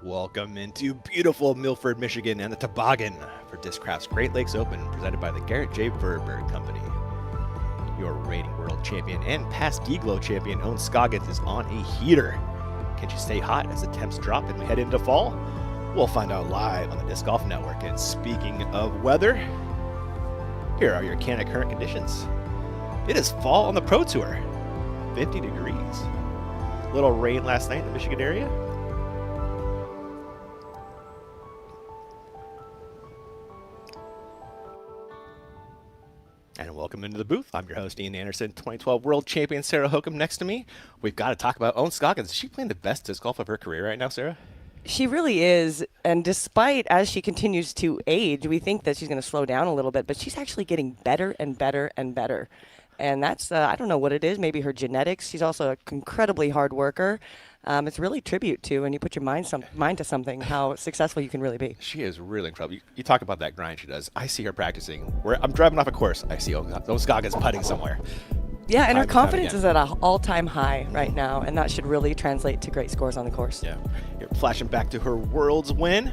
Welcome into beautiful Milford, Michigan and the toboggan for Discraft's Great Lakes Open, presented by the Gerrit J. Verburg Company. Your reigning world champion and past Giglo champion Ohn Scoggins is on a heater. Can she stay hot as the temps drop and we head into fall? We'll find out live on the Disc Golf Network. And speaking of weather, here are your Canada current conditions. It is fall on the Pro Tour, 50 degrees. Little rain last night in the Michigan area. And welcome into the booth. I'm your host, Ian Anderson, 2012 World Champion Sarah Hokom next to me. We've got to talk about Ohn Scoggins. Is she playing the best disc golf of her career right now, Sarah? She really is, and despite as she continues to age, we think that she's going to slow down a little bit, but she's actually getting better and better and better. And that's, I don't know what it is, maybe her genetics. She's also an incredibly hard worker. It's really a tribute to, when you put your mind to something, how successful you can really be. She is really incredible. You talk about that grind she does. I see her practicing. I'm driving off a course. I see Ohn Scoggins putting somewhere. Yeah, and her confidence is at an all-time high right now, and that should really translate to great scores on the course. Yeah. You're flashing back to her Worlds win.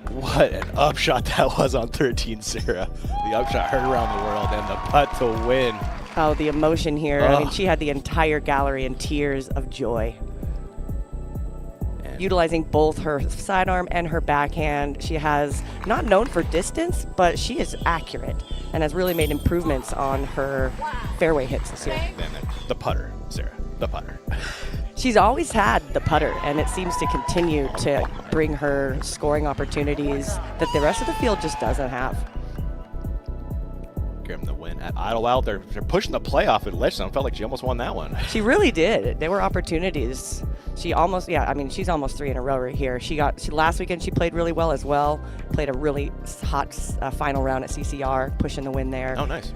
What an upshot that was on 13, Sarah. The upshot heard around the world and the putt to win. Oh, the emotion here. I mean, she had the entire gallery in tears of joy. Utilizing both her sidearm and her backhand. She has not known for distance, but she is accurate and has really made improvements on her fairway hits this year. The putter, Sarah, the putter. She's always had the putter, and it seems to continue to bring her scoring opportunities that the rest of the field just doesn't have. Give them the win at Idlewild. They're pushing the playoff at Ledgestone. Felt like she almost won that one. She really did. There were opportunities. She almost, she's almost 3 in a row right here. Last weekend she played really well as well. Played a really hot final round at CCR, pushing the win there. Oh, nice.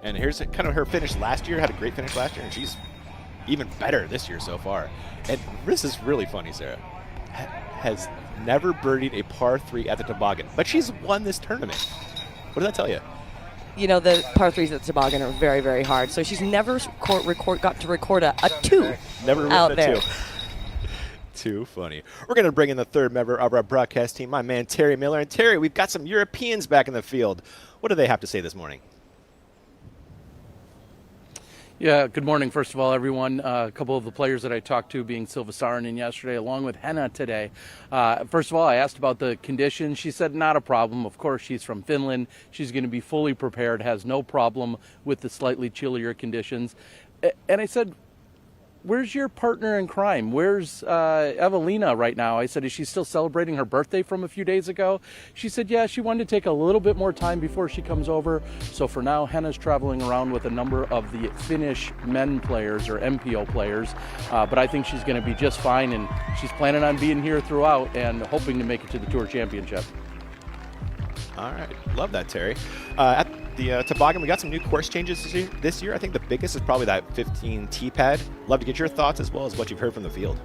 And here's kind of her finish last year. Had a great finish last year, and she's even better this year so far. And this is really funny, Sarah. Has never birdied a par 3 at the toboggan, but she's won this tournament. What does that tell you? You know, the par 3s at the toboggan are very, very hard. So she's never got to record a 2 never out there. 2. Too funny. We're going to bring in the third member of our broadcast team, my man Terry Miller. And Terry, we've got some Europeans back in the field. What do they have to say this morning? Yeah, good morning, first of all, everyone. A couple of the players that I talked to being Silva Saarinen yesterday, along with Henna today. First of all, I asked about the conditions. She said not a problem. Of course, she's from Finland. She's going to be fully prepared, has no problem with the slightly chillier conditions. And I said, where's your partner in crime? Where's Evelina right now? I said, is she still celebrating her birthday from a few days ago? She said, yeah, she wanted to take a little bit more time before she comes over. So for now, Henna's traveling around with a number of the Finnish men players or MPO players. But I think she's going to be just fine, and she's planning on being here throughout and hoping to make it to the Tour Championship. All right. Love that, Terry. At the toboggan, we got some new course changes this year. I think the biggest is probably that 15 tee pad. Love to get your thoughts as well as what you've heard from the field.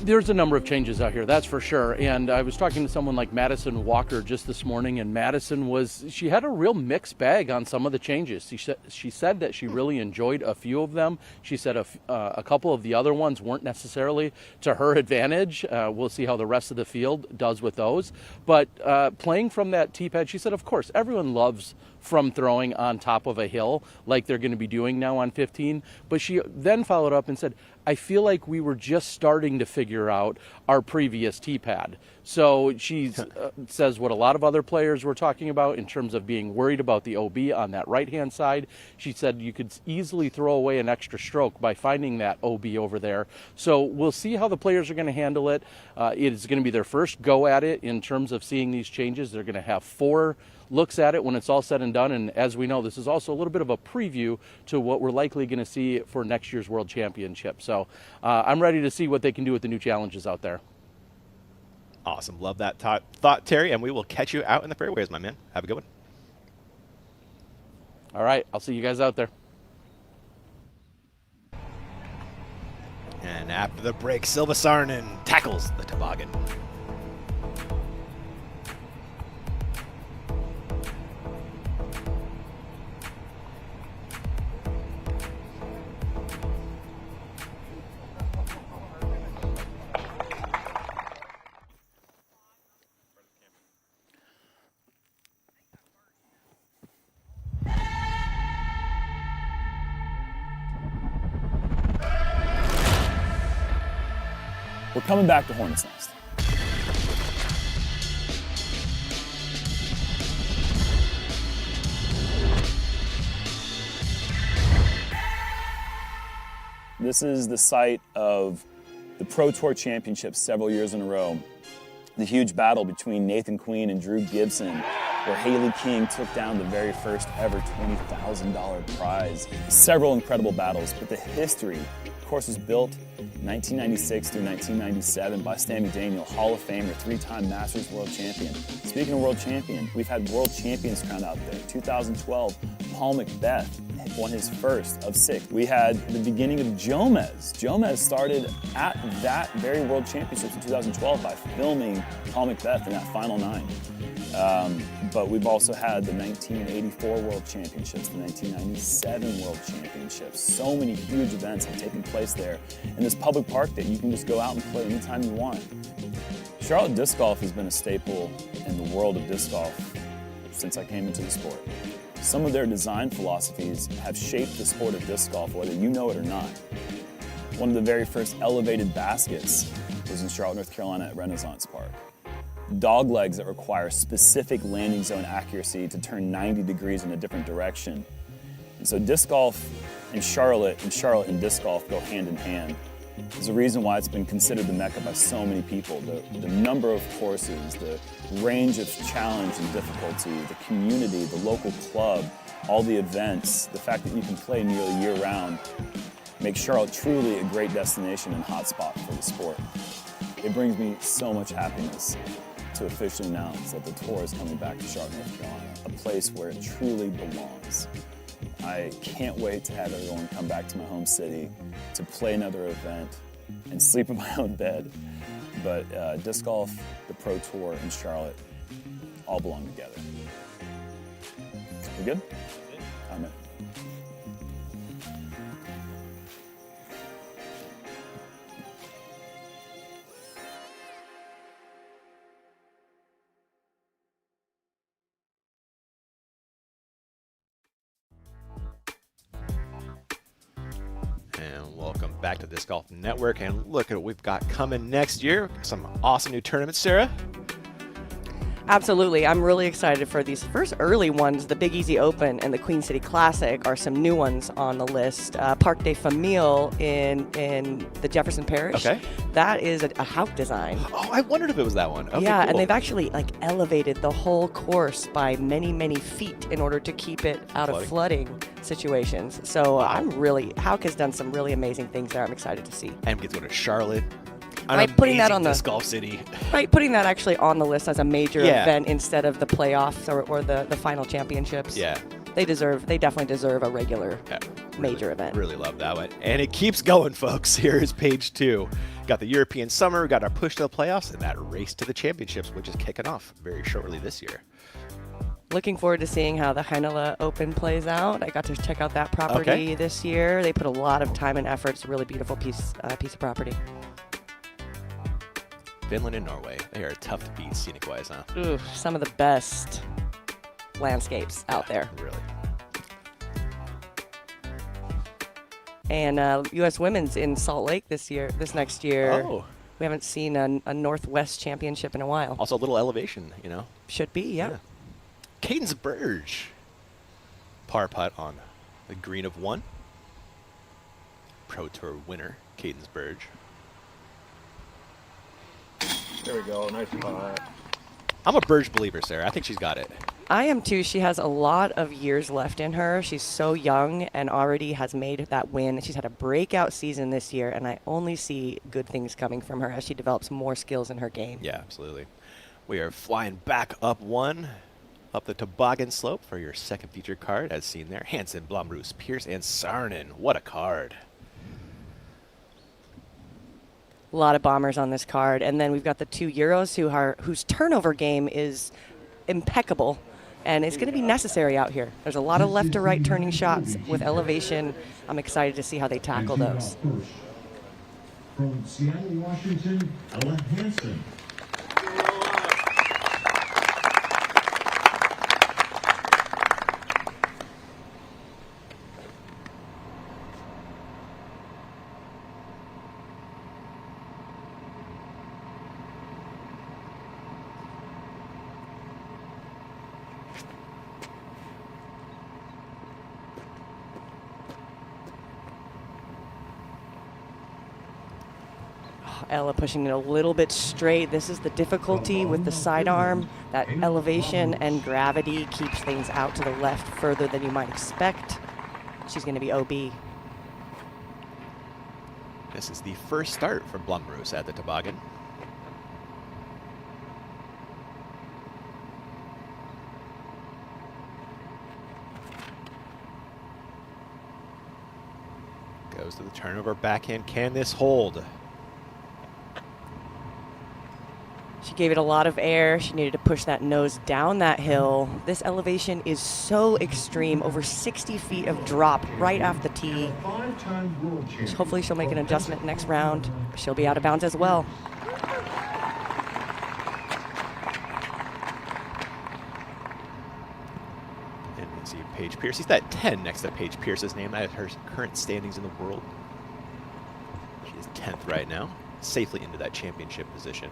There's a number of changes out here, that's for sure. And I was talking to someone like Madison Walker just this morning, and Madison she had a real mixed bag on some of the changes. She said that she really enjoyed a few of them. She said a couple of the other ones weren't necessarily to her advantage. We'll see how the rest of the field does with those. But playing from that tee pad, she said, of course, everyone loves from throwing on top of a hill like they're going to be doing now on 15. But she then followed up and said, I feel like we were just starting to figure out our previous tee pad. So she says what a lot of other players were talking about in terms of being worried about the OB on that right-hand side. She said you could easily throw away an extra stroke by finding that OB over there. So we'll see how the players are going to handle it. It is going to be their first go at it in terms of seeing these changes. They're going to have 4 looks at it when it's all said and done. And as we know, this is also a little bit of a preview to what we're likely going to see for next year's World Championship. So I'm ready to see what they can do with the new challenges out there. Awesome. Love that thought, Terry. And we will catch you out in the fairways, my man. Have a good one. All right. I'll see you guys out there. And after the break, Silva Saarinen tackles the toboggan. We're coming back to Hornets Nest. This is the site of the Pro Tour Championships several years in a row. The huge battle between Nathan Queen and Drew Gibson, where Haley King took down the very first ever $20,000 prize. Several incredible battles, but the history, of course, was built 1996 through 1997 by Stan McDaniel, Hall of Famer, 3-time Masters World Champion. Speaking of World Champion, we've had World Champions crowned out there. 2012, Paul Macbeth won his first of 6. We had the beginning of Jomez. Jomez started at that very World Championships in 2012 by filming Paul Macbeth in that final 9. But we've also had the 1984 World Championships, the 1997 World Championships. So many huge events have taken place there in this public park that you can just go out and play anytime you want. Charlotte Disc Golf has been a staple in the world of disc golf since I came into the sport. Some of their design philosophies have shaped the sport of disc golf, whether you know it or not. One of the very first elevated baskets was in Charlotte, North Carolina at Renaissance Park. Dog legs that require specific landing zone accuracy to turn 90 degrees in a different direction. And so disc golf and Charlotte and disc golf go hand in hand. There's a reason why it's been considered the Mecca by so many people. The number of courses, the range of challenge and difficulty, the community, the local club, all the events, the fact that you can play nearly year-round makes Charlotte truly a great destination and hotspot for the sport. It brings me so much happiness to officially announce that the tour is coming back to Charlotte, North Carolina, a place where it truly belongs. I can't wait to have everyone come back to my home city to play another event and sleep in my own bed. But disc golf, the Pro Tour, and Charlotte all belong together. We good? I'm in. And welcome back to the Disc Golf Network. And look at what we've got coming next year. Some awesome new tournaments, Sarah. Absolutely. I'm really excited for these first early ones. The Big Easy Open and the Queen City Classic are some new ones on the list. Parc des Familles in the Jefferson Parish. Okay. That is a house design. Oh, I wondered if it was that one. Okay, yeah, cool. and they've actually elevated the whole course by many, many feet in order to keep it out of flooding situations. So Hauk has done some really amazing things there. I'm excited to see. And we get to go to Charlotte. Right, putting that on the disc golf city. Right, putting that actually on the list as a major Yeah. event instead of the playoffs or the final championships. Yeah. They definitely deserve a regular major event. Really love that one. And it keeps going, folks. Here is page 2. Got the European Summer, we got our push to the playoffs, and that race to the championships, which is kicking off very shortly this year. Looking forward to seeing how the Heinola Open plays out. I got to check out that property this year. They put a lot of time and effort. It's a really beautiful piece of property. Finland and Norway, they are tough to beat scenic-wise, huh? Ooh, some of the best landscapes out there. Really. And U.S. Women's in Salt Lake this next year. Oh. We haven't seen a Northwest championship in a while. Also a little elevation, you know. Should be, yeah. Cadence Burge. Par putt on the green of 1. Pro Tour winner, Cadence Burge. There we go, nice putt. I'm a Burge believer, Sarah. I think she's got it. I am too. She has a lot of years left in her. She's so young and already has made that win. She's had a breakout season this year, and I only see good things coming from her as she develops more skills in her game. Yeah, absolutely. We are flying back up 1, up the toboggan slope for your second featured card, as seen there. Hansen, Blomroos, Pierce, and Sarnen. What a card. A lot of bombers on this card. And then we've got the 2 Euros whose turnover game is impeccable and it's going to be necessary out here. There's a lot of left to right turning shots with elevation. I'm excited to see how they tackle those. From Seattle, Washington, Ella Hansen. Ella pushing it a little bit straight. This is the difficulty with the sidearm. That elevation and gravity keeps things out to the left further than you might expect. She's going to be OB. This is the first start for Blumroos at the toboggan. Goes to the turnover backhand. Can this hold? She gave it a lot of air. She needed to push that nose down that hill. This elevation is so extreme, over 60 feet of drop right off the tee. Hopefully she'll make an adjustment next round. She'll be out of bounds as well. And we see Paige Pierce. He's that 10 next to Paige Pierce's name. That is her current standings in the world. She is 10th right now, safely into that championship position.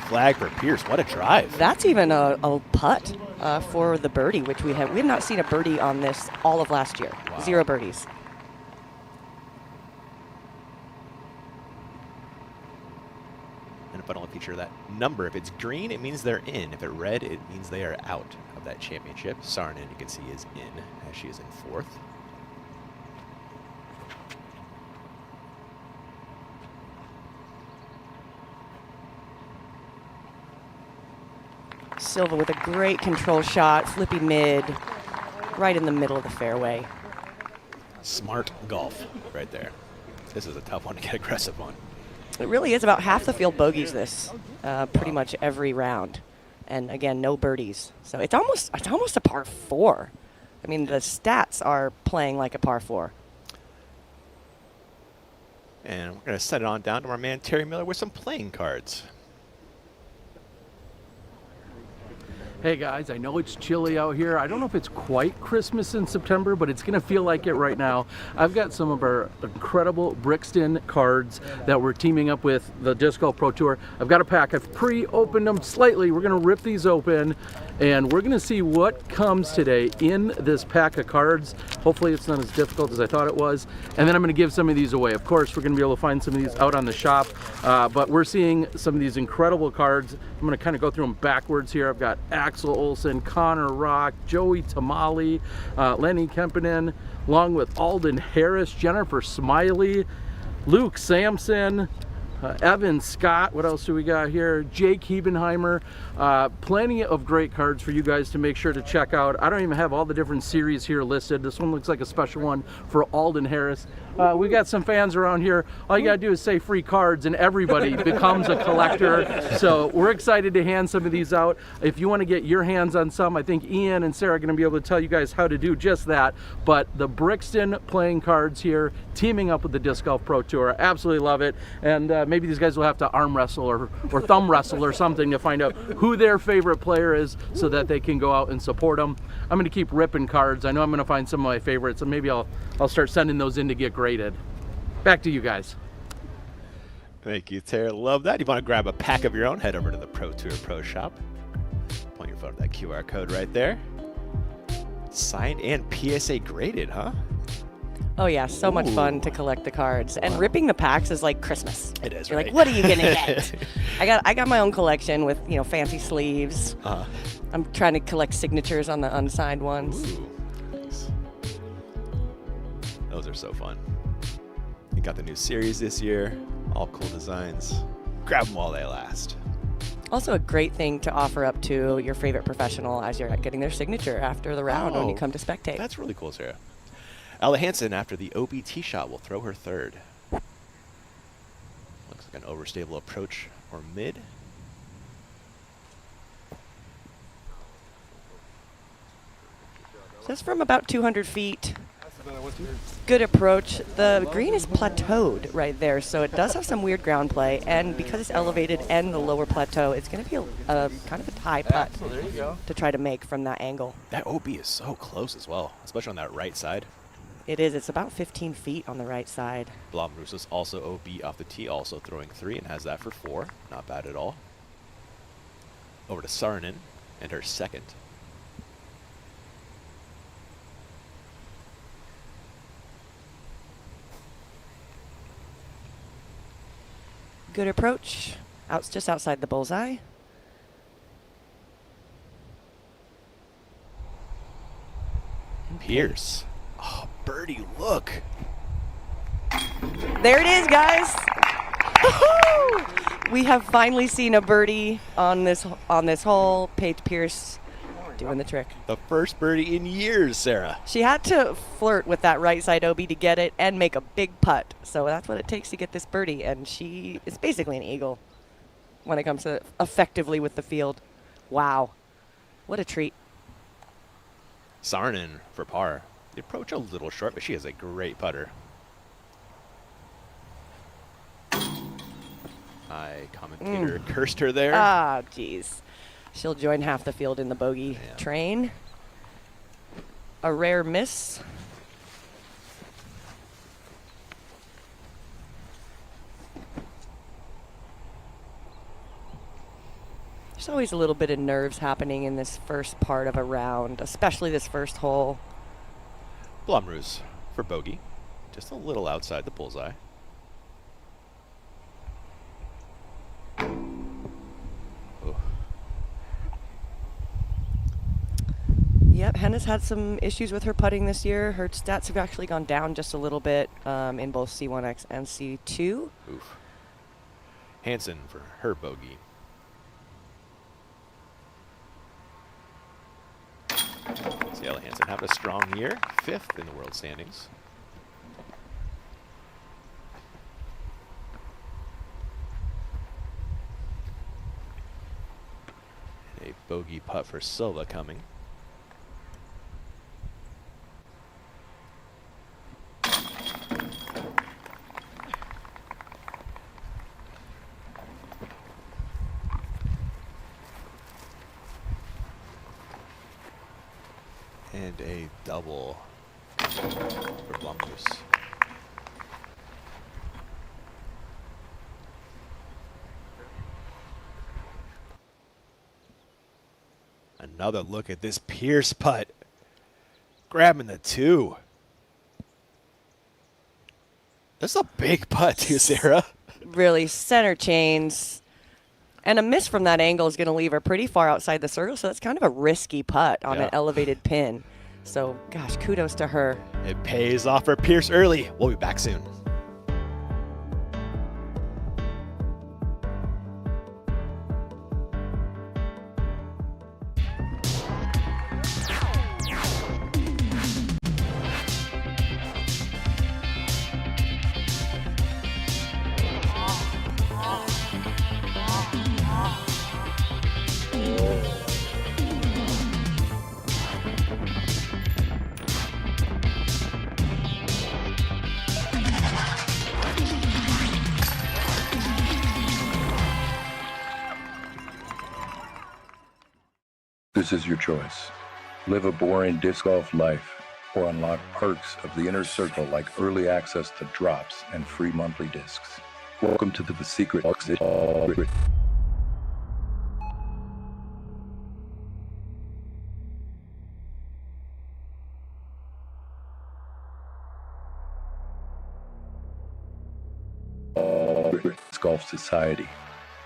Flag for Pierce. What a drive. That's even a putt for the birdie, which we have not seen a birdie on this all of last year. Wow. 0 birdies. And if I don't feature that number, if it's green, it means they're in. If it's red, it means they are out of that championship. Saarinen, you can see, is in, as she is in 4th. Silva with a great control shot, flippy mid, right in the middle of the fairway. Smart golf right there. This is a tough one to get aggressive on. It really is. About half the field bogeys this, pretty much every round, and again, no birdies. So it's almost a par 4. I mean, the stats are playing like a par 4. And we're going to set it on down to our man Terry Miller with some playing cards. Hey guys, I know it's chilly out here. I don't know if it's quite Christmas in September, but it's gonna feel like it right now. I've got some of our incredible Brixton cards that we're teaming up with the Disc Golf Pro Tour. I've got a pack. I've pre-opened them slightly. We're gonna rip these open and we're gonna see what comes today in this pack of cards. Hopefully it's not as difficult as I thought it was. And then I'm gonna give some of these away. Of course, we're gonna be able to find some of these out on the shop, but we're seeing some of these incredible cards. I'm gonna kind of go through them backwards here. I've got Axel Olsen, Connor Rock, Joey Tamale, Lenny Kempinen, along with Alden Harris, Jennifer Smiley, Luke Sampson, Evan Scott. What else do we got here? Jake Hebenheimer. Plenty of great cards for you guys to make sure to check out. I don't even have all the different series here listed. This one looks like a special one for Alden Harris. We got some fans around here. All you gotta do is say free cards and everybody becomes a collector. So we're excited to hand some of these out. If you want to get your hands on some, I think Ian and Sarah are gonna be able to tell you guys how to do just that. But the Brixton playing cards here, teaming up with the Disc Golf Pro Tour, absolutely love it. And maybe these guys will have to arm wrestle or thumb wrestle or something to find out who their favorite player is so that they can go out and support them. I'm gonna keep ripping cards. I know I'm gonna find some of my favorites, and maybe I'll start sending those in to get graded. Back to you guys. Thank you, Tara. Love that. If you want to grab a pack of your own, head over to the Pro Tour Pro Shop. Point your phone to that QR code right there. Signed and PSA graded, huh? Oh yeah, so much fun to Ooh. collect the cards. And ripping the packs is like Christmas. It is, You're right? like, what are you gonna get? I got my own collection with, you know, fancy sleeves. I'm trying to collect signatures on the unsigned ones. Ooh, nice. Those are so fun. You got the new series this year. All cool designs. Grab them while they last. Also a great thing to offer up to your favorite professional as you're getting their signature after the round when you come to spectate. That's really cool, Sarah. Ella Hansen, after the OBT shot, will throw her third. Looks like an overstable approach or mid. So that's from about 200 feet. Good approach. The green is plateaued right there, so it does have some weird ground play, and because it's elevated and the lower plateau, it's going to be a kind of a tie putt to try to make from that angle. That OB is so close as well, especially on that right side. It is. It's about 15 feet on the right side. Blomroos is also OB off the tee, also throwing 3 and has that for 4. Not bad at all. Over to Saarinen and her second. Good approach. Just outside the bullseye. Pierce. Oh, birdie, look. There it is, guys. We have finally seen a birdie on this hole. Paige Pierce doing the trick. The first birdie in years, Sarah. She had to flirt with that right side OB to get it and make a big putt. So that's what it takes to get this birdie. And she is basically an eagle when it comes to effectively with the field. Wow. What a treat. Saarinen for par. The approach a little short, but she has a great putter. My commentator cursed her there. Ah, geez. She'll join half the field in the bogey train. A rare miss. There's always a little bit of nerves happening in this first part of a round, especially this first hole. Blumrose for bogey. Just a little outside the bullseye. Oh. Yep, Henna's had some issues with her putting this year. Her stats have actually gone down just a little bit in both C1X and C2. Oof. Hansen for her bogey. Ciela Hansen having a strong year, 5th in the world standings. A bogey putt for Silva coming. And a double for Blumrose. Another look at this Pierce putt. Grabbing the 2. That's a big putt too, Sarah. Really, center chains. And a miss from that angle is going to leave her pretty far outside the circle, so that's kind of a risky putt on an elevated pin. So, gosh, kudos to her. It pays off for Pierce early. We'll be back soon. This is your choice. Live a boring disc golf life or unlock perks of the inner circle like early access to drops and free monthly discs. Welcome to the secret. Disc Golf Society.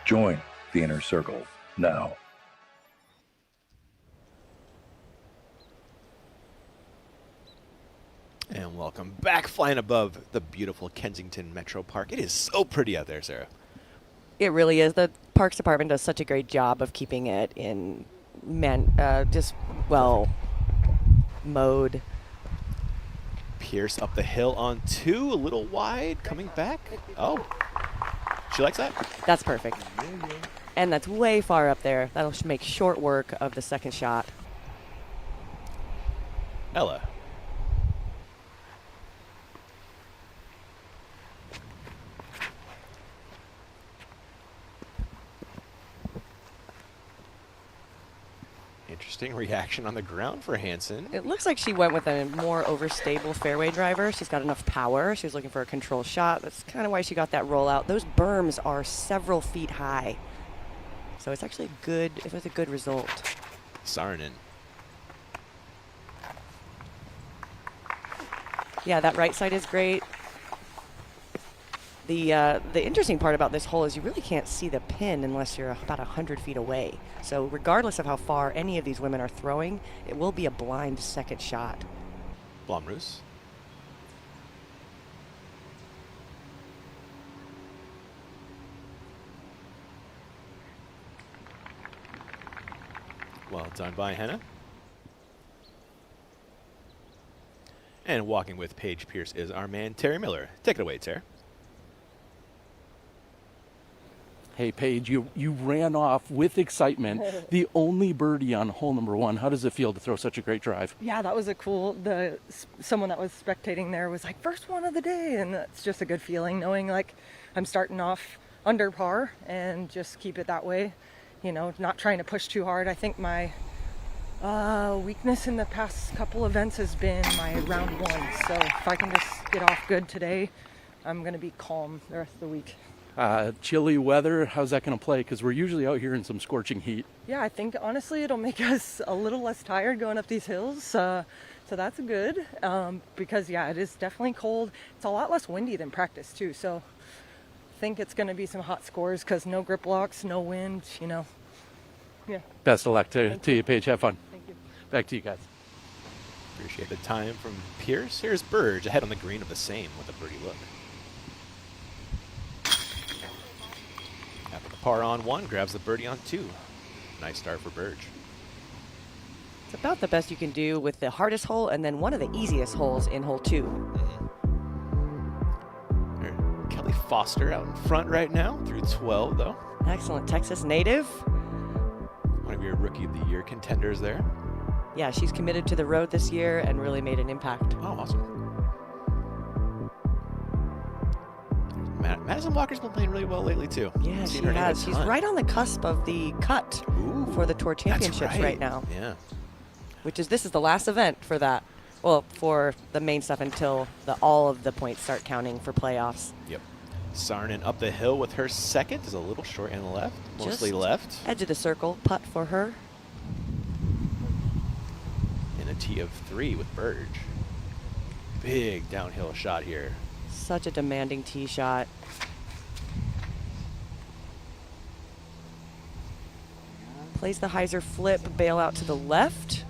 Join the inner circle now. And welcome back, flying above the beautiful Kensington Metro Park. It is so pretty out there, Sarah. It really is. The Parks Department does such a great job of keeping it in mode. Pierce up the hill on 2, a little wide, coming back. Oh, she likes that. That's perfect. And that's way far up there. That'll make short work of the second shot. Ella. Interesting reaction on the ground for Hansen. It looks like she went with a more overstable fairway driver. She's got enough power. She was looking for a control shot. That's kind of why she got that rollout. Those berms are several feet high. So it's actually good. It was a good result. Saarinen. Yeah, that right side is great. The interesting part about this hole is you really can't see the pin unless you're about 100 feet away. So regardless of how far any of these women are throwing, it will be a blind second shot. Blomroos. Well done by Henna. And walking with Paige Pierce is our man, Terry Miller. Take it away, Terry. Hey, Paige, you ran off with excitement. The only birdie on hole number 1. How does it feel to throw such a great drive? Yeah, that was a cool, someone that was spectating there was like, first one of the day. And that's just a good feeling knowing like I'm starting off under par and just keep it that way. You know, not trying to push too hard. I think my weakness in the past couple events has been my round 1. So if I can just get off good today, I'm going to be calm the rest of the week. Chilly weather, how's that going to play? Because we're usually out here in some scorching heat. Yeah, I think honestly it'll make us a little less tired going up these hills. So that's good because, yeah, it is definitely cold. It's a lot less windy than practice, too. So I think it's going to be some hot scores because no grip locks, no wind, you know. Yeah. Best of luck to you, Paige. Have fun. Thank you. Back to you guys. Appreciate the time from Pierce. Here's Burge ahead on the green of the same with a birdie look. After the par on 1, grabs the birdie on 2. Nice start for Burge. It's about the best you can do with the hardest hole and then one of the easiest holes in hole 2. Kelly Foster out in front right now through 12, though. Excellent. Texas native. One of your Rookie of the Year contenders there. Yeah, she's committed to the road this year and really made an impact. Oh, awesome. Madison Walker's been playing really well lately, too. Yeah, she has. She's right on the cusp of the cut for the Tour Championships right now. Yeah. This is the last event for that. Well, for the main stuff until all of the points start counting for playoffs. Yep. Sarnen up the hill with her second. Is a little short and left. Mostly Just left. Edge of the circle. Putt for her. And a tee of 3 with Burge. Big downhill shot here. Such a demanding tee shot. Plays the hyzer flip, bail out to the left.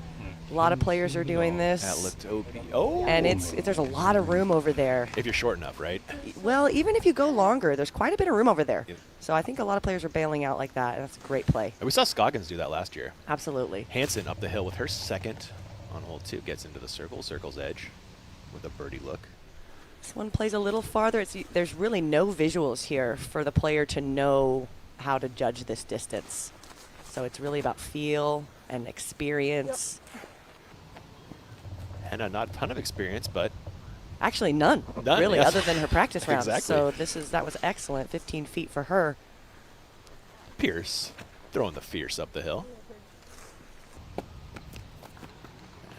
A lot of players are doing this. That looked OP. Oh! And there's a lot of room over there. If you're short enough, right? Well, even if you go longer, there's quite a bit of room over there. Yep. So I think a lot of players are bailing out like that, and that's a great play. And we saw Scoggins do that last year. Absolutely. Hansen up the hill with her second on hole 2. Gets into the circle's edge with a birdie look. This one plays a little farther. There's really no visuals here for the player to know how to judge this distance. So it's really about feel and experience. Henna, not a ton of experience, but actually none really, yes. other than her practice rounds. Exactly. So that was excellent. 15 feet for her. Pierce throwing the fierce up the hill.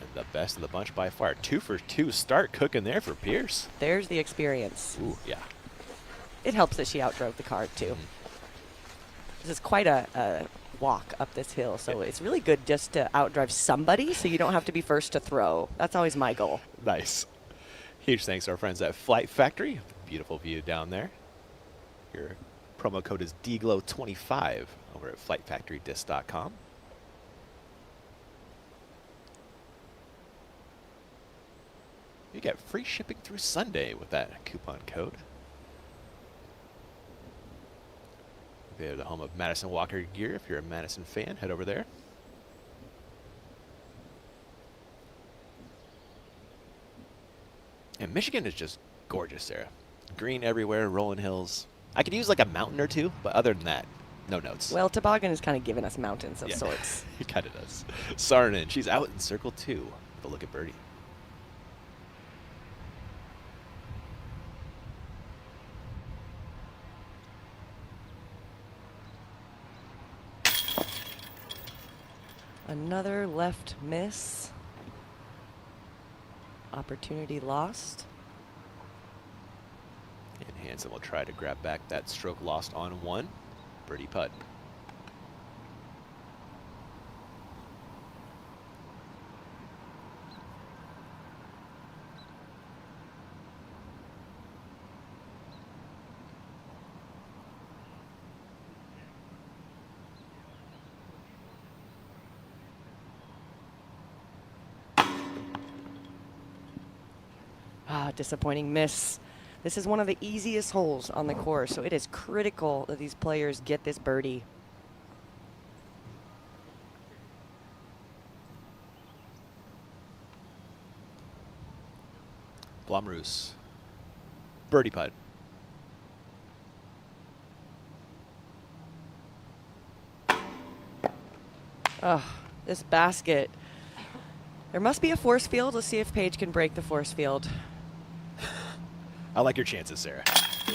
And the best of the bunch by far. 2 for 2 start cooking there for Pierce. There's the experience. Ooh, yeah. It helps that she outdrove the card too. This is quite a walk up this hill, so it's really good just to outdrive somebody so you don't have to be first to throw. That's always my goal. Nice. Huge thanks to our friends at Flight Factory. Beautiful view down there. Your promo code is DGLOW25 over at flightfactorydisc.com. You get free shipping through Sunday with that coupon code. They're the home of Madison Walker gear. If you're a Madison fan, head over there. And Michigan is just gorgeous, Sarah. Green everywhere, rolling hills. I could use like a mountain or two, but other than that, no notes. Well, toboggan is kind of giving us mountains of sorts. It kind of does. Sarnen, she's out in circle 2 with a look at birdie. Another left miss. Opportunity lost. And Hansen will try to grab back that stroke lost on 1. Birdie putt. Ah, disappointing miss. This is one of the easiest holes on the course, so it is critical that these players get this birdie. Blomroos. Birdie putt. Oh, this basket. There must be a force field. Let's see if Paige can break the force field. I like your chances, Sarah.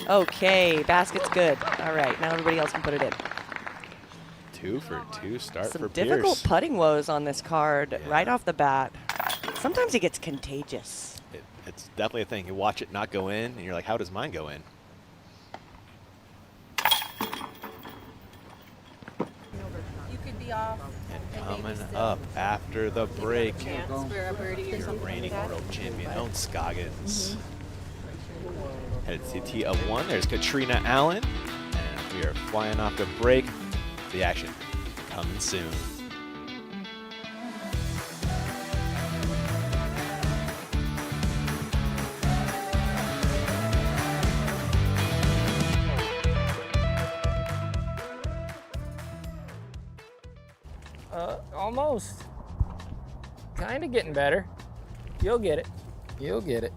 Okay, basket's good. All right, now everybody else can put it in. 2 for 2 start Some for difficult Pierce. putting woes on this card Yeah. right off the bat. Sometimes it gets contagious. It's definitely a thing. You watch it not go in, and you're like, how does mine go in? You could be off. And coming up after the break, Chance for a birdie or your something reigning like that. world champion, Ohn Scoggins. Headed to the tee of 1. There's Katrina Allen. And we are flying off the break. The action coming soon. Almost. Kind of getting better. You'll get it. You'll get it.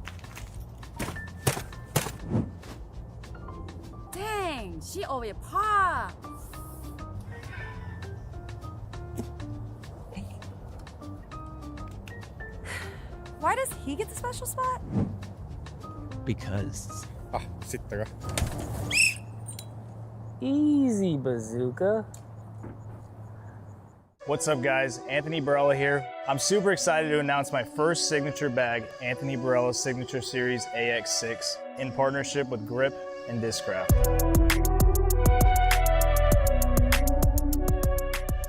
Dang, she over par. Why does he get the special spot? Because. Easy, bazooka. What's up, guys? Anthony Barella here. I'm super excited to announce my first signature bag, Anthony Barella's Signature Series AX6, in partnership with Grip and Discraft.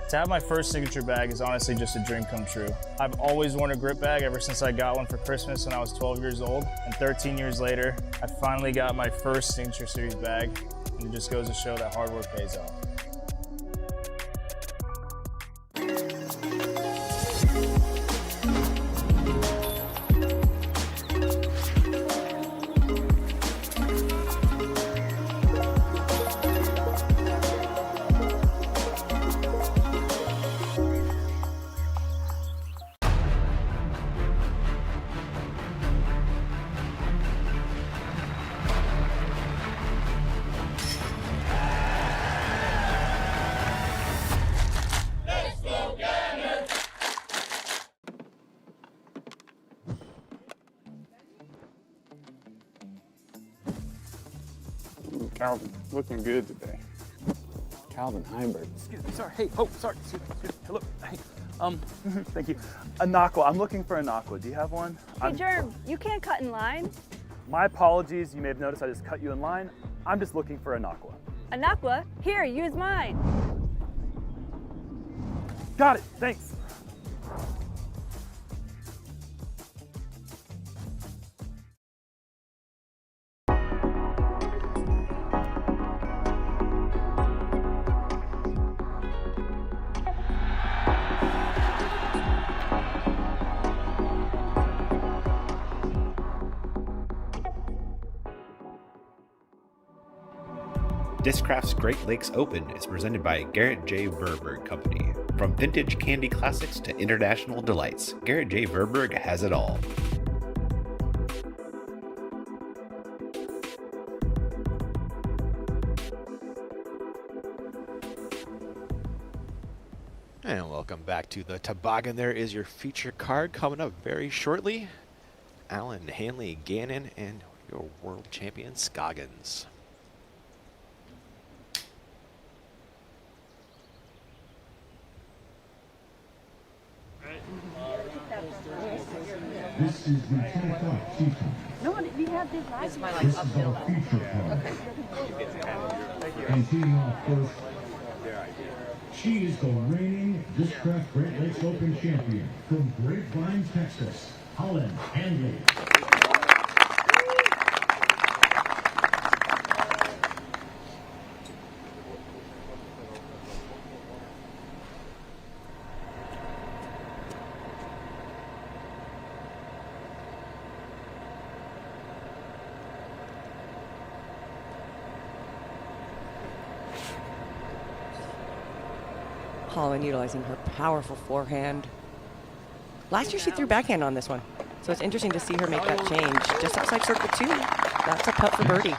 To have my first signature bag is honestly just a dream come true. I've always wanted a grip bag ever since I got one for Christmas when I was 12 years old. And 13 years later, I finally got my first Signature Series bag. And it just goes to show that hard work pays off. Calvin, looking good today. Calvin Heimberg. Excuse me, sorry. Hey, oh, sorry. Excuse me. Hello. Hey, thank you. Anaqua. I'm looking for Anaqua. Do you have one? Hey, Germ, you can't cut in line. My apologies. You may have noticed I just cut you in line. I'm just looking for Anaqua. Anaqua, here, use mine. Got it. Thanks. Discraft's Great Lakes Open is presented by Gerrit J. Verburg Company. From vintage candy classics to international delights, Gerrit J. Verburg has it all. And welcome back to the Toboggan. There is your feature card coming up very shortly. Allen, Hanley, Gannon, and your world champion, Scoggins. This is the 10 o'clock tee time. No, we have this last This is our feature card. And teeing off first, she is the reigning Discraft Great Lakes Open champion from Grapevine, Texas, Holland Hanley. Holland utilizing her powerful forehand. Last year she threw backhand on this one, so it's interesting to see her make that change. Just outside circle 2, that's a putt for birdie.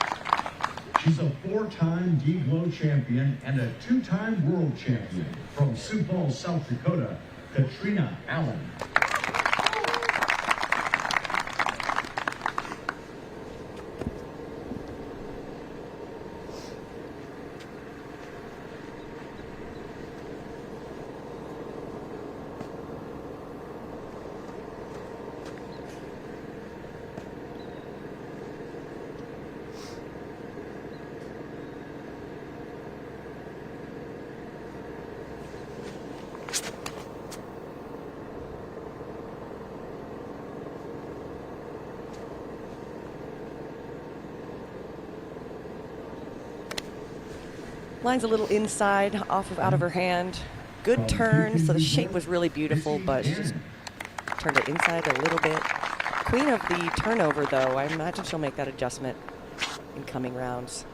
She's a 4-time D-Glow champion and a 2-time world champion. From Sioux Falls, South Dakota, Katrina Allen. Line's a little inside, out of her hand. Good turn, so the shape was really beautiful, but she just turned it inside a little bit. Queen of the turnover, though. I imagine she'll make that adjustment in coming rounds.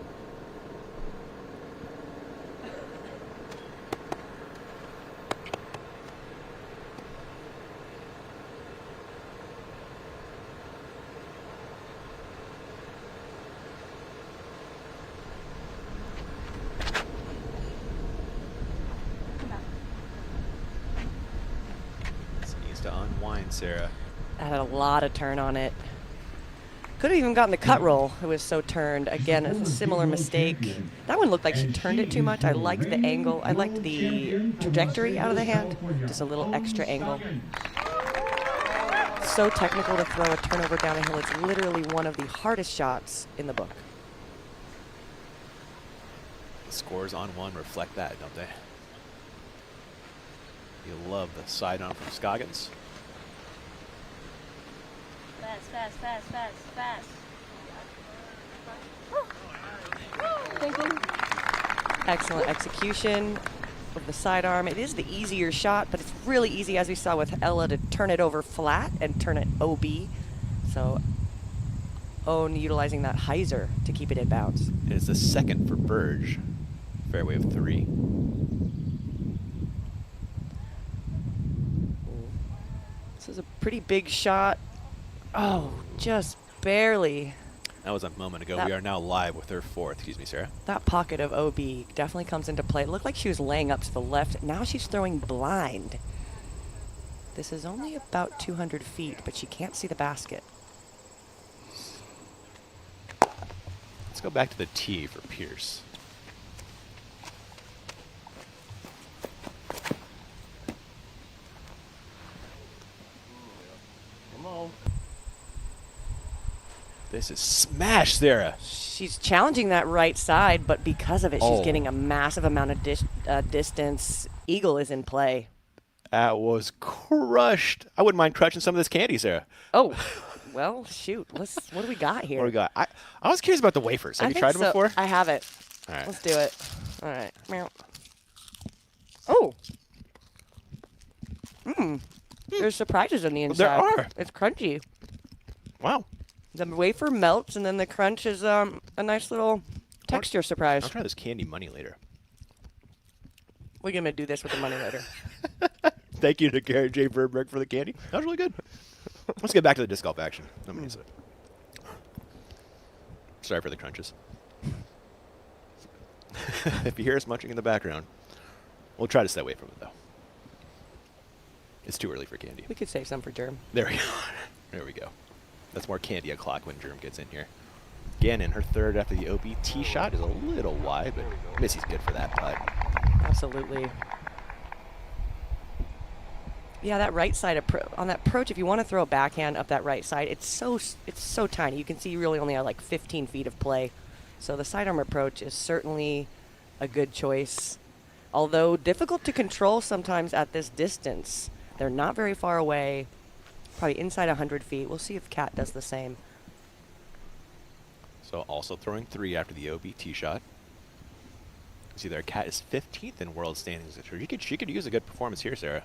Sarah. That had a lot of turn on it. Could have even gotten the cut roll. It was so turned. Again, a similar mistake. That one looked like she turned it too much. I liked the angle. I liked the trajectory out of the hand. Just a little extra angle. So technical to throw a turnover down a hill. It's literally one of the hardest shots in the book. The scores on one reflect that, don't they? You love the side on from Scoggins. Fast, fast, fast, fast, fast. Thank you. Excellent execution of the sidearm. It is the easier shot, but it's really easy, as we saw with Ella, to turn it over flat and turn it OB. So Ohn utilizing that hyzer to keep it in bounds. It's the second for Burge. Fairway of 3. This is a pretty big shot. Oh, just barely. That was a moment ago. We are now live with her 4th. Excuse me, Sarah. That pocket of OB definitely comes into play. It looked like she was laying up to the left. Now she's throwing blind. This is only about 200 feet, but she can't see the basket. Let's go back to the tee for Pierce. Come on. This is smash, Sarah. She's challenging that right side, but because of it, she's getting a massive amount of distance. Eagle is in play. That was crushed. I wouldn't mind crushing some of this candy, Sarah. Oh, well, shoot. What do we got here? What do we got? I was curious about the wafers. Have you tried them before? I have it. All right. Let's do it. All right. Meow. Oh. There's surprises on the inside. There are. It's crunchy. Wow. The wafer melts, and then the crunch is a nice little texture surprise. I'll try this candy money later. We're going to do this with the money later. Thank you to Gerrit J. Verburg for the candy. That was really good. Let's get back to the disc golf action. Let me use it. Sorry for the crunches. If you hear us munching in the background, we'll try to stay away from it, though. It's too early for candy. We could save some for Germ. There we go. There we go. That's more candy o'clock when Germ gets in here. Gannon, her 3rd after the OB. Tee shot is a little wide, but Missy's good for that putt. Absolutely. Yeah, that right side on that approach, if you want to throw a backhand up that right side, it's so tiny. You can see you really only have like 15 feet of play. So the sidearm approach is certainly a good choice. Although difficult to control sometimes at this distance. They're not very far away, probably inside 100 feet. We'll see if Kat does the same. So also throwing 3 after the OB tee shot. See there, Kat is 15th in world standings. She could use a good performance here, Sarah.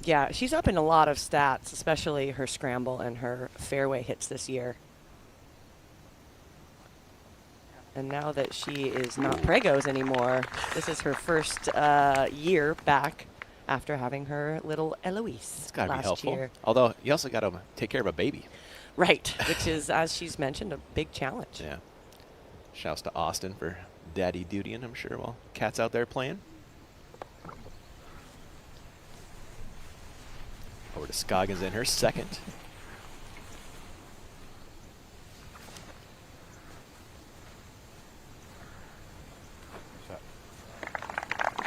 Yeah, she's up in a lot of stats, especially her scramble and her fairway hits this year. And now that she is not Pregos anymore, this is her first year back after having her little Eloise It's got to be last helpful. year. Although, you also got to take care of a baby. Right, which is, as she's mentioned, a big challenge. Yeah. Shouts to Austin for daddy duty, and I'm sure while Kat's out there playing. Over to Scoggins in her second.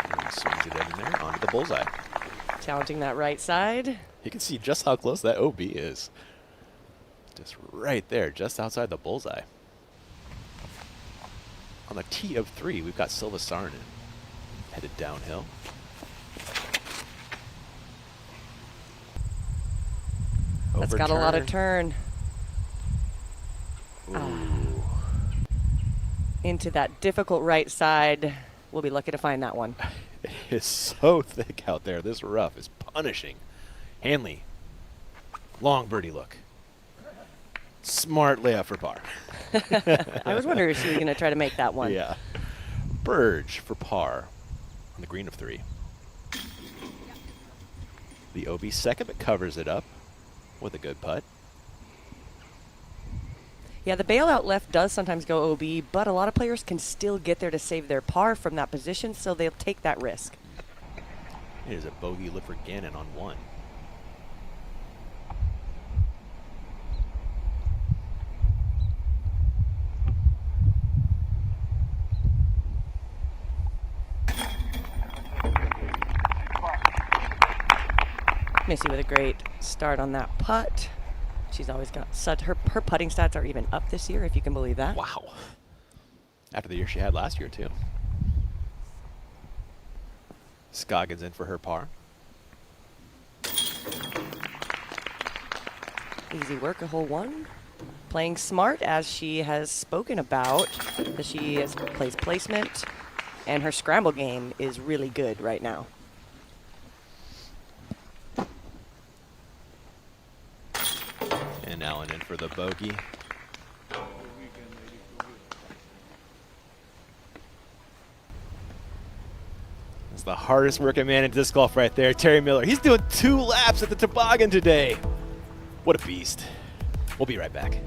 And swings it in there onto the bullseye. Challenging that right side. You can see just how close that OB is. Just right there, just outside the bullseye. On the tee of 3, we've got Silva Sarnen headed downhill. That's got a lot of turn. Into that difficult right side. We'll be lucky to find that one. It is so thick out there. This rough is punishing. Hanley, long birdie look. Smart layup for par. I was wondering if she was going to try to make that one. Yeah. Burge for par on the green of 3. The OB second, but covers it up with a good putt. Yeah, the bailout left does sometimes go OB, but a lot of players can still get there to save their par from that position, so they'll take that risk. It is a bogey look for Gannon on 1. Missy with a great start on that putt. She's always got such, her putting stats are even up this year, if you can believe that. Wow. After the year she had last year, too. Scoggins in for her par. Easy work, a hole 1. Playing smart, as she has spoken about, that she plays placement, and her scramble game is really good right now. And Allen in for the bogey. That's the hardest working man in disc golf right there, Terry Miller. He's doing 2 laps at the toboggan today. What a beast. We'll be right back.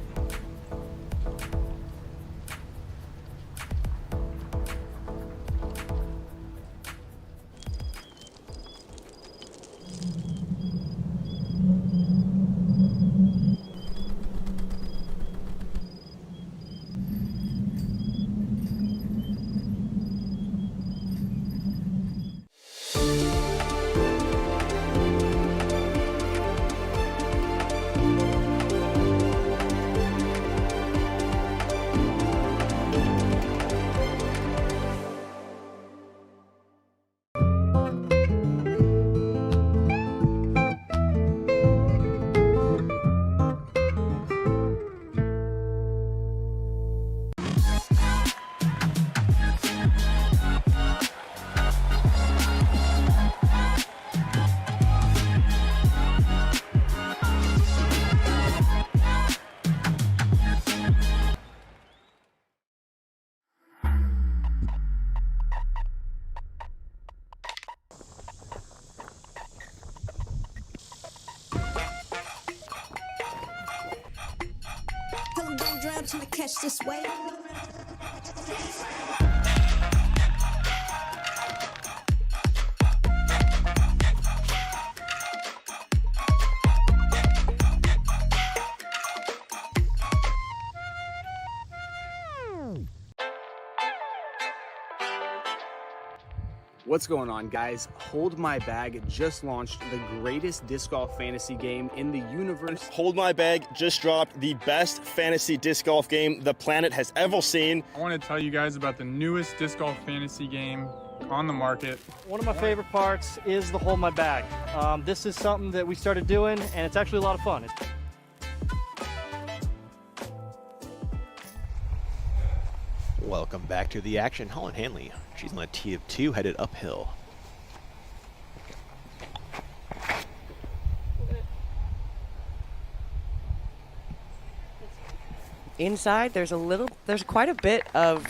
Don't drown till I catch this wave. What's going on, guys? Hold My Bag just launched the greatest disc golf fantasy game in the universe. Hold My Bag just dropped the best fantasy disc golf game the planet has ever seen. I want to tell you guys about the newest disc golf fantasy game on the market. One of my favorite parts is the Hold My Bag. This is something that we started doing, and it's actually a lot of fun. Welcome back to the action. Holland Hanley. She's on a tee of 2, headed uphill. Inside, there's quite a bit of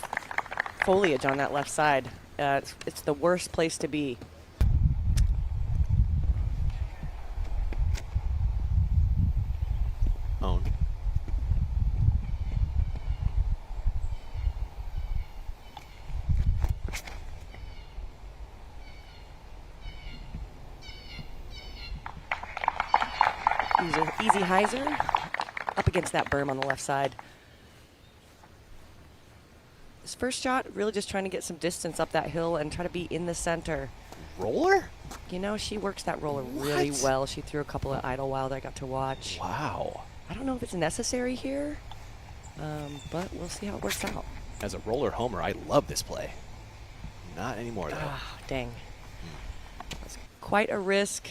foliage on that left side. It's the worst place to be. Ohn. Easy hyzer up against that berm on the left side. His first shot, really just trying to get some distance up that hill and try to be in the center. Roller? You know, she works that roller really well. She threw a couple of Idlewild I got to watch. Wow. I don't know if it's necessary here, but we'll see how it works out. As a roller homer, I love this play. Not anymore, though. Ah, dang. That's quite a risk.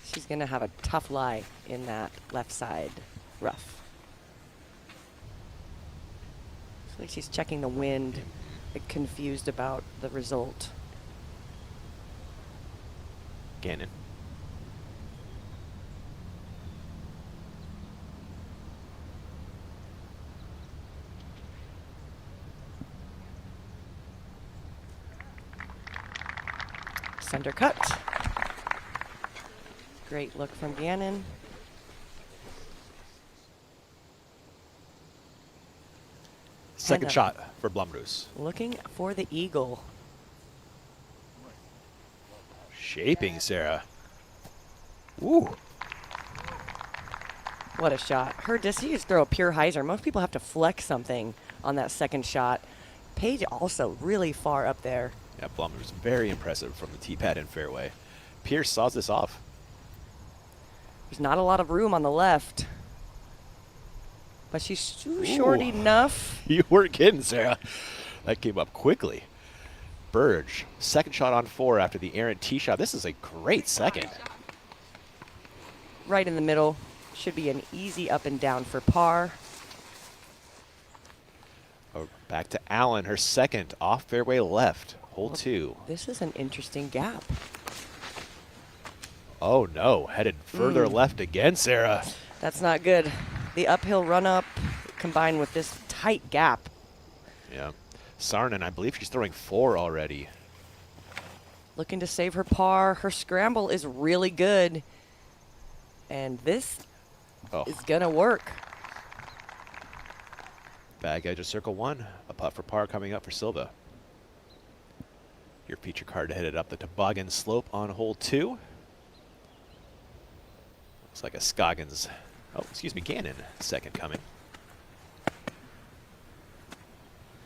She's going to have a tough lie in that left side rough. Looks like she's checking the wind, confused about the result. Gannon. Center cut. Great look from Gannon. Second shot for Blumroos. Looking for the eagle. Shaping, Sarah. Ooh. What a shot. Her just throw a pure hyzer. Most people have to flex something on that second shot. Paige also really far up there. Yeah, Blumroos very impressive from the tee pad and fairway. Pierce saws this off. There's not a lot of room on the left. But she's too short enough. You weren't kidding, Sarah. That came up quickly. Burge, second shot on 4 after the errant tee shot. This is a great second. Right in the middle. Should be an easy up and down for par. Oh, back to Allen, her second off fairway left, hole 2. This is an interesting gap. Oh no, headed further left again, Sarah. That's not good. The uphill run up combined with this tight gap. Yeah. Sarnen, I believe she's throwing 4 already. Looking to save her par. Her scramble is really good. And this is going to work. Bag edge of circle 1. A putt for par coming up for Silva. Your feature card headed up the toboggan slope on hole 2. Looks like a Scoggins. Oh, excuse me, Gannon. Second coming.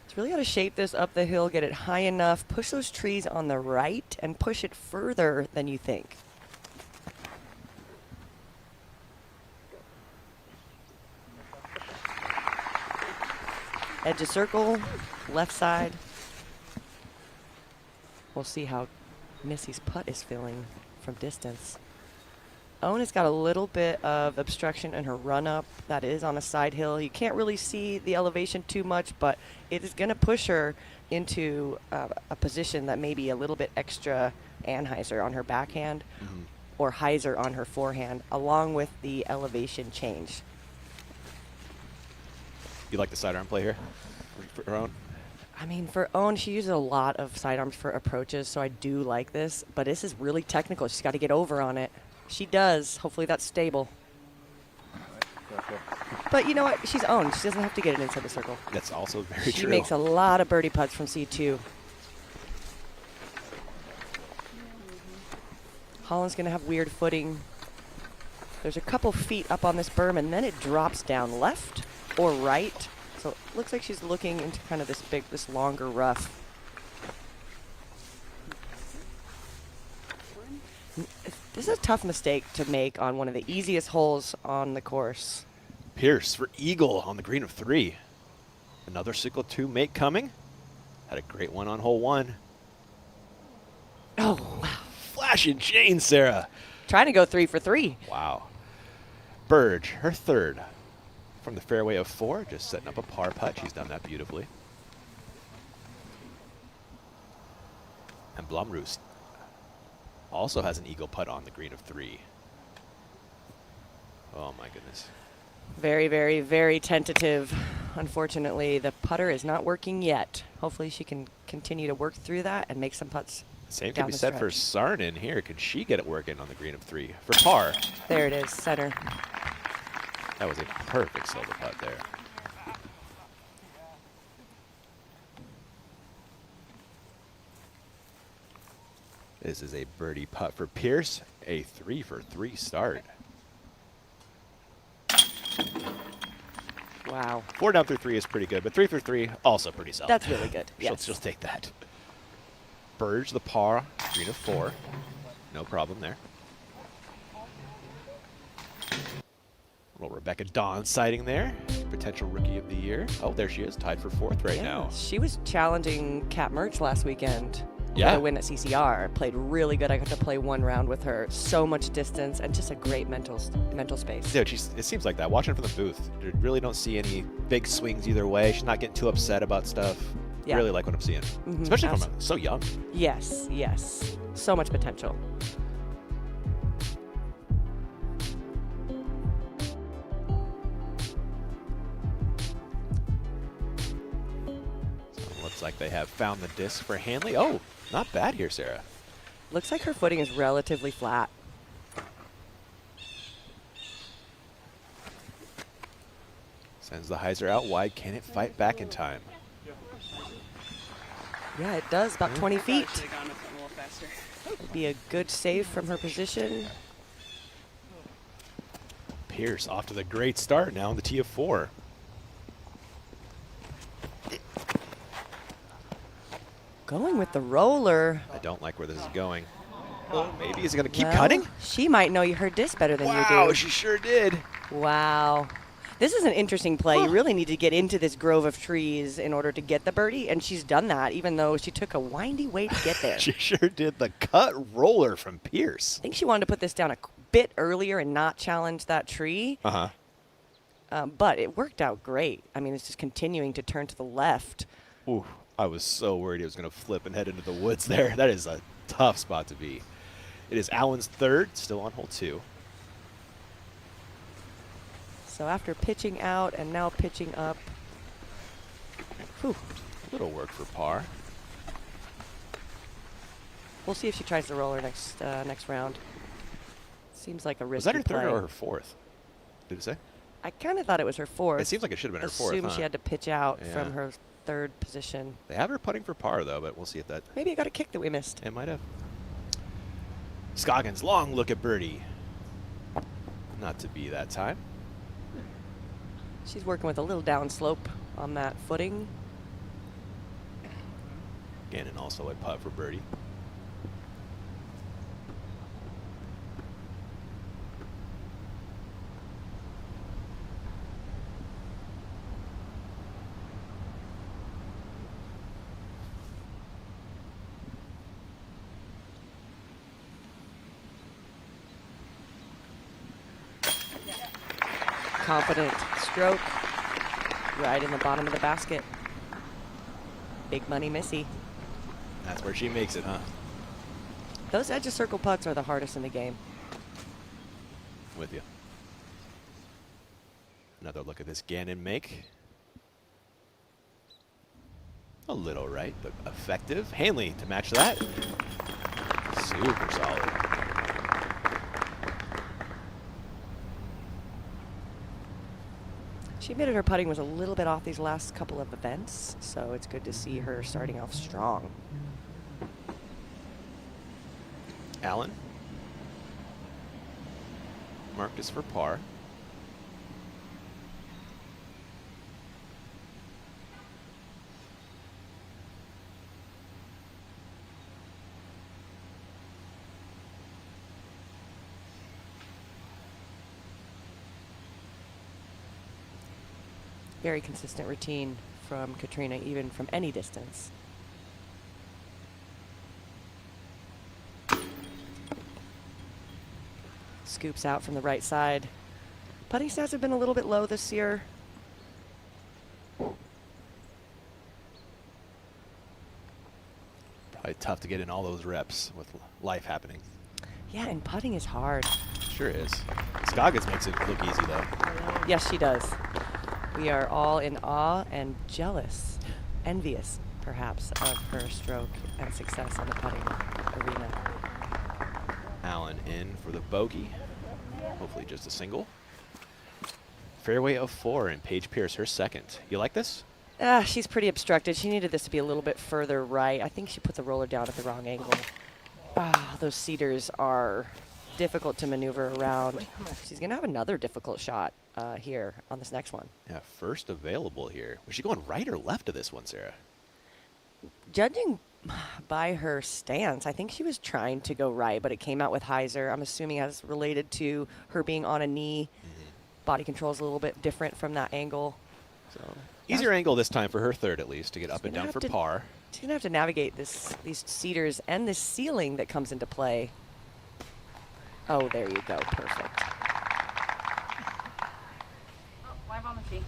It's really got to shape this up the hill, get it high enough, push those trees on the right, and push it further than you think. Edge of circle, left side. We'll see how Missy's putt is feeling from distance. Ohn has got a little bit of obstruction in her run-up. That is on a side hill. You can't really see the elevation too much, but it is going to push her into a position that may be a little bit extra anhyzer on her backhand or hyzer on her forehand, along with the elevation change. You like the sidearm play here for Ohn? I mean, for Ohn, she uses a lot of sidearms for approaches, so I do like this, but this is really technical. She's got to get over on it. She does. Hopefully that's stable. But you know what? She's Ohn. She doesn't have to get it inside the circle. That's also very true. She makes a lot of birdie putts from C2. Holland's going to have weird footing. There's a couple feet up on this berm, and then it drops down left or right. So it looks like she's looking into kind of this longer rough. This is a tough mistake to make on one of the easiest holes on the course. Pierce for eagle on the green of 3. Another circle 2 make coming. Had a great one on hole 1. Oh, wow. Flashing chain, Sarah. Trying to go 3 for 3. Wow. Burge, her third. From the fairway of 4, just setting up a par putt. She's done that beautifully. And Blumroos also has an eagle putt on the green of 3. Oh my goodness. Very, very, very tentative Unfortunately, the putter is not working yet. Hopefully she can continue to work through that and make some putts. Same down can be the said for stretch. Sarnen here. Could she get it working on the green of 3 for par? There it is, center. That was a perfect silver putt there. This is a birdie putt for Pierce. A 3 for 3 start. Wow. 4 down through 3 is pretty good, but 3 for 3 also pretty solid. That's really good. Yes. She'll take that. Burge the par, green of 4. No problem there. Little Rebecca Dawn sighting there. Potential rookie of the year. Oh, there she is, tied for 4th right now. She was challenging Kat Mertz last weekend. Yeah. For a win at CCR. Played really good. I got to play 1 round with her. So much distance and just a great mental space. Dude, it seems like that. Watching from the booth, you really don't see any big swings either way. She's not getting too upset about stuff. Yeah. Really like what I'm seeing, especially from so young. Yes, yes. So much potential. So looks like they have found the disc for Hanley. Oh, not bad here, Sarah. Looks like her footing is relatively flat. Sends the hyzer out wide. Can it fight back in time? Yeah, it does. About 20 feet. Would be a good save from her position. Pierce off to the great start now on the tee of 4. Going with the roller. I don't like where this is going. Oh, maybe is it going to keep Well, cutting? She might know her disc better than you do. Wow, she sure did. Wow. This is an interesting play. You really need to get into this grove of trees in order to get the birdie, and she's done that, even though she took a windy way to get there. She sure did. The cut roller from Pierce. I think she wanted to put this down a bit earlier and not challenge that tree. But it worked out great. I mean, it's just continuing to turn to the left. Ooh, I was so worried it was going to flip and head into the woods there. That is a tough spot to be. It is Allen's 3rd, still on hole 2. So after pitching out and now pitching up. Whew. Little work for par. We'll see if she tries the roller next round. Seems like a risky Was that her 3rd play. or her 4th? Did it say? I kind of thought it was her 4th. It seems like it should have been her 4th. Assumed she had to pitch out Yeah. from her 3rd position. They have her putting for par, though, but we'll see if that... Maybe it got a kick that we missed. It might have. Scoggins, long look at birdie. Not to be that time. She's working with a little downslope on that footing. Gannon also a putt for birdie. Confident stroke. Right in the bottom of the basket. Big money Missy. That's where she makes it, huh? Those edge of circle putts are the hardest in the game. With you. Another look at this Gannon make. A little right, but effective. Hanley to match that. Super solid. She admitted her putting was a little bit off these last couple of events, so it's good to see her starting off strong. Allen. Marcus for par. Very consistent routine from Katrina, even from any distance. Scoops out from the right side. Putting stats have been a little bit low this year. Probably tough to get in all those reps with life happening. Yeah, and putting is hard. Sure is. Scoggins makes it look easy, though. Yes, she does. We are all in awe and jealous, envious, perhaps, of her stroke and success in the putting arena. Allen in for the bogey. Hopefully just a single. Fairway of 4 and Paige Pierce, her second. You like this? She's pretty obstructed. She needed this to be a little bit further right. I think she put the roller down at the wrong angle. Those cedars are difficult to maneuver around. She's going to have another difficult shot here on this next one. Yeah, first available here. Was she going right or left of this one, Sarah? Judging by her stance, I think she was trying to go right, but it came out with hyzer. I'm assuming as related to her being on a knee. Body control is a little bit different from that angle. So easier angle this time for her third, at least, to get up and down for par. She's going to have to navigate these cedars and this ceiling that comes into play. Oh, there you go. Perfect.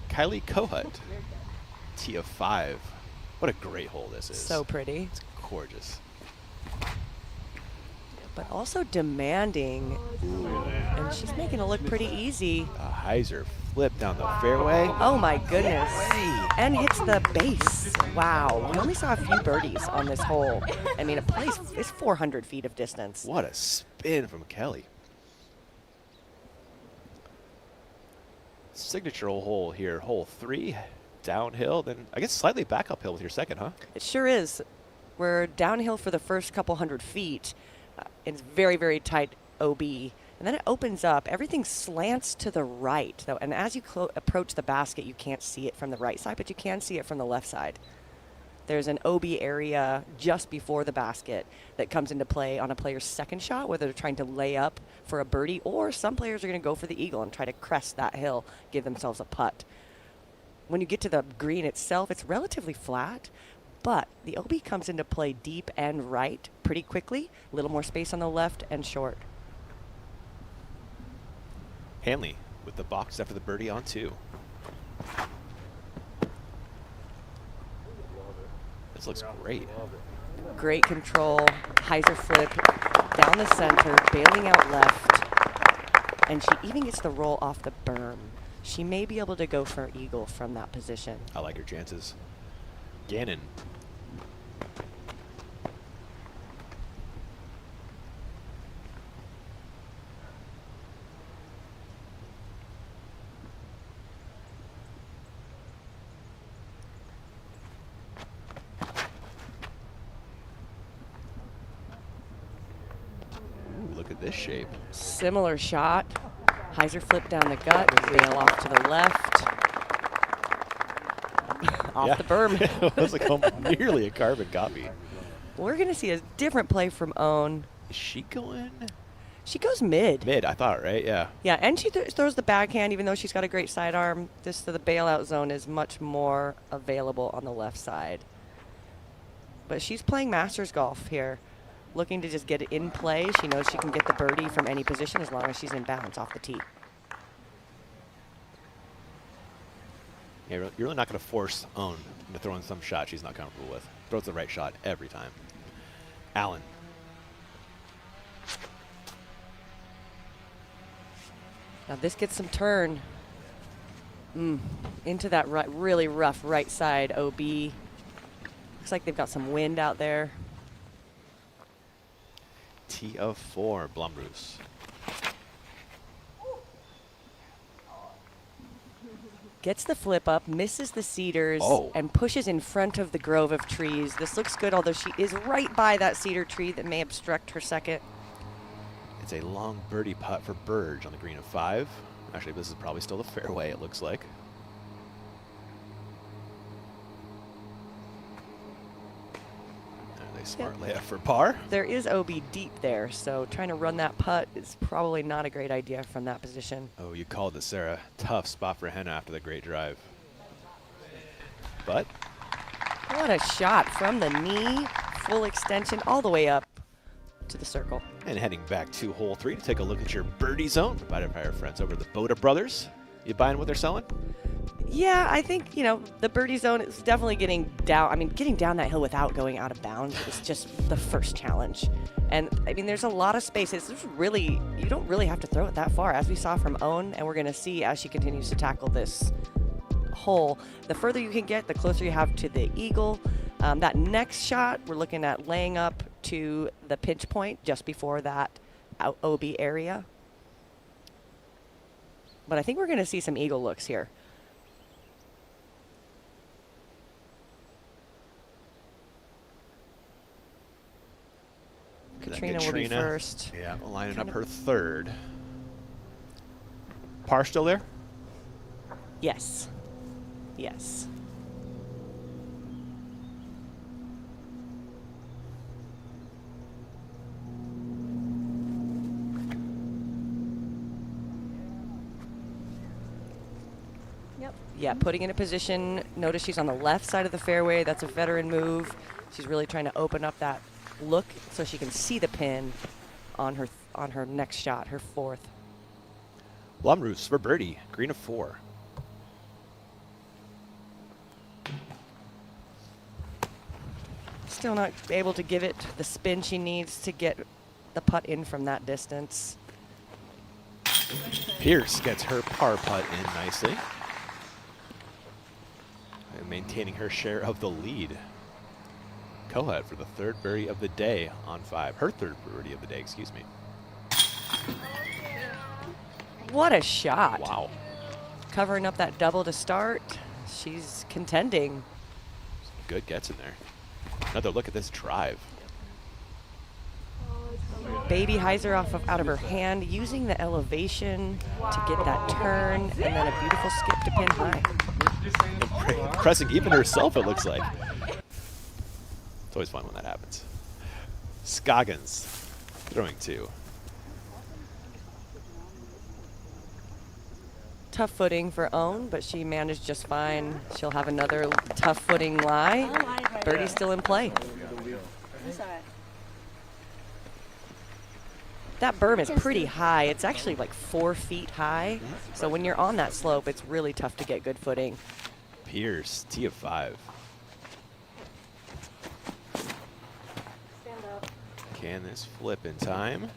Kylie Kohut, tee of 5. What a great hole this is. So pretty. It's gorgeous. But also demanding. And she's making it look pretty easy. A hyzer flip down the fairway. Oh my goodness. And hits the base. Wow. We only saw a few birdies on this hole. I mean, it plays, it's 400 feet of distance. What a spin from Kelly. Signature hole here, hole 3. Downhill, then I guess slightly back uphill with your second, huh? It sure is. We're downhill for the first couple hundred feet. It's very, very tight OB. And then it opens up. Everything slants to the right, though. And as you approach the basket, you can't see it from the right side, but you can see it from the left side. There's an OB area just before the basket that comes into play on a player's second shot, whether they're trying to lay up for a birdie, or some players are going to go for the eagle and try to crest that hill, give themselves a putt. When you get to the green itself, it's relatively flat, but the OB comes into play deep and right pretty quickly. A little more space on the left and short. Hanley with the box after the birdie on 2. This looks great. Great control, hyzer flip, down the center, bailing out left, and she even gets the roll off the berm. She may be able to go for eagle from that position. I like her chances. Gannon. Ooh, look at this shape. Similar shot. Hyzer flip down the gut, bail off to the left. Off the berm. It was like nearly a carbon copy. We're going to see a different play from Ohn. Is she going? She goes mid. Mid, I thought, right? Yeah. Yeah, and she throws the backhand, even though she's got a great sidearm. The bailout zone is much more available on the left side. But she's playing Masters golf here, looking to just get it in play. She knows she can get the birdie from any position as long as she's in bounds off the tee. Yeah, you're really not going to force Ohn into throwing some shot she's not comfortable with. Throws the right shot every time. Allen. Now this gets some turn into that really rough right side OB. Looks like they've got some wind out there. Tee of 4, Blumroos. Gets the flip up, misses the cedars, Oh. and pushes in front of the grove of trees. This looks good, although she is right by that cedar tree that may obstruct her second. It's a long birdie putt for Burge on the green of 5. Actually, this is probably still the fairway, it looks like. And a smart layup for par. There is OB deep there, so trying to run that putt is probably not a great idea from that position. Oh, you called it, Sarah. Tough spot for Henna after the great drive. But What a shot from the knee, full extension all the way up to the circle. And heading back to hole 3 to take a look at your birdie zone provided by our friends over at the Boda Brothers. You buying what they're selling? Yeah, I think, the birdie zone is definitely getting down. I mean, getting down that hill without going out of bounds is just the first challenge. And, I mean, there's a lot of space. It's just really, you don't really have to throw it that far, as we saw from Ohn, and we're going to see as she continues to tackle this hole, the further you can get, the closer you have to the eagle. That next shot, we're looking at laying up to the pinch point just before that OB area. But I think we're going to see some eagle looks here. Katrina will be first. Yeah, lining up her third. Par still there? Yes. Yes. Yep. Yeah, putting in a position. Notice she's on the left side of the fairway. That's a veteran move. She's really trying to open up that look so she can see the pin on her next shot, her fourth. Blumroos for birdie, green of 4. Still not able to give it the spin she needs to get the putt in from that distance. Pierce gets her par putt in nicely. And maintaining her share of the lead. Cohead for the third birdie of the day on 5. Her third birdie of the day, excuse me. What a shot. Wow. Covering up that double to start. She's contending. Good gets in there. Another look at this drive. Baby Heiser out of her hand, using the elevation to get that turn, and then a beautiful skip to pin high. Impressing even herself, it looks like. It's always fun when that happens. Scoggins throwing 2. Tough footing for Ohn, but she managed just fine. She'll have another tough footing lie. Birdie's still in play. That berm is pretty high. It's actually like 4 feet high. So when you're on that slope, it's really tough to get good footing. Pierce, T of 5. Can this flip in time?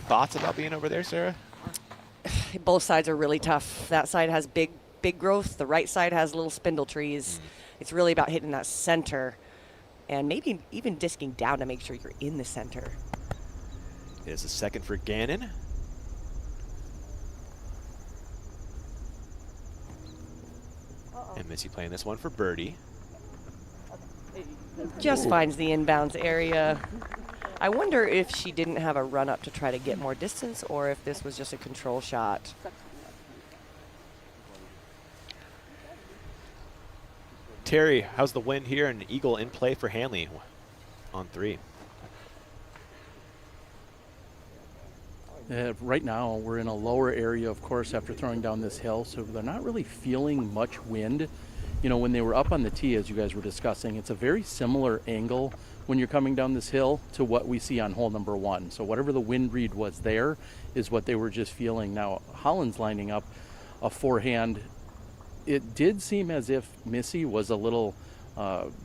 Thoughts about being over there, Sarah? Both sides are really tough. That side has big growth. The right side has little spindle trees. It's really about hitting that center and maybe even disking down to make sure you're in the center. It is a second for Gannon. And Missy playing this one for birdie. Just finds the inbounds area. I wonder if she didn't have a run up to try to get more distance or if this was just a control shot. Terry, how's the wind here? An eagle in play for Hanley on 3. Right now, we're in a lower area, of course, after throwing down this hill, so they're not really feeling much wind. You know, when they were up on the tee, as you guys were discussing, it's a very similar angle when you're coming down this hill to what we see on hole number 1. So whatever the wind read was there is what they were just feeling. Now, Holland's lining up a forehand. It did seem as if Missy was a little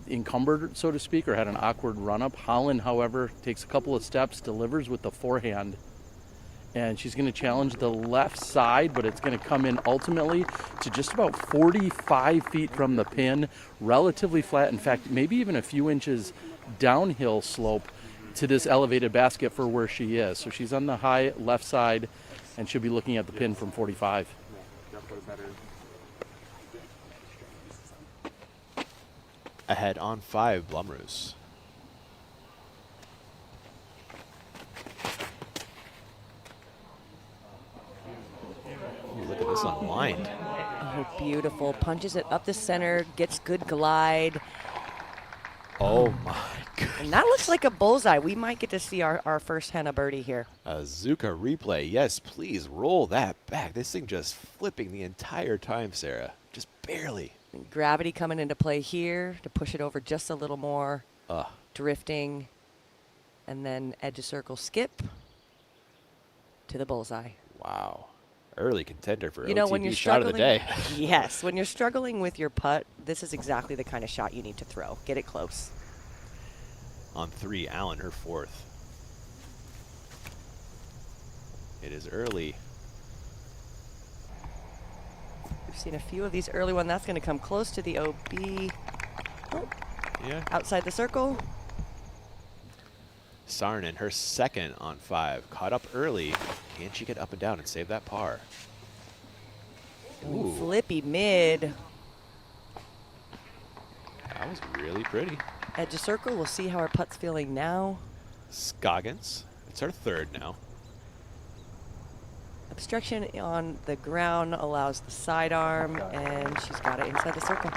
encumbered, so to speak, or had an awkward run-up. Holland, however, takes a couple of steps, delivers with the forehand, and she's going to challenge the left side, but it's going to come in ultimately to just about 45 feet from the pin, relatively flat. In fact, maybe even a few inches downhill slope to this elevated basket for where she is. So she's on the high left side, and she'll be looking at the pin from 45. Ahead on 5, Blumroos. Look at this unwind. Oh, beautiful. Punches it up the center, gets good glide. Oh my goodness. And that looks like a bullseye. We might get to see our first henna birdie here. A Zuka replay. Yes, please roll that back. This thing just flipping the entire time, Sarah. Just barely. And gravity coming into play here to push it over just a little more. Drifting. And then edge of circle skip to the bullseye. Wow. Early contender for when OTB you're shot of the day. Yes, when you're struggling with your putt, this is exactly the kind of shot you need to throw. Get it close. On 3, Allen, her 4th. It is early. Seen a few of these early ones. That's going to come close to the OB. Oh, Yeah. outside the circle. Saarinen, her second on 5. Caught up early. Can she get up and down and save that par? Ooh, flippy mid. That was really pretty. Edge of circle. We'll see how our putt's feeling now. Scoggins. It's her third now. Obstruction on the ground allows the sidearm, and she's got it inside the circle.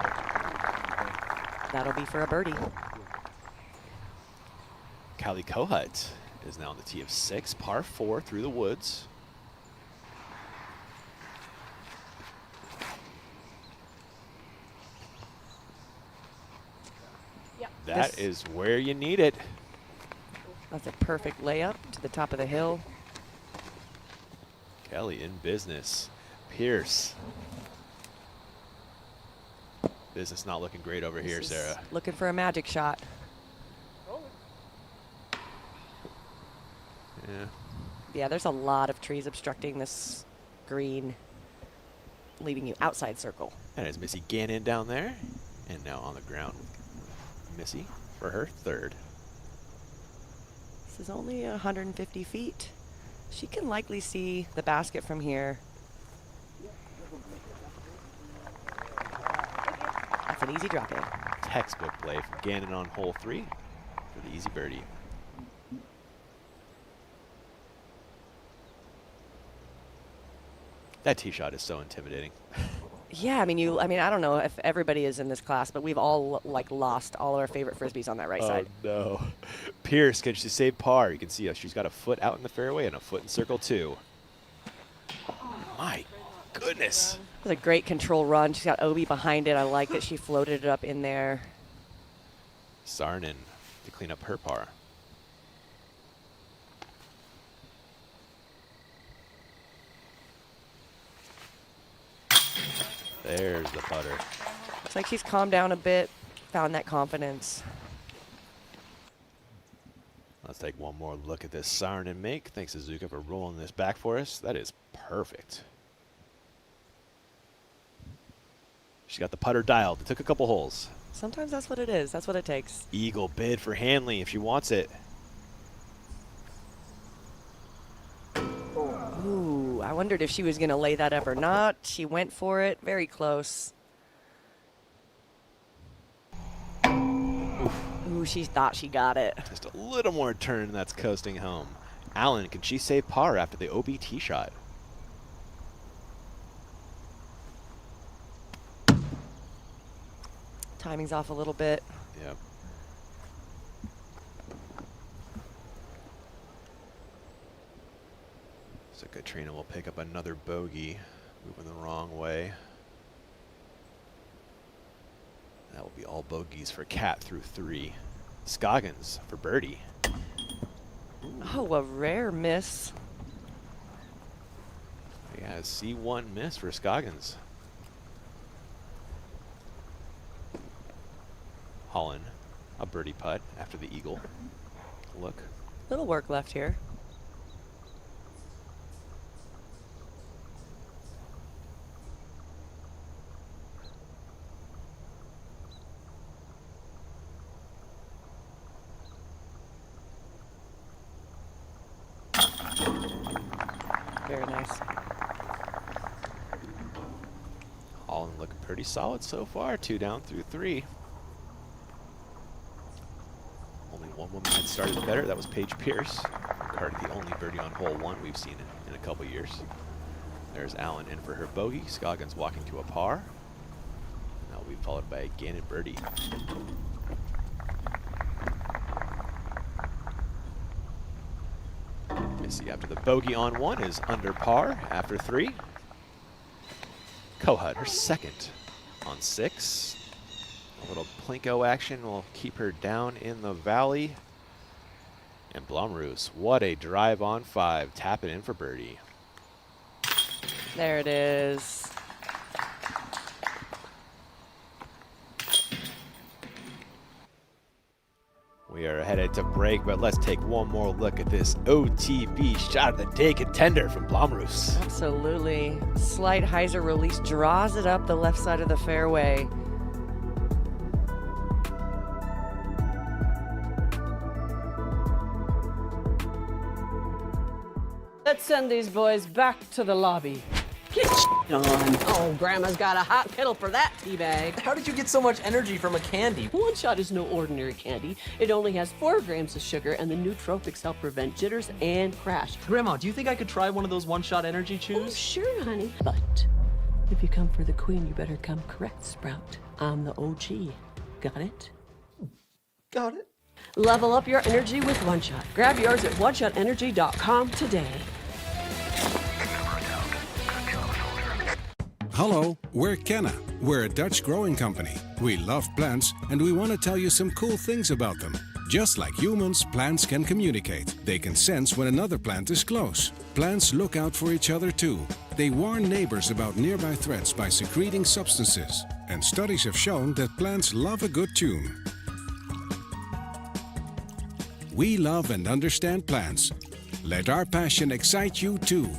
That'll be for a birdie. Callie Kohut is now on the tee of 6, par 4 through the woods. That is where you need it. That's a perfect layup to the top of the hill. Kelly in business. Pierce. Business not looking great over here, Sarah. Looking for a magic shot. Yeah. Yeah, there's a lot of trees obstructing this green, leaving you outside circle. That is Missy Gannon down there. And now on the ground, Missy for her third. This is only 150 feet. She can likely see the basket from here. That's an easy drop in. Textbook play from Gannon on hole 3 for the easy birdie. That tee shot is so intimidating. Yeah, I mean, I don't know if everybody is in this class, but we've all lost all of our favorite frisbees on that right side. No. Pierce, can she save par? You can see she's got a foot out in the fairway and a foot in circle 2. My goodness. It was a great control run. She's got Obi behind it. I like that she floated it up in there. Saarinen to clean up her par. There's the putter. Looks like she's calmed down a bit, found that confidence. Let's take one more look at this Saarinen make. Thanks to Zuka for rolling this back for us. That is perfect. She got the putter dialed. It took a couple holes. Sometimes that's what it is. That's what it takes. Eagle bid for Hanley if she wants it. Ooh, I wondered if she was going to lay that up or not. She went for it. Very close. Ooh, she thought she got it. Just a little more turn, and that's coasting home. Allen, can she save par after the OBT shot? Timing's off a little bit. Yep. So Katrina will pick up another bogey, moving the wrong way. That will be all bogeys for Cat through 3. Scoggins for birdie. Oh, a rare miss. Yeah, C1 miss for Scoggins. Holland, a birdie putt after the eagle. Look. Little work left here. Very nice. Holland looking pretty solid so far. 2 down through 3. Only one woman had started better. That was Paige Pierce. Carter, the only birdie on hole 1 we've seen in a couple years. There's Allen in for her bogey. Scoggins walking to a par. That will be followed by a Gannon birdie. Missy after the bogey on 1 is under par after 3. Kohut, her second on 6. A little plinko action will keep her down in the valley. And Blomroos, what a drive on 5. Tap it in for birdie. There it is. We are headed to break, but let's take one more look at this OTB shot of the day contender from Blomroos. Absolutely. Slight hyzer release draws it up the left side of the fairway. Let's send these boys back to the lobby. Get on. Oh, Grandma's got a hot kettle for that tea bag. How did you get so much energy from a candy? One Shot is no ordinary candy. It only has 4 grams of sugar, and the nootropics help prevent jitters and crash. Grandma, do you think I could try one of those One Shot energy chews? Oh, sure, honey. But if you come for the queen, you better come correct, Sprout. I'm the OG. Got it? Got it. Level up your energy with One Shot. Grab yours at oneshotenergy.com today. Hello, we're Kenna. We're a Dutch growing company. We love plants and we want to tell you some cool things about them. Just like humans, plants can communicate. They can sense when another plant is close. Plants look out for each other too. They warn neighbors about nearby threats by secreting substances. And studies have shown that plants love a good tune. We love and understand plants. Let our passion excite you too.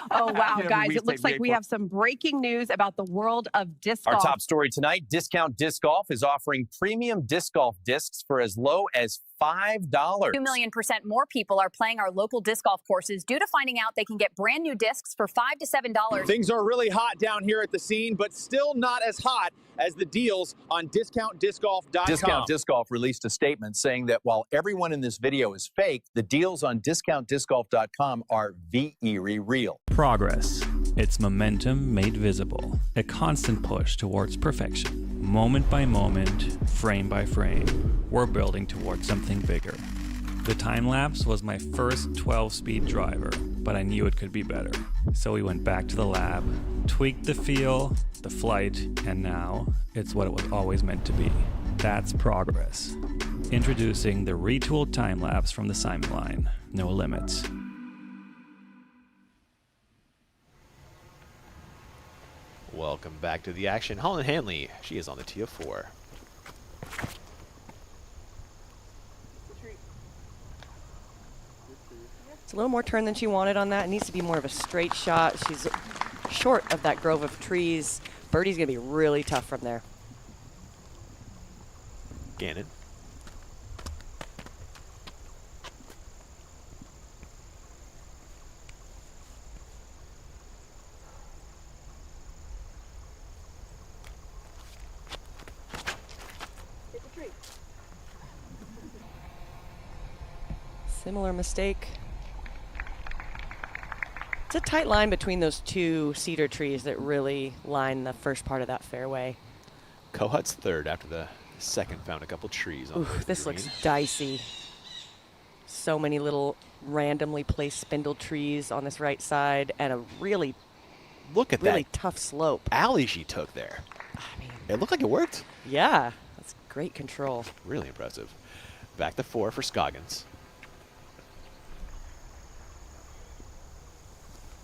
Oh, wow, guys. It looks like we have some breaking news about the world of disc golf. Our top story tonight, Discount Disc Golf is offering premium disc golf discs for as low as $5. 2 million% more people are playing our local disc golf courses due to finding out they can get brand new discs for $5 to $7. Things are really hot down here at the scene, but still not as hot as the deals on DiscountDiscGolf.com. Discount Disc Golf released a statement saying that while everyone in this video is fake, the deals on DiscountDiscGolf.com are very real. Progress. It's momentum made visible. A constant push towards perfection. Moment by moment, frame by frame, we're building towards something bigger. The time lapse was my first 12-speed driver, but I knew it could be better. So we went back to the lab, tweaked the feel, the flight, and now it's what it was always meant to be. That's progress. Introducing the retooled time lapse from the Simon line. No limits. Welcome back to the action. Holland Hanley, she is on the tee of 4. It's a little more turn than she wanted on that. It needs to be more of a straight shot. She's short of that grove of trees. Birdie's going to be really tough from there. Gannon. Similar mistake. It's a tight line between those 2 cedar trees that really line the first part of that fairway. Kohut's third after the second found a couple trees on the this green. looks dicey. So many little randomly placed spindle trees on this right side and a really really tough slope. Alley she took there. I mean, it looked like it worked. Yeah, that's great control. Really impressive. Back to 4 for Scoggins.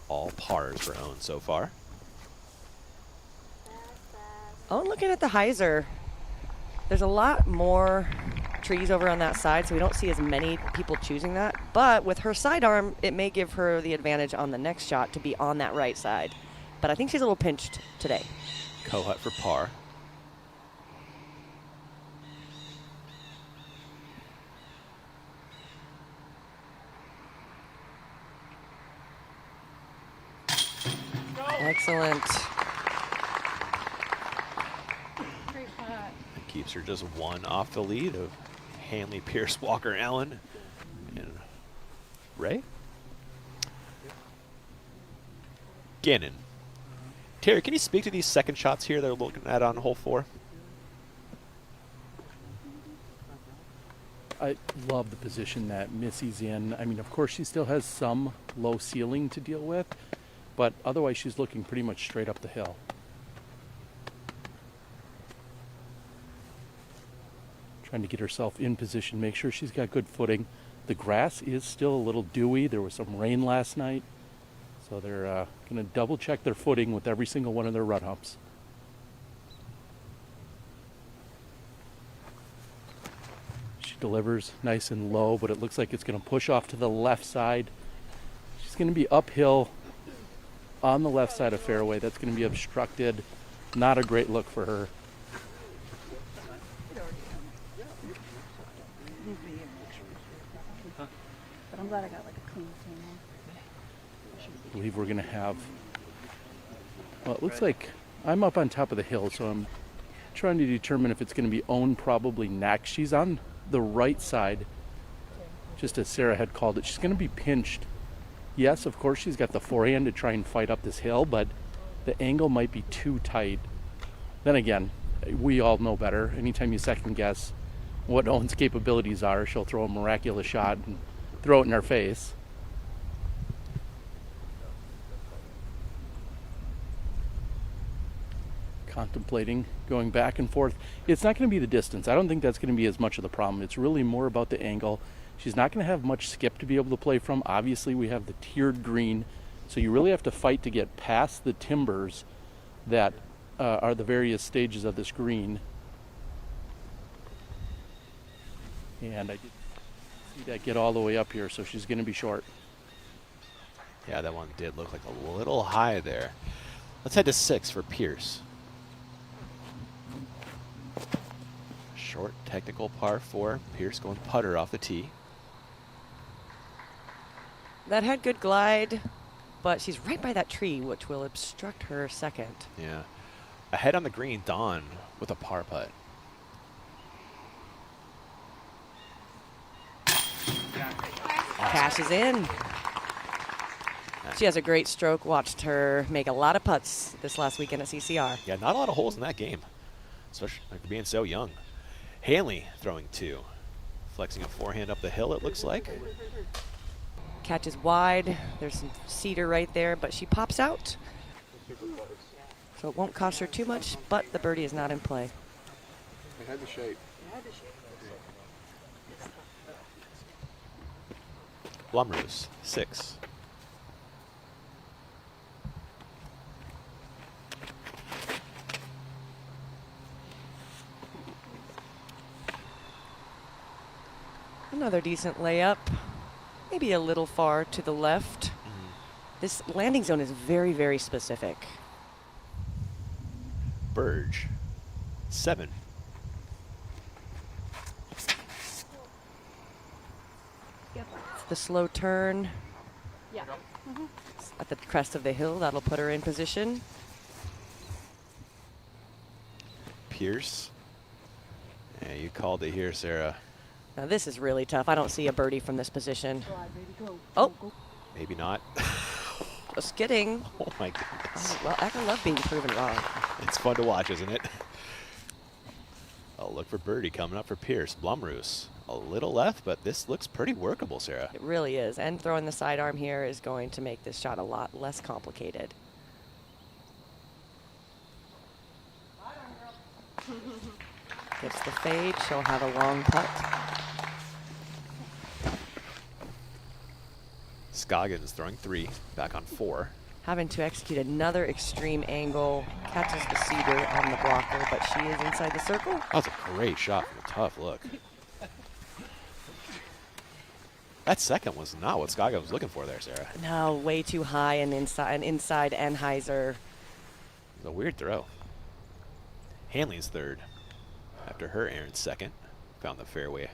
All pars for Ohn so far. Oh, looking at the hyzer. There's a lot more trees over on that side, so we don't see as many people choosing that. But with her sidearm, it may give her the advantage on the next shot to be on that right side. But I think she's a little pinched today. Kohut for par. Excellent. It keeps her just 1 off the lead of Hanley, Pierce, Walker, Allen, and Ray. Gannon. Terry, can you speak to these second shots here they're looking at on hole 4? I love the position that Missy's in. I mean, of course, she still has some low ceiling to deal with, but otherwise she's looking pretty much straight up the hill. Trying to get herself in position, make sure she's got good footing. The grass is still a little dewy. There was some rain last night, so they're going to double check their footing with every single one of their run humps. delivers nice and low, but it looks like it's going to push off to the left side. She's going to be uphill on the left side of fairway. That's going to be obstructed. Not a great look for her. But I'm glad I got like a clean thing. I believe we're going to have, well, it looks like I'm up on top of the hill, so I'm trying to determine if it's going to be Ohn probably next. She's on the right side, just as Sarah had called it. She's going to be pinched. Yes, of course, she's got the forehand to try and fight up this hill, but the angle might be too tight. Then again, we all know better. Anytime you second guess what Ohn's capabilities are, she'll throw a miraculous shot and throw it in our face. Contemplating going back and forth. It's not going to be the distance. I don't think that's going to be as much of the problem. It's really more about the angle. She's not going to have much skip to be able to play from. Obviously, we have the tiered green, so you really have to fight to get past the timbers that are the various stages of this green. And I did see that get all the way up here, so she's going to be short. Yeah, that one did look like a little high there. Let's head to 6 for Pierce. Short technical par 4. Pierce going putter off the tee. That had good glide, but she's right by that tree, which will obstruct her second. Yeah. Ahead on the green, Dawn with a par putt. Cashes in. She has a great stroke. Watched her make a lot of putts this last weekend at CCR. Yeah, not a lot of holes in that game, especially for being so young. Hanley throwing 2. Flexing a forehand up the hill, it looks like. Catches wide. There's some cedar right there, but she pops out. So it won't cost her too much, but the birdie is not in play. It had the shape. Blumroos, 6. Another decent layup. Maybe a little far to the left. This landing zone is very, very specific. Burge, 7. It's the slow turn. Yeah. At the crest of the hill, that'll put her in position. Pierce. Yeah, you called it here, Sarah. Now this is really tough. I don't see a birdie from this position. Oh. Maybe not. Just kidding. Oh my goodness. Well, I love being proven wrong. It's fun to watch, isn't it? Oh, look for birdie coming up for Pierce. Blumroos, a little left, but this looks pretty workable, Sarah. It really is. And throwing the sidearm here is going to make this shot a lot less complicated. Gets the fade. She'll have a long putt. Scoggins throwing 3, back on 4. Having to execute another extreme angle. Catches the cedar on the blocker, but she is inside the circle. That was a great shot from a tough look. That second was not what Scoggins was looking for there, Sarah. No, way too high and inside and hyzer. It was a weird throw. Hanley's 3rd. After her Aaron's 2nd. Found the fairway.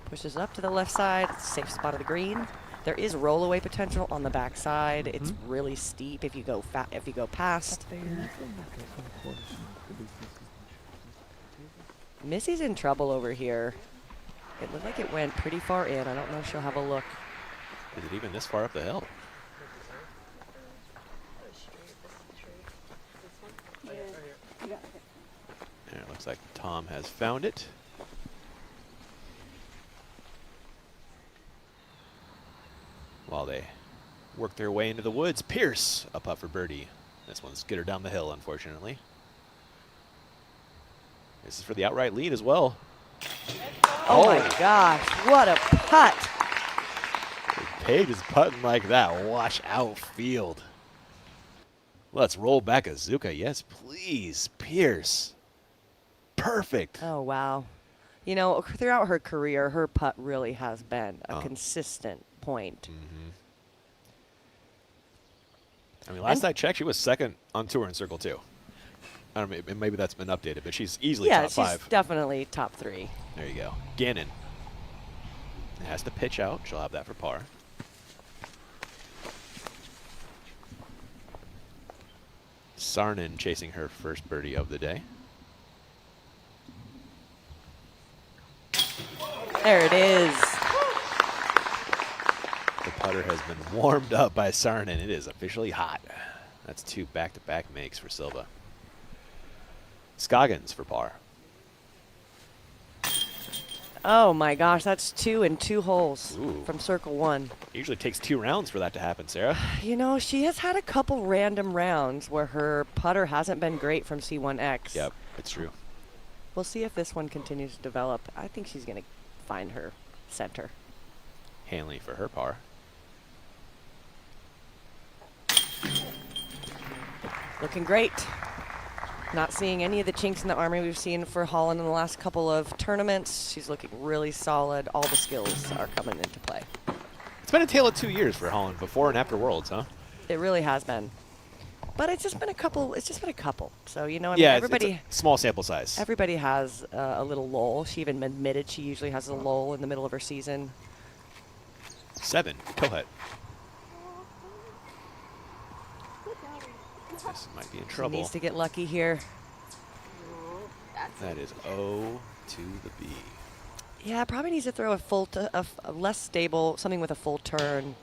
Pushes up to the left side. Safe spot of the green. There is rollaway potential on the back side. It's really steep if you go past. Missy's in trouble over here. It looked like it went pretty far in. I don't know if she'll have a look. Is it even this far up the hill? And it looks like Tom has found it. While they work their way into the woods, Pierce up for birdie. This one's get her down the hill, unfortunately. This is for the outright lead as well. Oh my gosh, what a putt. Paige is putting like that. Watch out, field. Let's roll back Azuka. Yes, please. Pierce perfect. Oh, wow. You know, throughout her career, her putt really has been a consistent point. I mean, last I checked, she was second on tour in Circle 2. I don't know, maybe that's been updated, but she's easily top 5. Yeah, she's definitely top 3. There you go. Gannon has to pitch out. She'll have that for par. Sarnen chasing her first birdie of the day. There it is. The putter has been warmed up by Sarnen. It is officially hot. That's 2 back-to-back makes for Silva. Scoggins for par. Oh my gosh, that's 2 in 2 holes Ooh. from circle 1. Usually takes 2 rounds for that to happen, Sarah. You know, she has had a couple random rounds where her putter hasn't been great from C1X. Yep, it's true. We'll see if this one continues to develop. I think she's going to find her center. Hanley for her par. Looking great. Not seeing any of the chinks in the armor we've seen for Holland in the last couple of tournaments. She's looking really solid. All the skills are coming into play. It's been a tale of 2 years for Holland, before and after Worlds, huh? It really has been. But it's just been a couple. It's just been a couple. So, you know, I mean, Yeah, everybody. it's a small sample size. Everybody has a little lull. She even admitted she usually has a lull in the middle of her season. 7, Kohut. This might be in trouble. She needs to get lucky here. That is O to the B. Yeah, probably needs to throw a full, a less stable, something with a full turn.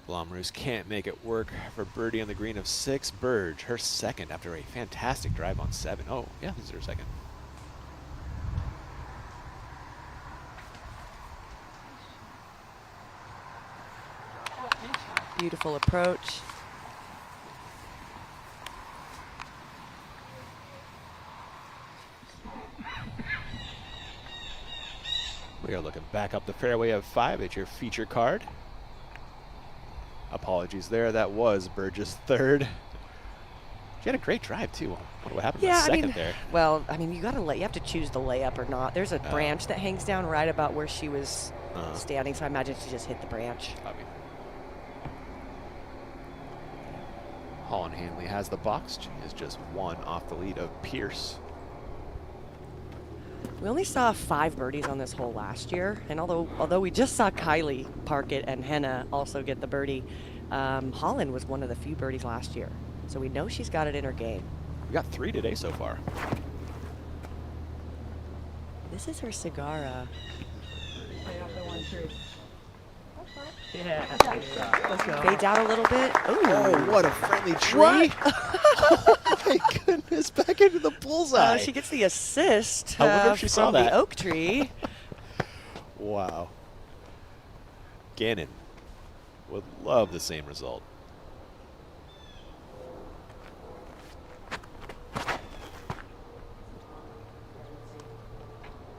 Blomroos can't make it work for birdie on the green of 6. Burge, her second after a fantastic drive on 7. Oh, yeah, this is her second. Beautiful approach. We are looking back up the fairway of 5 at your feature card. Apologies there. That was Burgess' third. She had a great drive, too. I wonder what happened in the second there. Well, I mean, you have to choose the layup or not. There's a branch that hangs down right about where she was standing, so I imagine she just hit the branch. Probably. Holland Hanley has the box. She is just 1 off the lead of Pierce. We only saw 5 birdies on this hole last year, and although we just saw Kylie park it and Henna also get the birdie, Holland was one of the few birdies last year. So we know she's got it in her game. We got 3 today so far. This is her Sagara. Yeah. Let's go. Fades out a little bit. Ooh. Oh, what a friendly tree. What? Oh, my goodness. Back into the bullseye. She gets the assist I wonder if she saw from that. the oak tree. Wow. Gannon would love the same result.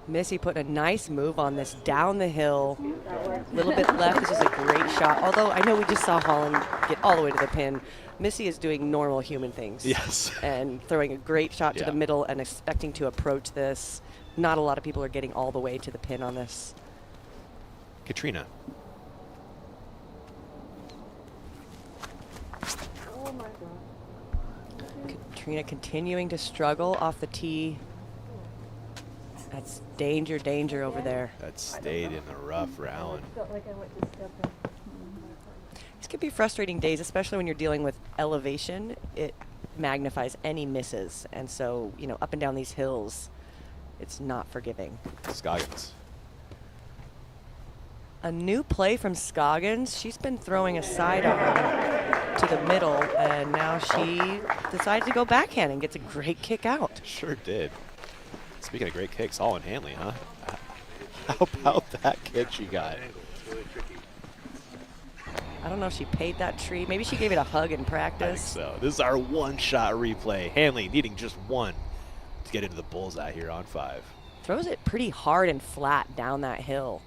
Missy put a nice move on this down the hill. A little bit left. This is a great shot. Although I know we just saw Holland get all the way to the pin. Missy is doing normal human things. Yes. And throwing a great shot to the middle and expecting to approach this. Not a lot of people are getting all the way to the pin on this. Katrina. Oh my God. Katrina continuing to struggle off the tee. That's danger, danger over there. That stayed in the rough for Allen. Felt like I went to step in. These could be frustrating days, especially when you're dealing with elevation. It magnifies any misses. And so, you know, up and down these hills, it's not forgiving. Scoggins. A new play from Scoggins. She's been throwing a side arm to the middle, and now she decides to go backhand and gets a great kick out. Sure did. Speaking of great kicks, Holland Hanley, huh? How about that kick she got? I don't know if she paid that tree. Maybe she gave it a hug in practice. I think so. This is our one-shot replay. Hanley needing just 1 to get into the bullseye here on 5. Throws it pretty hard and flat down that hill.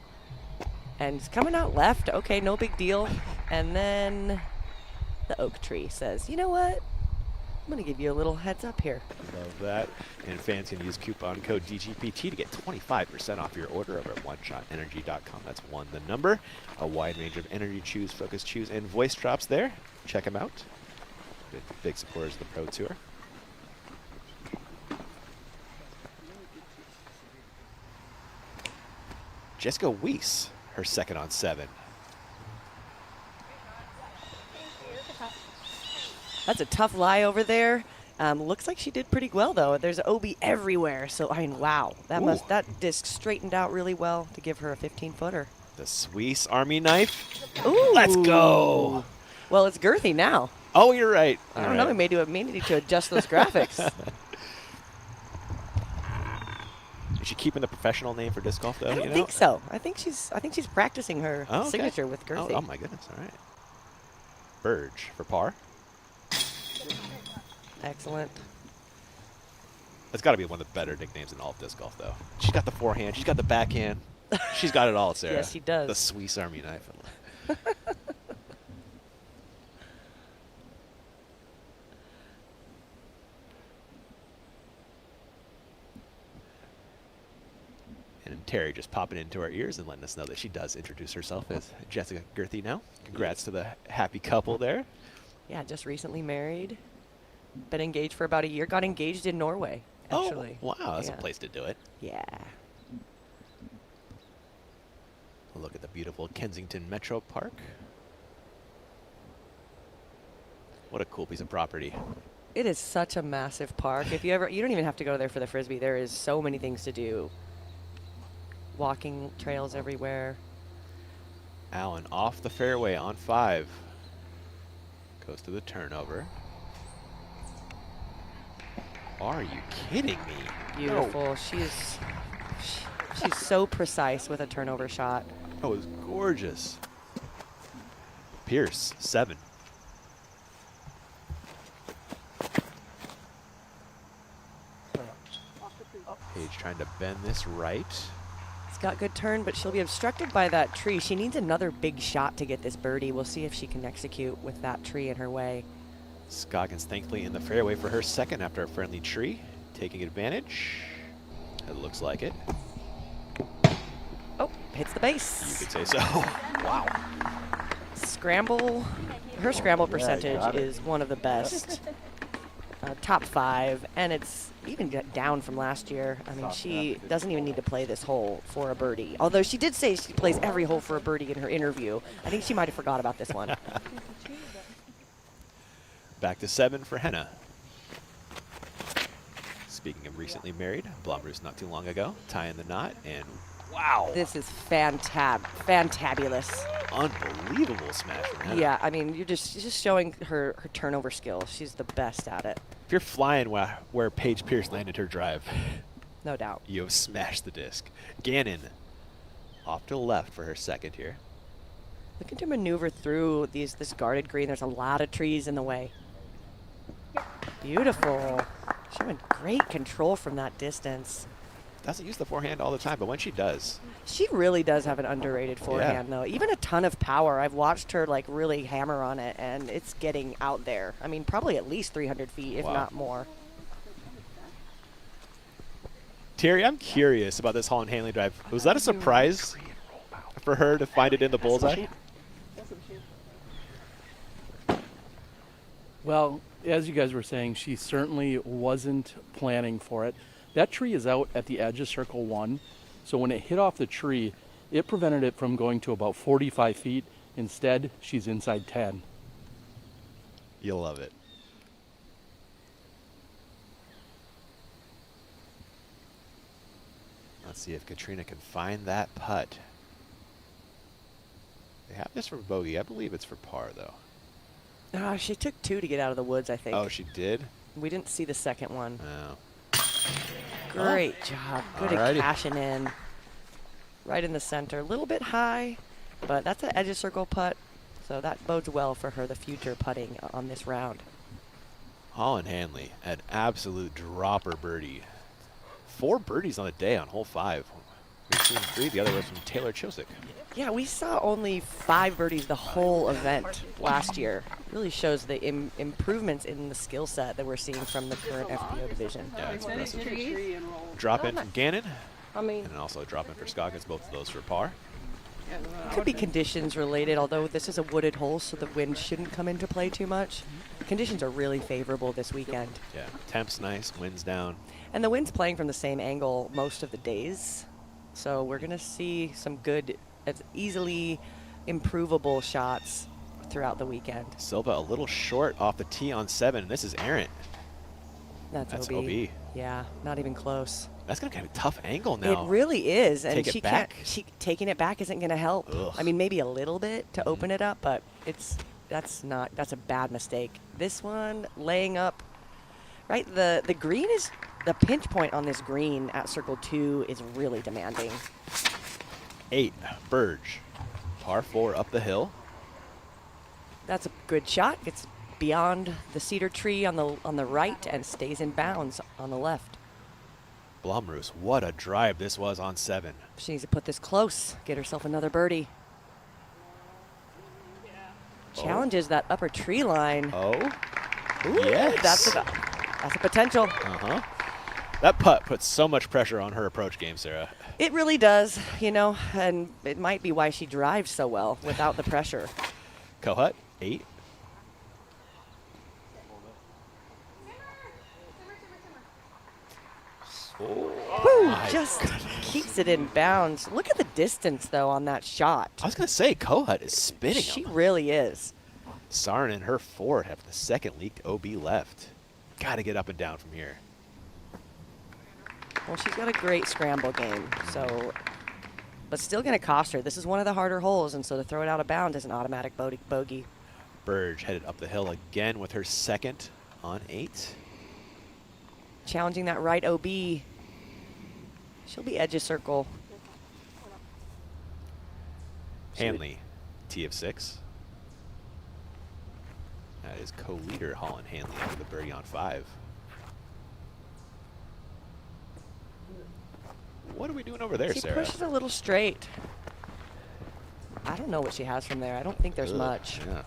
And it's coming out left. Okay, no big deal. And then the oak tree says, you know what? I'm going to give you a little heads up here. Love that. And fans can use coupon code DGPT to get 25% off your order over at OneShotEnergy.com. That's one, the number. A wide range of energy chews, focus chews, and voice drops there. Check them out. Big supporters of the Pro Tour. Jessica Weiss, her second on 7. That's a tough lie over there. Looks like she did pretty well though. There's OB everywhere, so I mean, wow, that disc straightened out really well to give her a 15-footer. The Swiss Army knife. Ooh, let's go. Well, it's girthy now. Oh, you're right. I don't know. We may need to adjust those graphics. Is she keeping the professional name for disc golf though? I don't think so. I think she's practicing her signature with girthy. Oh my goodness! All right. Burge for par. Excellent. That's got to be one of the better nicknames in all of disc golf, though. She's got the forehand. She's got the backhand. She's got it all, Sarah. Yes, she does. The Swiss Army knife. And Terry just popping into our ears and letting us know that she does introduce herself as Jessica Girthy now. Congrats to the happy couple there. Yeah, just recently married. Been engaged for about a year. Got engaged in Norway, actually. Oh, wow. That's a place to do it. Yeah. Look at the beautiful Kensington Metro Park. What a cool piece of property. It is such a massive park. If you don't even have to go there for the Frisbee. There is so many things to do. Walking trails everywhere. Allen off the fairway on 5. Goes to the turnover. Are you kidding me? Beautiful. No. She's so precise with a turnover shot. That was gorgeous. Pierce, 7. Paige trying to bend this right. It's got good turn, but she'll be obstructed by that tree. She needs another big shot to get this birdie. We'll see if she can execute with that tree in her way. Scoggins thankfully in the fairway for her second after a friendly tree. Taking advantage. It looks like it. Oh, hits the base. You could say so. Wow. Scramble. Her scramble percentage is one of the best. Top 5, and it's even down from last year. I mean, she doesn't even need to play this hole for a birdie. Although she did say she plays every hole for a birdie in her interview. I think she might have forgot about this one. Back to 7 for Henna. Speaking of recently married, Blomroos not too long ago, tying the knot, and wow. This is fantabulous. Unbelievable smash from Henna. Yeah, I mean, you're just showing her turnover skills. She's the best at it. If you're flying where Paige Pierce landed her drive, no doubt, you have smashed the disc. Gannon off to the left for her second here. Looking to maneuver through this guarded green. There's a lot of trees in the way. Beautiful. Showing great control from that distance. Doesn't use the forehand all the time, but when she does. She really does have an underrated forehand, though. Even a ton of power. I've watched her like really hammer on it, and it's getting out there. I mean, probably at least 300 feet, if not more. Terry, I'm curious about this Holland Hanley drive. Was that a surprise for her to find it in the bullseye? Well, as you guys were saying, she certainly wasn't planning for it. That tree is out at the edge of circle 1, so when it hit off the tree, it prevented it from going to about 45 feet. Instead, she's inside 10. You'll love it. Let's see if Katrina can find that putt. They have this for bogey. I believe it's for par, though. She took 2 to get out of the woods, I think. Oh, she did? We didn't see the second one. Oh. Great job. Good at cashing in. Right in the center. A little bit high, but that's an edge of circle putt, so that bodes well for her, the future putting on this round. Holland Hanley, an absolute dropper birdie. 4 birdies on the day on hole 5. We've seen 3. The other was from Taylor Chosick. Yeah, we saw only 5 birdies the whole event last year. Really shows the improvements in the skill set that we're seeing from the current FPO division. Yeah, it's impressive. Drop in from Gannon, and then also a drop in for Scoggins, both of those for par. Could be conditions related, although this is a wooded hole, so the wind shouldn't come into play too much. Conditions are really favorable this weekend. Yeah, temp's nice, wind's down. And the wind's playing from the same angle most of the days, so we're going to see some good, easily improvable shots throughout the weekend. Silva a little short off the tee on 7. This is errant. That's OB. Yeah, not even close. That's going to be a tough angle now. It really is, and Take it back. Taking it back isn't going to help. Ugh. I mean, maybe a little bit to open it up, but that's a bad mistake. This one laying up, right? The green is the pinch point on this green at circle 2 is really demanding. 8, Burge, par 4 up the hill. That's a good shot. It's beyond the cedar tree on the right and stays in bounds on the left. Blomroos, what a drive this was on 7. She needs to put this close, get herself another birdie. Challenges that upper tree line. Oh, ooh, yes. That's a potential. Uh-huh. That putt puts so much pressure on her approach game, Sarah. It really does, you know, and it might be why she drives so well without the pressure. Kohut, 8. Woo, just keeps it in bounds. Look at the distance, though, on that shot. I was going to say, Kohut is spinning She him. really is. Sarin and her forward have the second leaked OB left. Got to get up and down from here. Well, she's got a great scramble game, so, but still going to cost her. This is one of the harder holes, and so to throw it out of bounds is an automatic bogey. Burge headed up the hill again with her second on 8. Challenging that right OB. She'll be edge of circle. Hanley, T of 6. That is co-leader Holland Hanley after the birdie on 5. What are we doing over there, She Sarah? pushes a little straight. I don't know what she has from there. I don't think there's much. Yeah.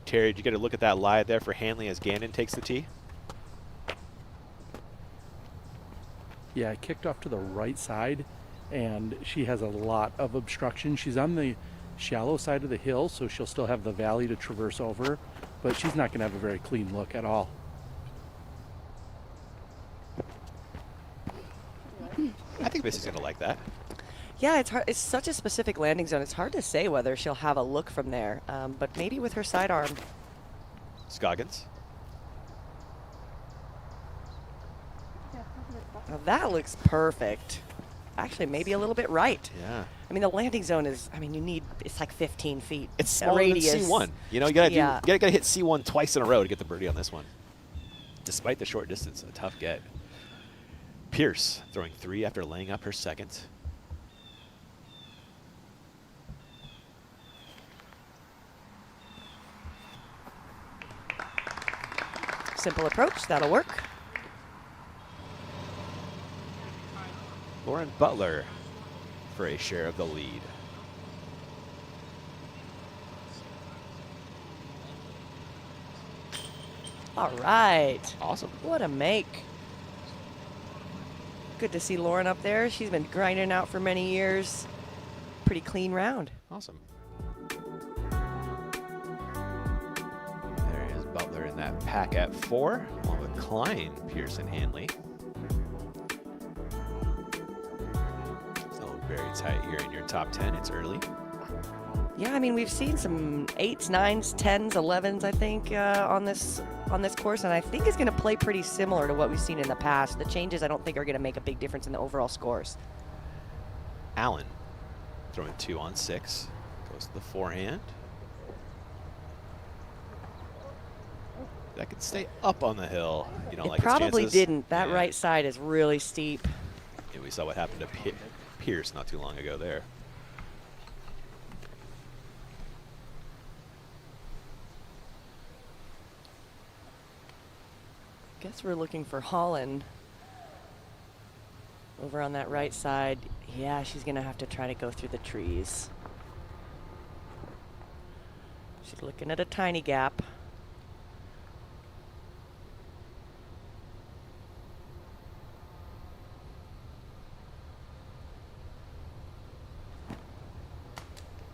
Terry, did you get a look at that lie there for Hanley as Gannon takes the tee? Yeah, kicked off to the right side, and she has a lot of obstruction. She's on the shallow side of the hill, so she'll still have the valley to traverse over, but she's not going to have a very clean look at all. I think Missy's going to like that. Yeah, it's hard. It's such a specific landing zone. It's hard to say whether she'll have a look from there, but maybe with her sidearm. Scoggins. Now that looks perfect. Actually, maybe a little bit right. Yeah. I mean, the landing zone is, I mean, it's like 15 feet. It's smaller than C1. You know, you gotta hit C1 twice in a row to get the birdie on this one. Despite the short distance, a tough get. Pierce throwing 3 after laying up her second. Simple approach, that'll work. Lauren Butler for a share of the lead. All right. Awesome. What a make. Good to see Lauren up there. She's been grinding out for many years. Pretty clean round. Awesome. There is Butler in that pack at 4, along with Klein, Pierce, and Hanley. So very tight here in your top 10. It's early. Yeah, I mean, we've seen some 8s, 9s, 10s, 11s, I think, on this course, and I think it's going to play pretty similar to what we've seen in the past. The changes, I don't think, are going to make a big difference in the overall scores. Allen throwing 2 on 6. Goes to the forehand. That could stay up on the hill. You don't like its Probably chances? didn't. That Yeah. right side is really steep. Yeah, we saw what happened to Pierce not too long ago there. Guess we're looking for Holland. Over on that right side, yeah, she's going to have to try to go through the trees. She's looking at a tiny gap.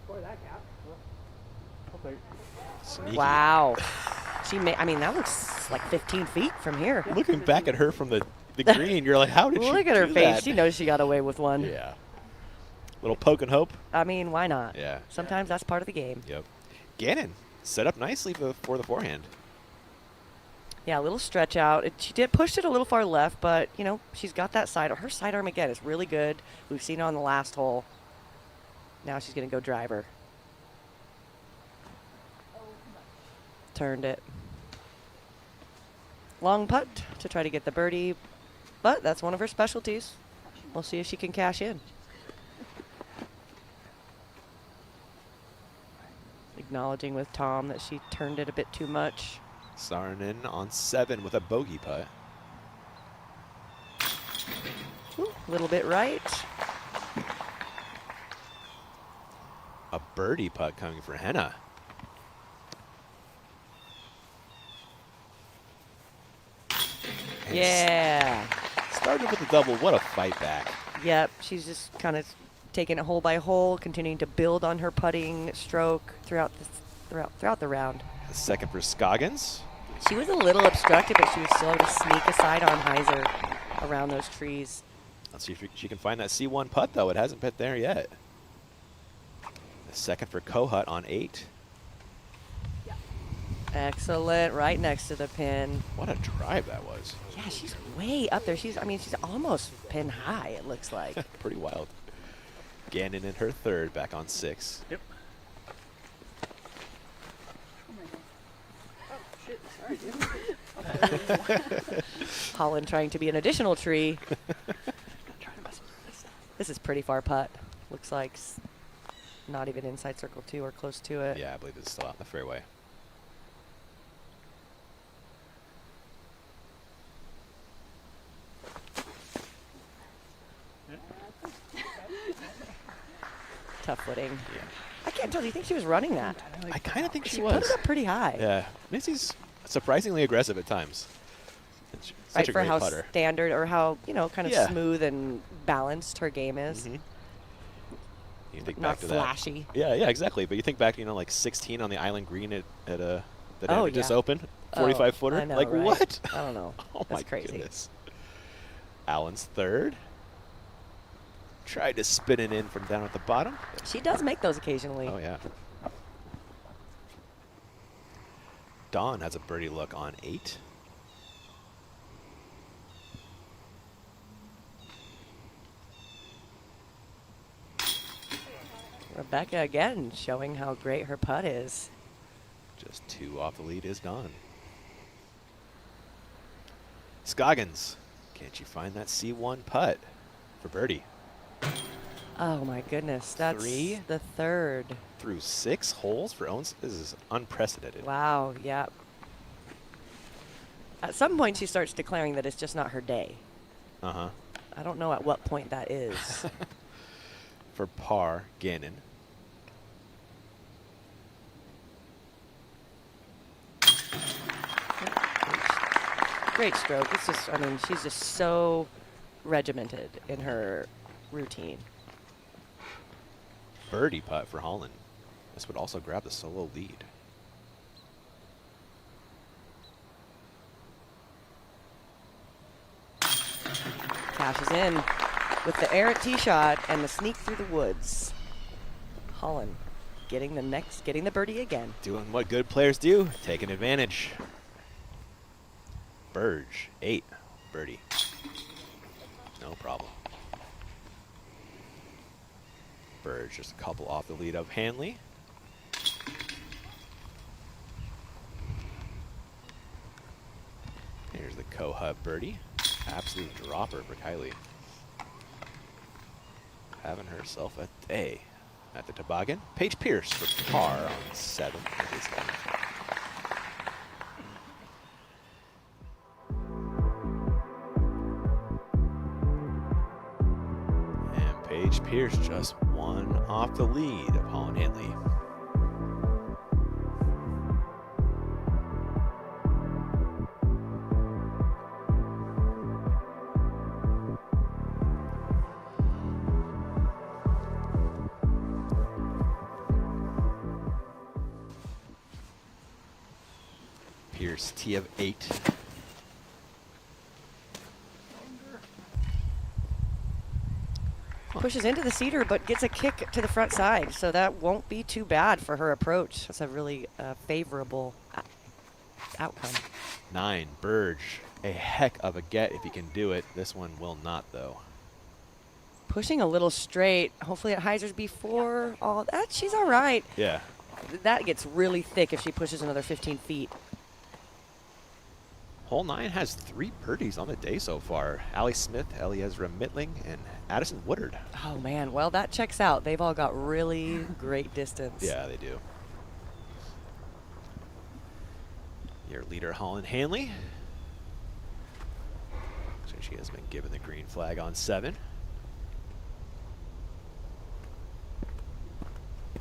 Boy, that gap. Sneaky. Wow. I mean, that looks like 15 feet from here. Looking back at her from the green, you're like, how did she Look at her do face. that? She knows she got away with one. Yeah. Little poke and hope. I mean, why not? Yeah. Sometimes that's part of the game. Yep. Gannon set up nicely before the forehand. Yeah, a little stretch out. She did push it a little far left, but, you know, she's got that sidearm. Her sidearm, again, is really good. We've seen it on the last hole. Now she's going to go driver. Turned it. Long putt to try to get the birdie, but that's one of her specialties. We'll see if she can cash in. Acknowledging with Tom that she turned it a bit too much. Saarinen on 7 with a bogey putt. A little bit right. A birdie putt coming for Henna. Yeah. Started with a double. What a fight back. Yep, she's just kind of taking it hole by hole, continuing to build on her putting stroke throughout the round. The second for Scoggins. She was a little obstructed, but she was still able to sneak a sidearm hyzer around those trees. Let's see if she can find that C1 putt, though. It hasn't been there yet. The second for Kohut on 8. Excellent, right next to the pin. What a drive that was. Yeah, she's way up there. She's almost pin high, it looks like. Pretty wild. Gannon in her third, back on 6. Yep. Holland trying to be an additional tree. This is pretty far putt. Looks like not even inside circle 2 or close to it. Yeah, I believe it's still out in the fairway. Tough footing. Yeah. I can't tell. Do you think she was running that? I kind of think she She was. put it up pretty high. Yeah. Missy's surprisingly aggressive at times. Such Right, a for great how putter. standard or how, kind of Yeah. smooth and balanced her game is. Mhm. You think Not back to flashy. that. Yeah, exactly. But you think back, like 16 on the island green at the Just yeah. Open, 45 footer. I know, Like right? what? I don't know. Oh That's my crazy. goodness. Allen's third. Tried to spin it in from down at the bottom. She does make those occasionally. Oh yeah. Dawn has a birdie look on 8. Rebecca again showing how great her putt is. Just 2 off the lead is Dawn. Scoggins, can't you find that C1 putt for birdie? Oh my goodness, that's 3 the third. through 6 holes for Ohn. This is unprecedented. Wow, yeah. At some point she starts declaring that it's just not her day. Uh-huh. I don't know at what point that is. For par, Gannon. Great stroke. It's just, she's just so regimented in her routine. Birdie putt for Holland. This would also grab the solo lead. Cashes in with the errant tee shot and the sneak through the woods. Holland getting the birdie again. Doing what good players do, taking advantage. Burge, 8, birdie. No problem. Burge just a couple off the lead of Hanley. Here's the Co-Hub birdie. Absolute dropper for Kylie. Having herself a day at the toboggan. Paige Pierce for par on 7. Paige Pierce just one off the lead of Holland Hanley. Pierce, T of 8. Pushes into the cedar, but gets a kick to the front side, so that won't be too bad for her approach. That's a really favorable outcome. 9, Burge. A heck of a get if he can do it. This one will not, though. Pushing a little straight. Hopefully it hyzers before all that. She's all right. Yeah. That gets really thick if she pushes another 15 feet. Hole 9 has 3 birdies on the day so far. Allie Smith, Eliezra Mittling, and Addison Woodard. Oh, man. Well, that checks out. They've all got really great distance. Yeah, they do. Your leader, Holland Hanley. So she has been given the green flag on 7.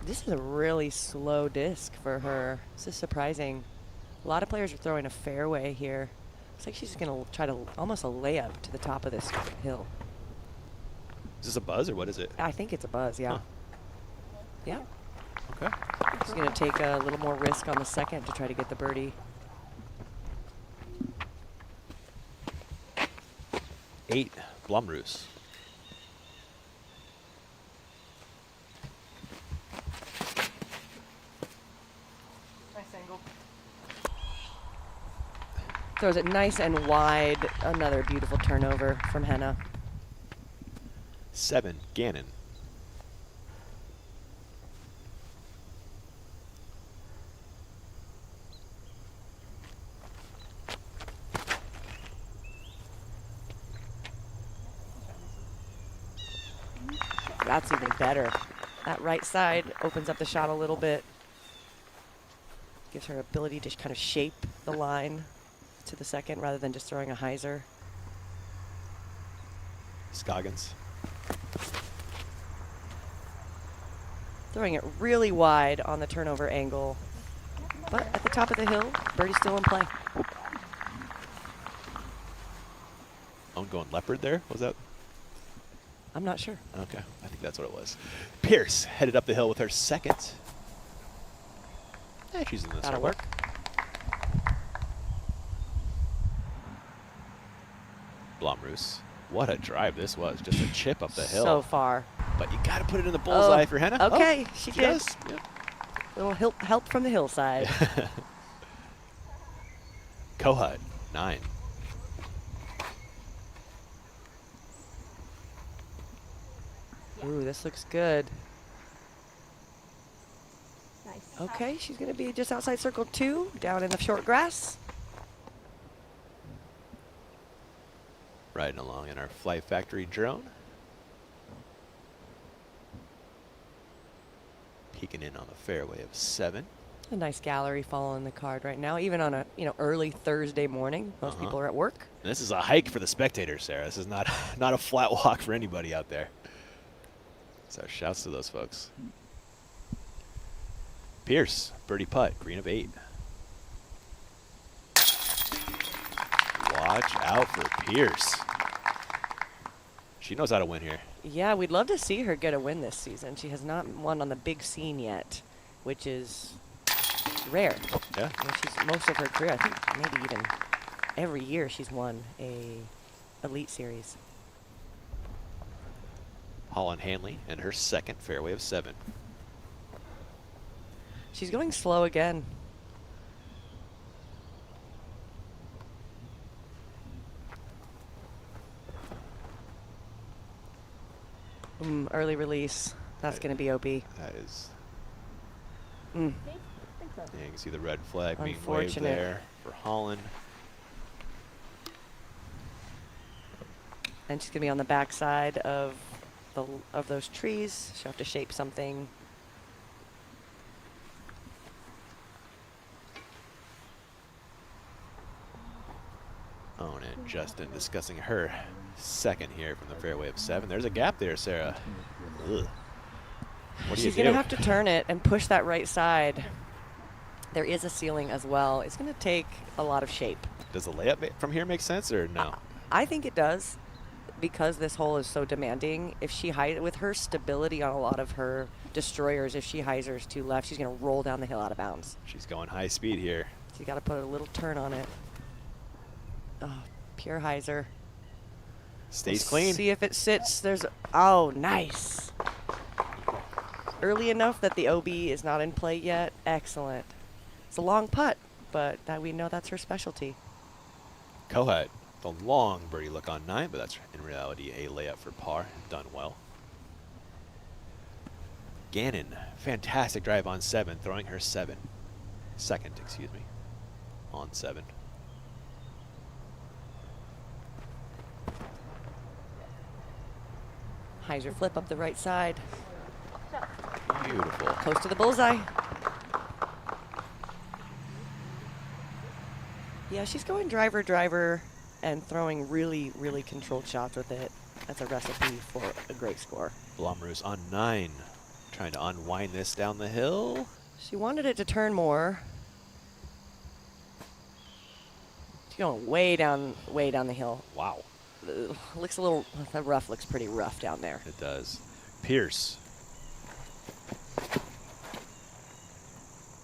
This is a really slow disc for her. This is surprising. A lot of players are throwing a fairway here. Looks like she's going to try to almost a layup to the top of this hill. Is this a buzz or what is it? I think it's a buzz, yeah. Huh. Yeah. Okay. She's going to take a little more risk on the second to try to get the birdie. 8, Blumroos. Nice angle. Throws it nice and wide. Another beautiful turnover from Henna. 7, Gannon. That's even better. That right side opens up the shot a little bit. Gives her ability to kind of shape the line to the second rather than just throwing a hyzer. Scoggins. Throwing it really wide on the turnover angle. But at the top of the hill, birdie's still in play. I'm going leopard there. Was that? I'm not sure. Okay, I think that's what it was. Pierce headed up the hill with her second. Yeah, she's in this. That'll work. Blumroos. What a drive this was. Just a chip up the hill. So far. But you got to put it in the bullseye for Henna. Okay, oh, she did. does. Yep. Little help from the hillside. Kohut, 9. Ooh, this looks good. Nice. Okay, she's going to be just outside circle 2, down in the short grass. Riding along in our Fly Factory drone. Peeking in on the fairway of 7. A nice gallery following the card right now, even on a early Thursday morning. Most people are at work. And this is a hike for the spectators, Sarah. This is not a flat walk for anybody out there. So shouts to those folks. Pierce, birdie putt, green of 8. Watch out for Pierce. She knows how to win here. Yeah, we'd love to see her get a win this season. She has not won on the big scene yet, which is rare. Yeah. She's most of her career, I think maybe even every year she's won a Elite Series. Holland Hanley and her second fairway of 7. She's going slow again. Early release. That's going to be OB. That is. I think so. Yeah, you can see the red flag being waved Unfortunate. there for Holland. And she's going to be on the backside of those trees. She'll have to shape something. Ohn and Justin discussing her Second here from the fairway of 7. There's a gap there, Sarah. Ugh. What do you She's do? going to have to turn it and push that right side. There is a ceiling as well. It's going to take a lot of shape. Does the layup from here make sense or no? I think it does, because this hole is so demanding. If she with her stability on a lot of her destroyers, if she hyzers to left, she's going to roll down the hill out of bounds. She's going high speed here. She's got to put a little turn on it. Oh, pure hyzer. Stays Let's clean. See if it sits. Oh, nice. Early enough that the OB is not in play yet. Excellent. It's a long putt, but we know that's her specialty. Kohut, the long birdie look on 9, but that's in reality a layup for par. Done well. Gannon, fantastic drive on 7, throwing her second, excuse me, on 7. Hyzer flip up the right side. Beautiful. Close to the bullseye. Yeah, she's going driver, and throwing really, really controlled shots with it. That's a recipe for a great score. Blomroos on 9, trying to unwind this down the hill. She wanted it to turn more. She's going way down the hill. Wow. Looks a little, the rough looks pretty rough down there. It does. Pierce.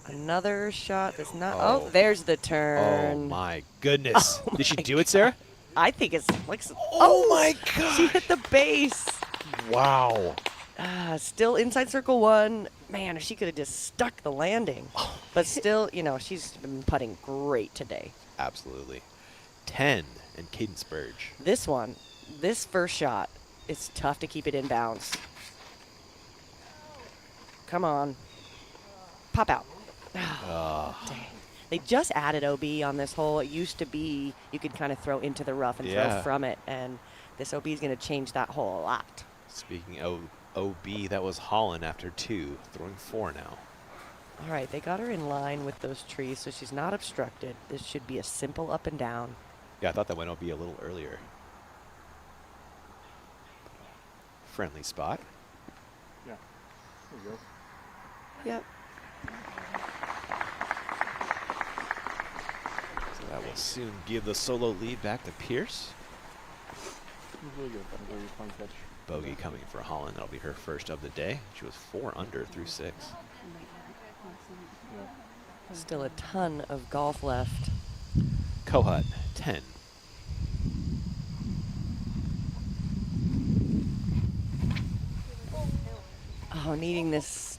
Another shot that's not, oh, there's the turn. Oh my goodness. Oh Did she my do it, Sarah? I think it's like, oh my God. She hit the base. Wow. Still inside circle 1. Man, if she could have just stuck the landing. But still, you know, she's been putting great today. Absolutely. 10 and Cadence Burge. This first shot, it's tough to keep it in bounds. Come on. Pop out. Oh, dang. They just added OB on this hole. It used to be you could kind of throw into the rough and throw from it, and this OB is going to change that hole a lot. Speaking of OB, that was Holland after 2, throwing 4 now. All right, they got her in line with those trees, so she's not obstructed. This should be a simple up and down. Yeah, I thought that went OB a little earlier. Friendly spot. Yeah, there you go. Yep. So that will soon give the solo lead back to Pierce. Really good. Very fun catch. Bogey coming for Holland. That'll be her first of the day. She was 4 under through 6. Still a ton of golf left. Kohut, 10. Oh, needing this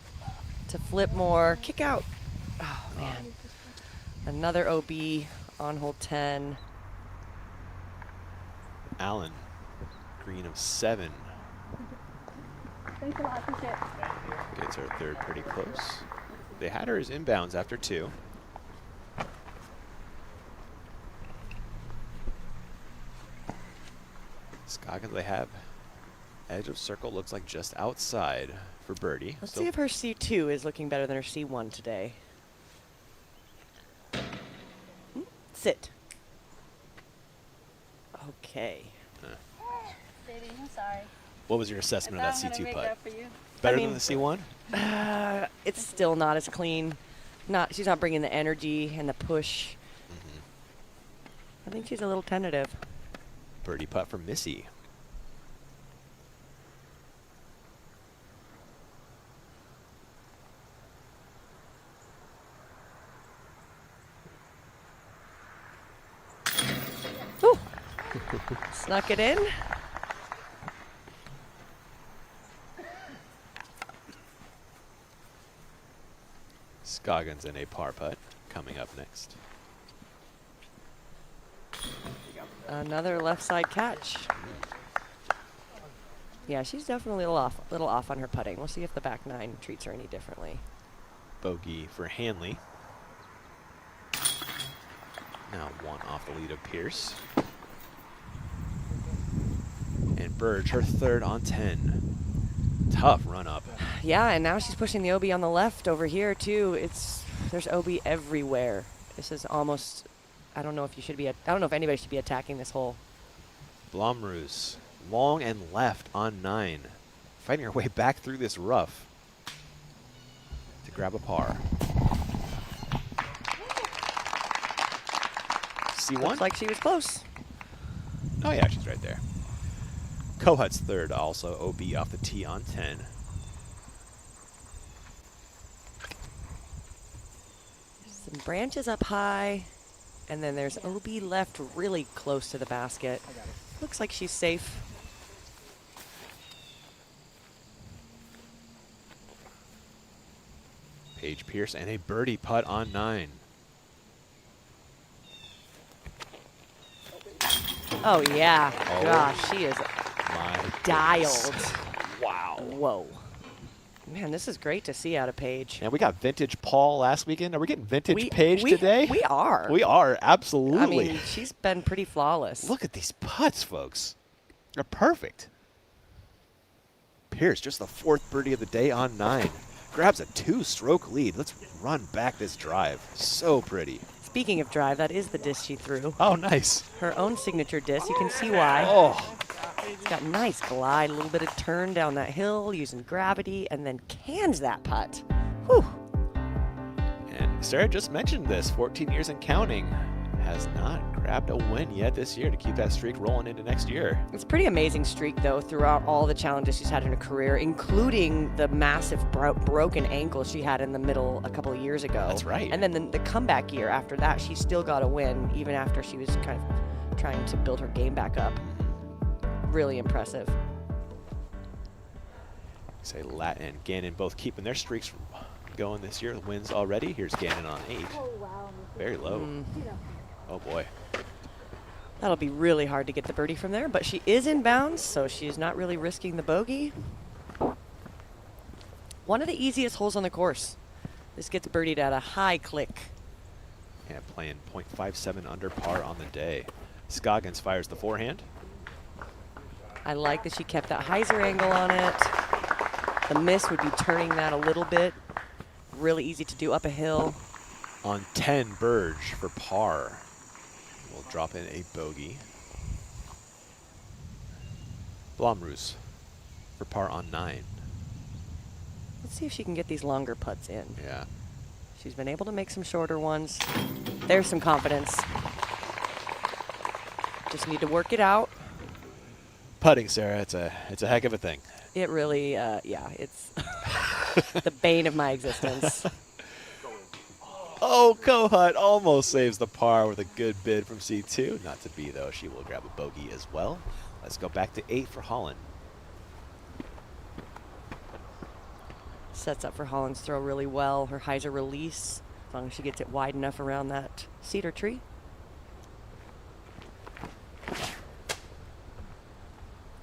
to flip more. Kick out. Oh, man. Another OB on hole 10. Allen, green of 7. Thanks a lot. Appreciate it. Gets her third pretty close. They had her as inbounds after 2. Scoggins, they have edge of circle, looks like just outside for birdie. Let's see if her C2 is looking better than her C1 today. Sit. Okay. Baby, I'm sorry. What was your assessment of that C2 putt? Better than the C1? It's still not as clean. She's not bringing the energy and the push. I think she's a little tentative. Birdie putt from Missy. Ooh. Snuck it in. Scoggins in a par putt coming up next. Another left side catch. Yeah, she's definitely a little off on her putting. We'll see if the back 9 treats her any differently. Bogey for Hanley. Now 1 off the lead of Pierce. And Burge, her third on 10. Tough run up. Yeah, and now she's pushing the OB on the left over here too. There's OB everywhere. This is almost, I don't know if anybody should be attacking this hole. Blomroos, long and left on 9. Fighting her way back through this rough to grab a par. C1? Looks like she was close. Oh yeah, she's right there. Kohut's third, also OB off the tee on 10. Some branches up high, and then there's OB left really close to the basket. Looks like she's safe. Paige Pierce and a birdie putt on 9. Oh yeah, Oh, gosh, she is my dialed. goodness. Wow. Whoa. Man, this is great to see out of Paige. And we got vintage Paul last weekend. Are we getting vintage We- Paige we- today? we are. We are, absolutely. I mean, she's been pretty flawless. Look at these putts, folks. They're perfect. Pierce, just the 4th birdie of the day on 9. Grabs a 2-stroke lead. Let's run back this drive. So pretty. Speaking of drive, that is the disc she threw. Oh, nice. Her own signature disc. You can see why. Oh. It's got nice glide, a little bit of turn down that hill using gravity, and then cans that putt. Whew. And Sarah just mentioned this. 14 years and counting. Has not grabbed a win yet this year to keep that streak rolling into next year. It's a pretty amazing streak, though, throughout all the challenges she's had in her career, including the massive broken ankle she had in the middle a couple of years ago. That's right. And then the comeback year after that, she still got a win, even after she was kind of trying to build her game back up. Really impressive. Say Lat and Gannon both keeping their streaks going this year. Wins already. Here's Gannon on 8. Very low. Oh boy. That'll be really hard to get the birdie from there, but she is in bounds, so she's not really risking the bogey. One of the easiest holes on the course. This gets birdied at a high click. And playing .57 under par on the day. Scoggins fires the forehand. I like that she kept that hyzer angle on it. The miss would be turning that a little bit. Really easy to do up a hill. On 10, Burge for par. We'll drop in a bogey. Blomroos for par on 9. Let's see if she can get these longer putts in. Yeah. She's been able to make some shorter ones. There's some confidence. Just need to work it out. Putting, Sarah, it's a heck of a thing. It really, yeah, it's the bane of my existence. Oh, Kohut almost saves the par with a good bid from C2. Not to be, though. She will grab a bogey as well. Let's go back to 8 for Holland. Sets up for Holland's throw really well. Her hyzer release, as long as she gets it wide enough around that cedar tree.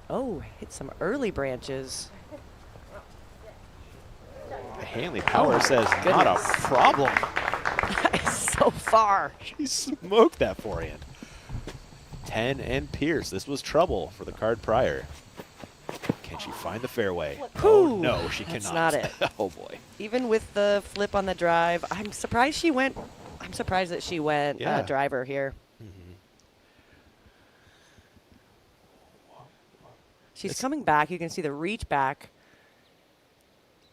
Oh, hit some early branches. The Hanley Power says not a problem. That is so far. She smoked that forehand. 10 and Pierce. This was trouble for the card prior. Can she find the fairway? Oh, no, she That's cannot. not it. Oh, boy. Even with the flip on the drive, I'm surprised that she went Yeah. driver here. She's coming back. You can see the reach back.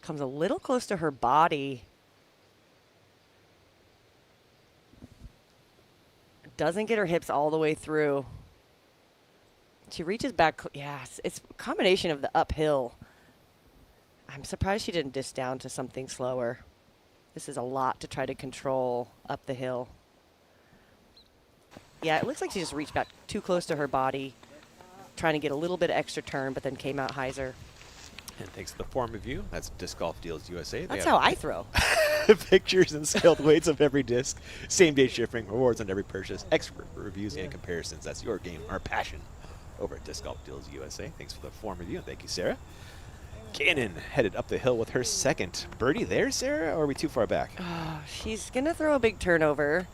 Comes a little close to her body. Doesn't get her hips all the way through. She reaches back. Yes, it's a combination of the uphill. I'm surprised she didn't disc down to something slower. This is a lot to try to control up the hill. Yeah, it looks like she just reached back too close to her body, trying to get a little bit of extra turn, but then came out hyzer. And thanks to the form review, that's Disc Golf Deals USA. That's how I throw. Pictures and scaled weights of every disc, same day shipping, rewards on every purchase, expert reviews and comparisons. That's your game, our passion, over at Disc Golf Deals USA. Thanks for the form review. Thank you, Sarah. Gannon headed up the hill with her second birdie there, Sarah, or are we too far back? Oh, she's going to throw a big turnover.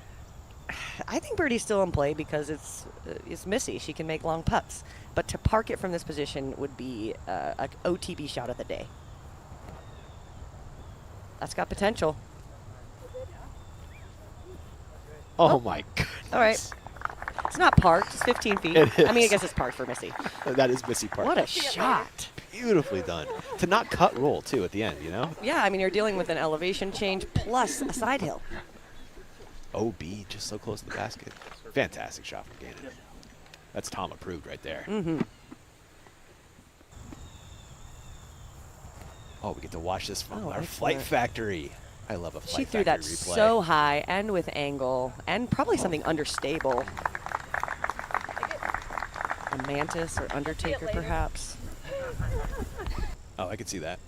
I think birdie's still in play because it's Missy. She can make long putts. But to park it from this position would be an OTB shot of the day. That's got potential. Oh, my goodness. All right. It's not parked. It's 15 feet. It is. I mean, I guess it's parked for Missy. That is Missy Park. What a shot. Beautifully done. To not cut roll, too, at the end, you know? Yeah, I mean, you're dealing with an elevation change plus a side hill. OB, just so close to the basket. Fantastic shot from Gannon. That's Tom approved right there. Mm-hmm. Oh, we get to watch this from Oh, our excellent. Flight Factory. I love a Flight She threw Factory that replay. so high and with angle and probably something understable. A mantis or undertaker, perhaps. Oh, I could see that.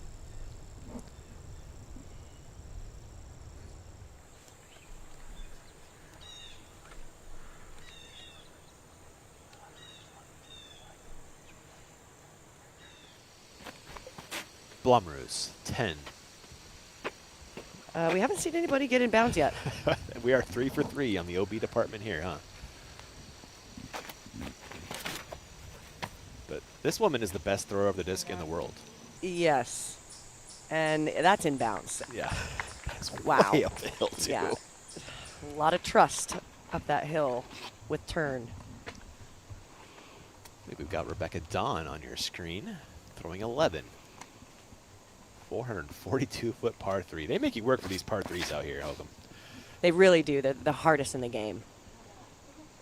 Blumrose, 10. We haven't seen anybody get in bounds yet. We are 3 for 3 on the OB department here, huh? But this woman is the best thrower of the disc in the world. Yes. And that's in bounds. Yeah. That's Wow. way up the hill, too. Yeah. A lot of trust up that hill with turn. I think we've got Rebecca Dawn on your screen, throwing 11. 442-foot par 3. They make you work for these par 3s out here, Hokom. They really do. They're the hardest in the game.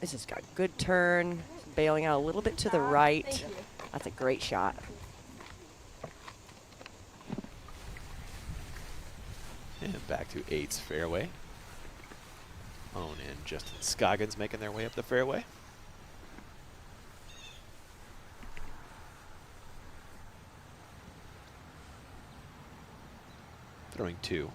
This has got good turn, bailing out a little bit to the right. That's a great shot. And back to 8's fairway. Ohn and Justin Scoggins making their way up the fairway. Throwing 2.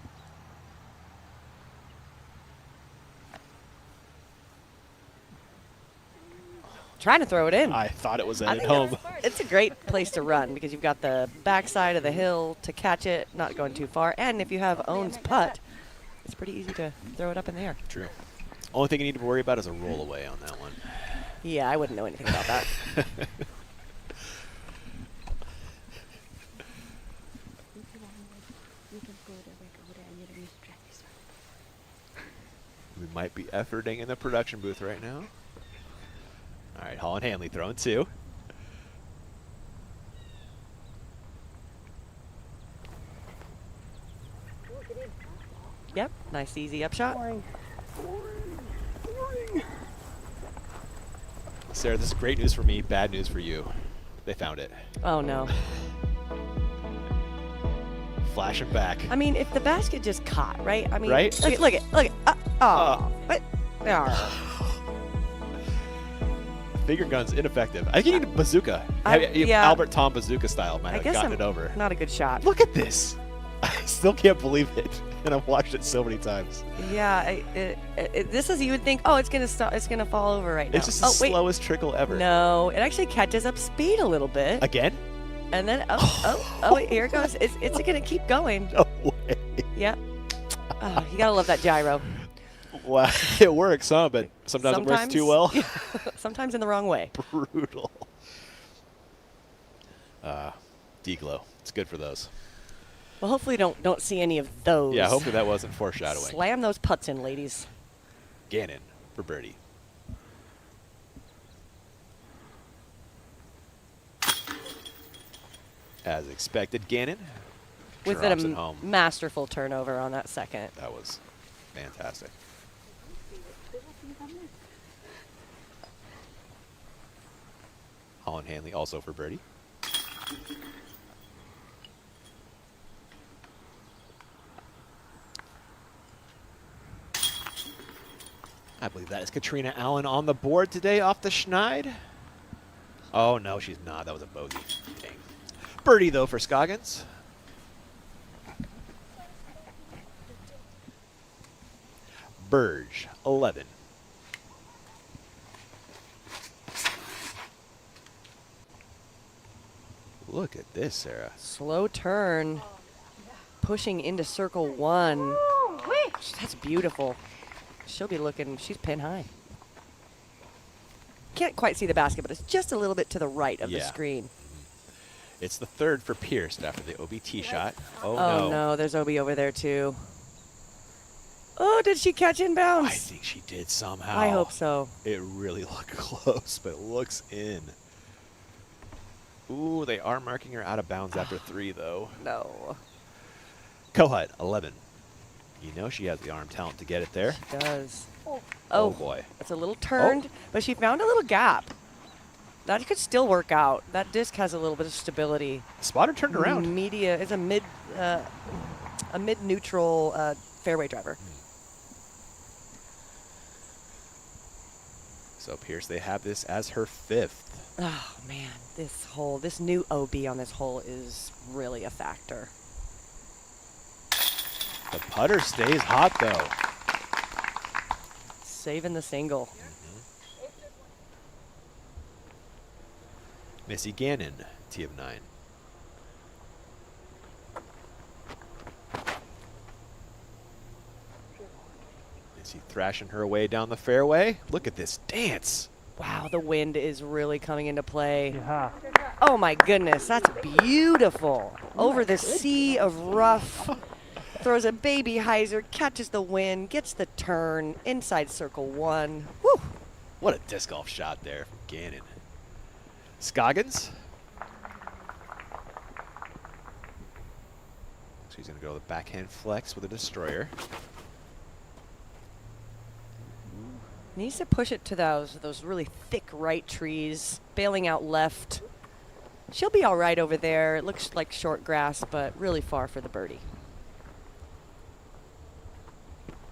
Trying to throw it in. I thought it was I at think home. It's a great place to run because you've got the backside of the hill to catch it, not going too far. And if you have Ohn's putt, it's pretty easy to throw it up in the air. True. Only thing you need to worry about is a roll away on that one. Yeah, I wouldn't know anything about that. We might be efforting in the production booth right now. All right, Holland Hanley throwing 2. Yep, nice easy upshot. Sarah, this is great news for me, bad news for you. They found it. Oh no. Flashing back. I mean, if the basket just caught, right? I mean, Right? look at. What? Finger gun's ineffective. I think you need a bazooka. Yeah. Albert Tom bazooka style might have gotten it over. Not a good shot. Look at this. I still can't believe it. And I've watched it so many times. Yeah, this is, you would think, oh, it's gonna stop, it's gonna fall over right now. It's just the slowest trickle ever. No, it actually catches up speed a little bit. Again? And then, wait, here it goes. It's gonna keep going. No way. Yeah. Oh, you gotta love that gyro. Wow, it works, huh? But sometimes it works too well. Sometimes in the wrong way. Brutal. D-glow. It's good for those. Well, hopefully don't see any of those. Yeah, hopefully that wasn't foreshadowing. Slam those putts in, ladies. Gannon for birdie. As expected, Gannon With drops a it home. masterful turnover on that second. That was fantastic. Holland Hanley also for birdie. I believe that is Katrina Allen on the board today off the Schneid. Oh, no, she's not. That was a bogey. Dang. Birdie, though, for Scoggins. Burge, 11. Look at this, Sarah. Slow turn. Pushing into circle 1. That's beautiful. She'll be looking, she's pin high. Can't quite see the basket, but it's just a little bit to the right of the screen. It's the third for Pierce after the OB tee shot. Oh, Oh no, there's OB over there too. Oh did she catch inbounds? I think she did somehow. I hope so. It really looked close, but it looks in. Ooh, they are marking her out of bounds after 3, though. No. Kohut, 11. You know she has the arm talent to get it there. She does. Oh boy. It's a little turned, but she found a little gap. That could still work out. That disc has a little bit of stability. Spotter turned around. It's a mid-neutral fairway driver. So Pierce, they have this as her 5th. Oh man, this new OB on this hole is really a factor. The putter stays hot though. Saving the single. Missy Gannon, T of 9. Missy thrashing her way down the fairway. Look at this dance. Wow, the wind is really coming into play. Yeah. Oh my goodness, that's beautiful. Over the sea of rough. Throws a baby hyzer, catches the wind, gets the turn, inside circle 1. Woo! What a disc golf shot there from Gannon. Scoggins. She's going to go the backhand flex with a destroyer. Needs to push it to those really thick right trees, bailing out left. She'll be all right over there. It looks like short grass, but really far for the birdie.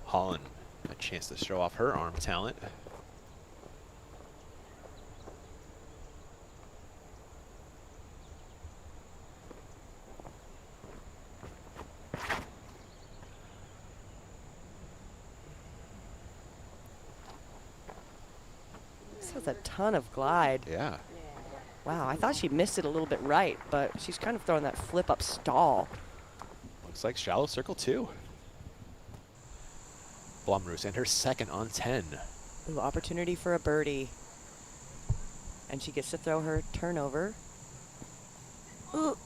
Holland, a chance to show off her arm talent. This has a ton of glide. Yeah. Wow, I thought she missed it a little bit right, but she's kind of throwing that flip up stall. Looks like shallow circle 2. Blumroos and her 2nd on 10. Ooh, opportunity for a birdie. And she gets to throw her turnover. Ooh,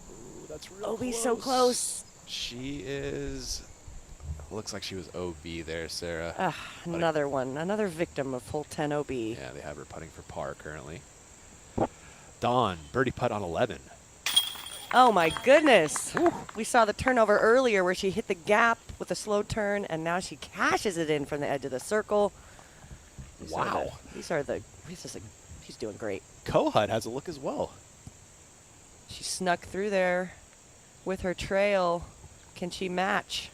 that's real OB so close. She is, looks like she was OB there, Sarah. Another one, another victim of full 10 OB. Yeah, they have her putting for par currently. Dawn, birdie putt on 11. Oh my goodness. We saw the turnover earlier where she hit the gap with a slow turn, and now she cashes it in from the edge of the circle. Wow. She's doing great. Kohut has a look as well. She snuck through there with her trail. Can she match?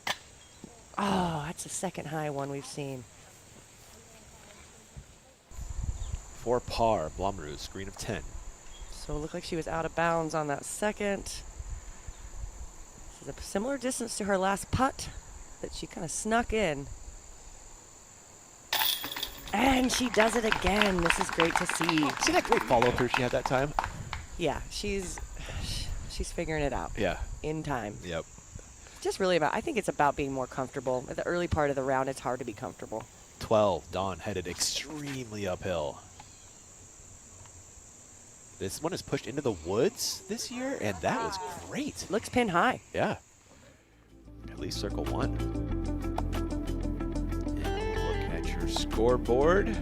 Oh, that's the second high one we've seen. For par, Blumroos, screen of 10. So it looked like she was out of bounds on that second. This is a similar distance to her last putt that she kind of snuck in. And she does it again. This is great to see. See that great follow-through she had that time? Yeah, she's figuring it out. Yeah. In time. Yep. Just really about, I think it's about being more comfortable. At the early part of the round, it's hard to be comfortable. 12, Dawn headed extremely uphill. This one is pushed into the woods this year, and that was great. Looks pin high. Yeah. At least circle 1. And looking at your scoreboard.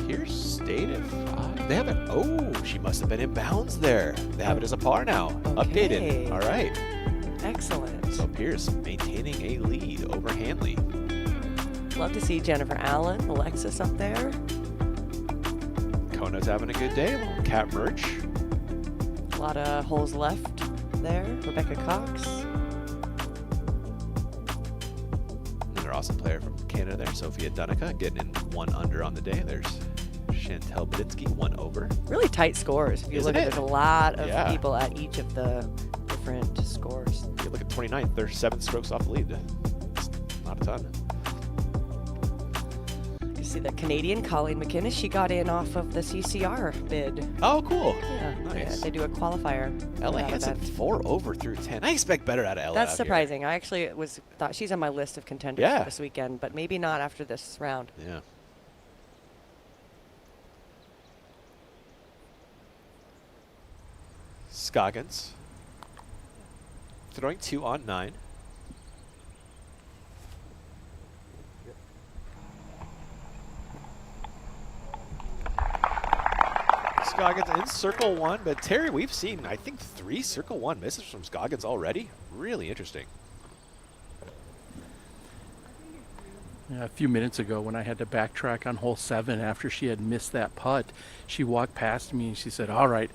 Pierce stayed at 5. They have it. Oh, she must have been in bounds there. They have it as a par now. Okay. Updated. All right. Excellent. So Pierce maintaining a lead over Hanley. Love to see Jennifer Allen, Alexis up there. Kona's having a good day. Little cat merch. A lot of holes left there. Rebecca Cox. Another awesome player from Canada there, Sophia Dunica, getting in 1 under on the day. There's Chantel Baditsky, 1 over. Really tight scores. If you Isn't look at it? there's a lot of Yeah. people at each of the different scores. You look at 29th, they're 7 strokes off the lead. It's not a ton. You see the Canadian Colleen McInnes, she got in off of the CCR bid. Oh, cool. Yeah, Nice. They do a qualifier. LA out of has it that. 4 over through 10. I expect better out of LA. That's out here. surprising. I actually thought she's on my list of contenders Yeah. for this weekend, but maybe not after this round. Yeah. Scoggins. Throwing 2 on 9. Scoggins in circle one, but Terry, we've seen, I think, 3 circle one misses from Scoggins already. Really interesting. Yeah, a few minutes ago when I had to backtrack on hole 7 after she had missed that putt, she walked past me and she said, all right,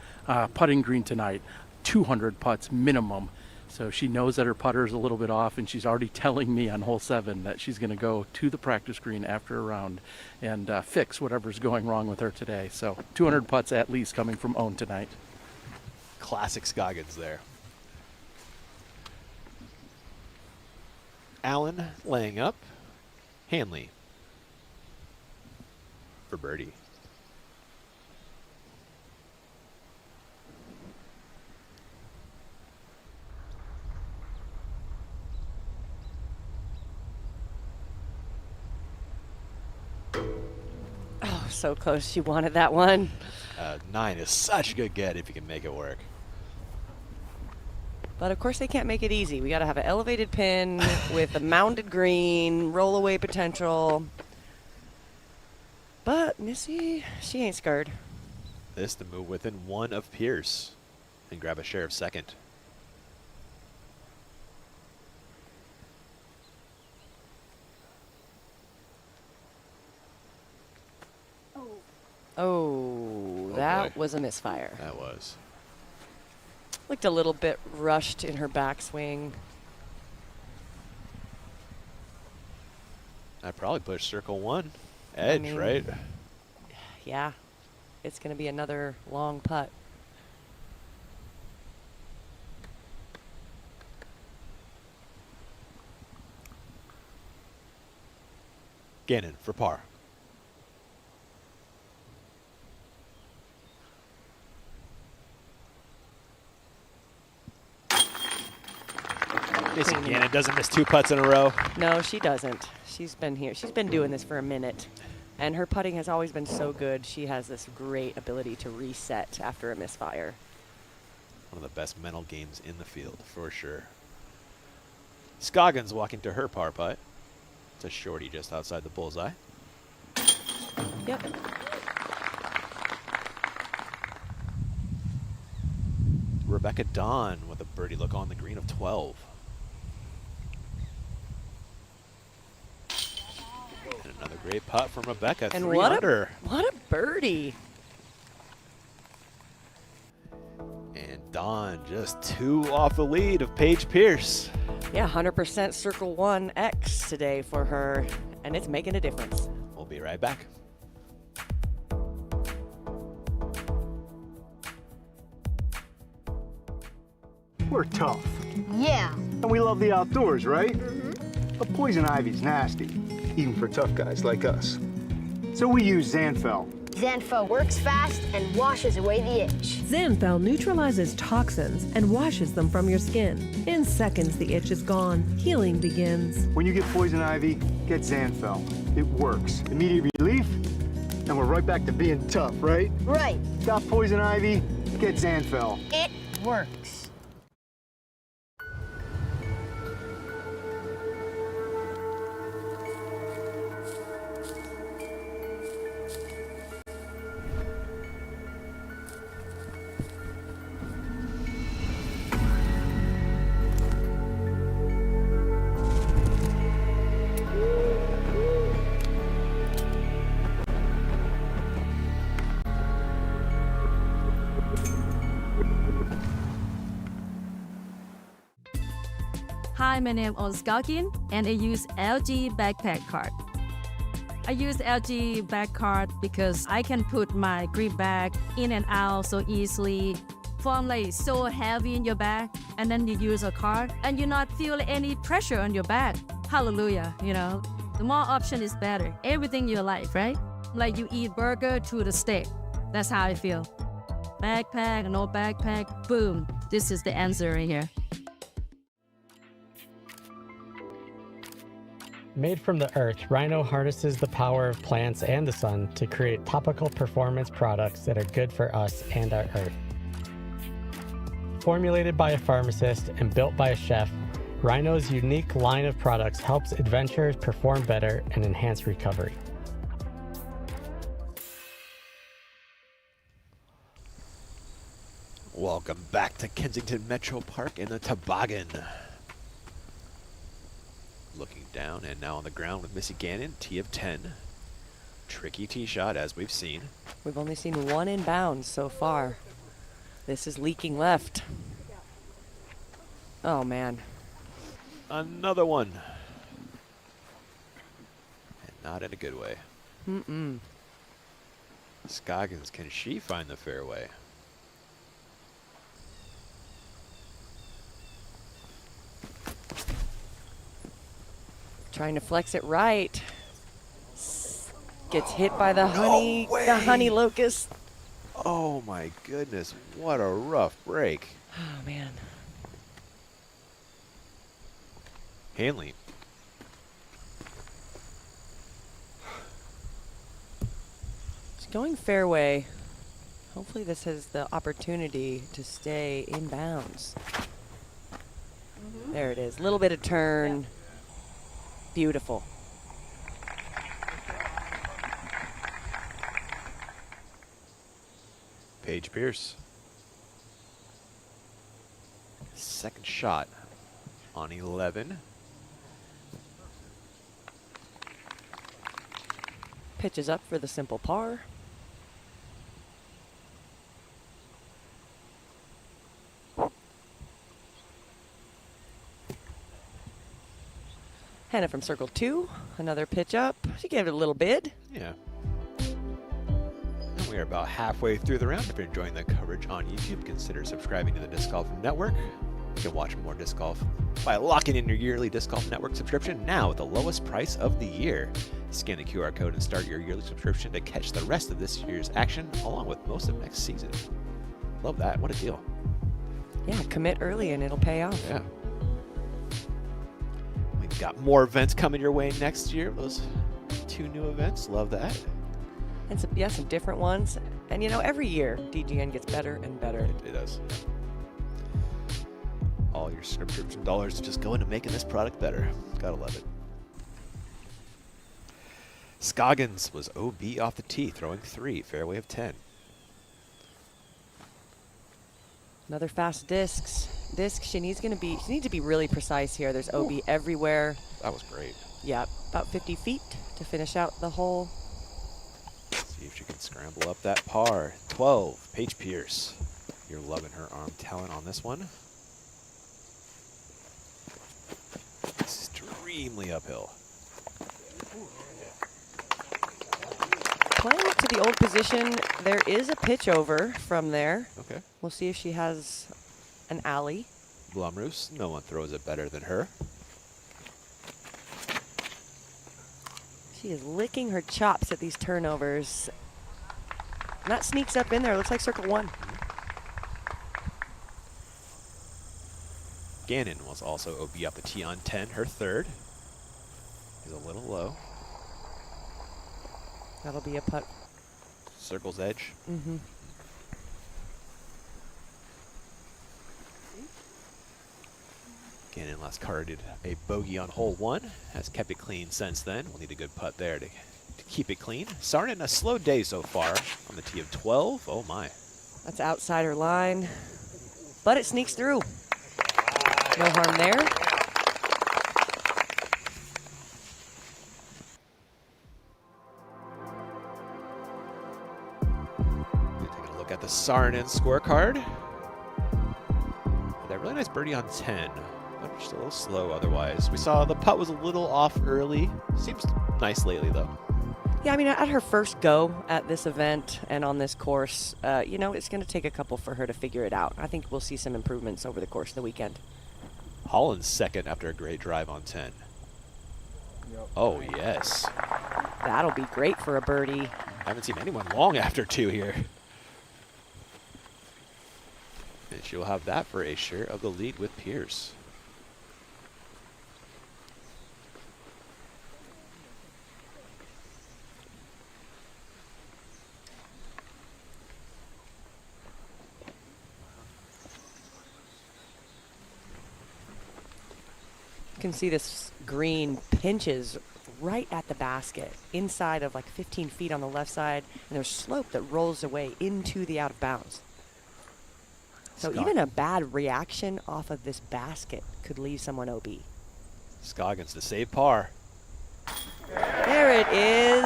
putting green tonight, 200 putts minimum. So she knows that her putter is a little bit off, and she's already telling me on hole 7 that she's going to go to the practice green after a round and fix whatever's going wrong with her today. So 200 putts at least coming from Ohn tonight. Classic Scoggins there. Allen laying up. Hanley for birdie. Oh, so close. She wanted that one. 9 is such a good get if you can make it work. But of course they can't make it easy. We got to have an elevated pin with a mounded green, roll-away potential. But Missy, she ain't scared. This to move within 1 of Pierce and grab a share of second. Oh, that was a misfire. That was. Looked a little bit rushed in her backswing. I probably pushed circle 1. Edge, right? Yeah. It's going to be another long putt. Gannon for par. Mason Gannon doesn't miss 2 putts in a row. No, she doesn't. She's been here. She's been doing this for a minute. And her putting has always been so good. She has this great ability to reset after a misfire. One of the best mental games in the field, for sure. Scoggins walking to her par putt. It's a shorty just outside the bullseye. Yep. Rebecca Dawn with a birdie look on the green of 12. And another great putt from Rebecca. And 3 what under. What a birdie. And Dawn just 2 off the lead of Paige Pierce. Yeah, 100% circle 1X today for her, and it's making a difference. We'll be right back. We're tough. Yeah. And we love the outdoors, right? But poison ivy's nasty, even for tough guys like us. So we use Zanfel. Zanfo works fast and washes away the itch. Zanfel neutralizes toxins and washes them from your skin. In seconds, the itch is gone. Healing begins. When you get poison ivy, get Zanfel. It works. Immediate relief, and we're right back to being tough, right? Right. Got poison ivy, get Zanfel. It works. Hi, my name is Ohn Scoggins, and I use LG backpack card. I use LG back card because I can put my grip bag in and out so easily. From like so heavy in your bag, and then you use a card, and you not feel any pressure on your back. Hallelujah, you know. The more option is better. Everything in your life, right? Like you eat burger to the steak. That's how I feel. Backpack, no backpack, boom. This is the answer right here. Made from the earth, Rhino harnesses the power of plants and the sun to create topical performance products that are good for us and our earth. Formulated by a pharmacist and built by a chef, Rhino's unique line of products helps adventurers perform better and enhance recovery. Welcome back to Kensington Metro Park in the toboggan. Looking down and now on the ground with Missy Gannon, tee of 10. Tricky tee shot as we've seen. We've only seen one inbound so far. This is leaking left. Oh man. Another one. And not in a good way. Mm-mm. Scoggins, can she find the fairway? Trying to flex it right. Gets hit by the honey locust. Oh my goodness, what a rough break. Oh man. Hanley. It's going fairway. Hopefully this has the opportunity to stay in bounds. There it is. A little bit of turn. Beautiful. Paige Pierce. Second shot on 11. Pitches up for the simple par. Hannah from circle 2, another pitch up. She gave it a little bid. Yeah. And we are about halfway through the round. If you're enjoying the coverage on YouTube, consider subscribing to the Disc Golf Network. You can watch more disc golf by locking in your yearly Disc Golf Network subscription now at the lowest price of the year. Scan the QR code and start your yearly subscription to catch the rest of this year's action along with most of next season. Love that. What a deal. Yeah, commit early and it'll pay off. Yeah. We've got more events coming your way next year. Those 2 new events. Love that. And some different ones. And you know, every year DGN gets better and better. It does. All your subscription dollars just go into making this product better. Gotta love it. Scoggins was OB off the tee, throwing 3, fairway of 10. Another fast disc. She needs to be really precise here. There's OB everywhere. That was great. Yeah, about 50 feet to finish out the hole. See if she can scramble up that par. 12, Paige Pierce. You're loving her arm talent on this one. Extremely uphill. Playing to the old position, there is a pitch over from there. Okay. We'll see if she has an alley. Blumroos, no one throws it better than her. She is licking her chops at these turnovers. And that sneaks up in there. Looks like circle 1. Gannon was also OB up the tee on 10, her third. Is a little low. That'll be a putt. Circle's edge. Mm-hmm. Gannon last carded a bogey on hole 1. Has kept it clean since then. We'll need a good putt there to keep it clean. Sarnin, a slow day so far on the tee of 12. Oh my. That's outside her line. But it sneaks through. No harm there. Taking a look at the Sarnin scorecard. That really nice birdie on 10. But just a little slow otherwise. We saw the putt was a little off early. Seems nice lately though. Yeah, I mean, at her first go at this event and on this course, you know, it's going to take a couple for her to figure it out. I think we'll see some improvements over the course of the weekend. Holland's second after a great drive on 10. Yep. Oh, yes. That'll be great for a birdie. I haven't seen anyone long after 2 here. And she'll have that for a share of the lead with Pierce. You can see this green pinches right at the basket, inside of like 15 feet on the left side, and there's slope that rolls away into the out of bounds. So even a bad reaction off of this basket could leave someone OB. Scoggins to save par. There it is.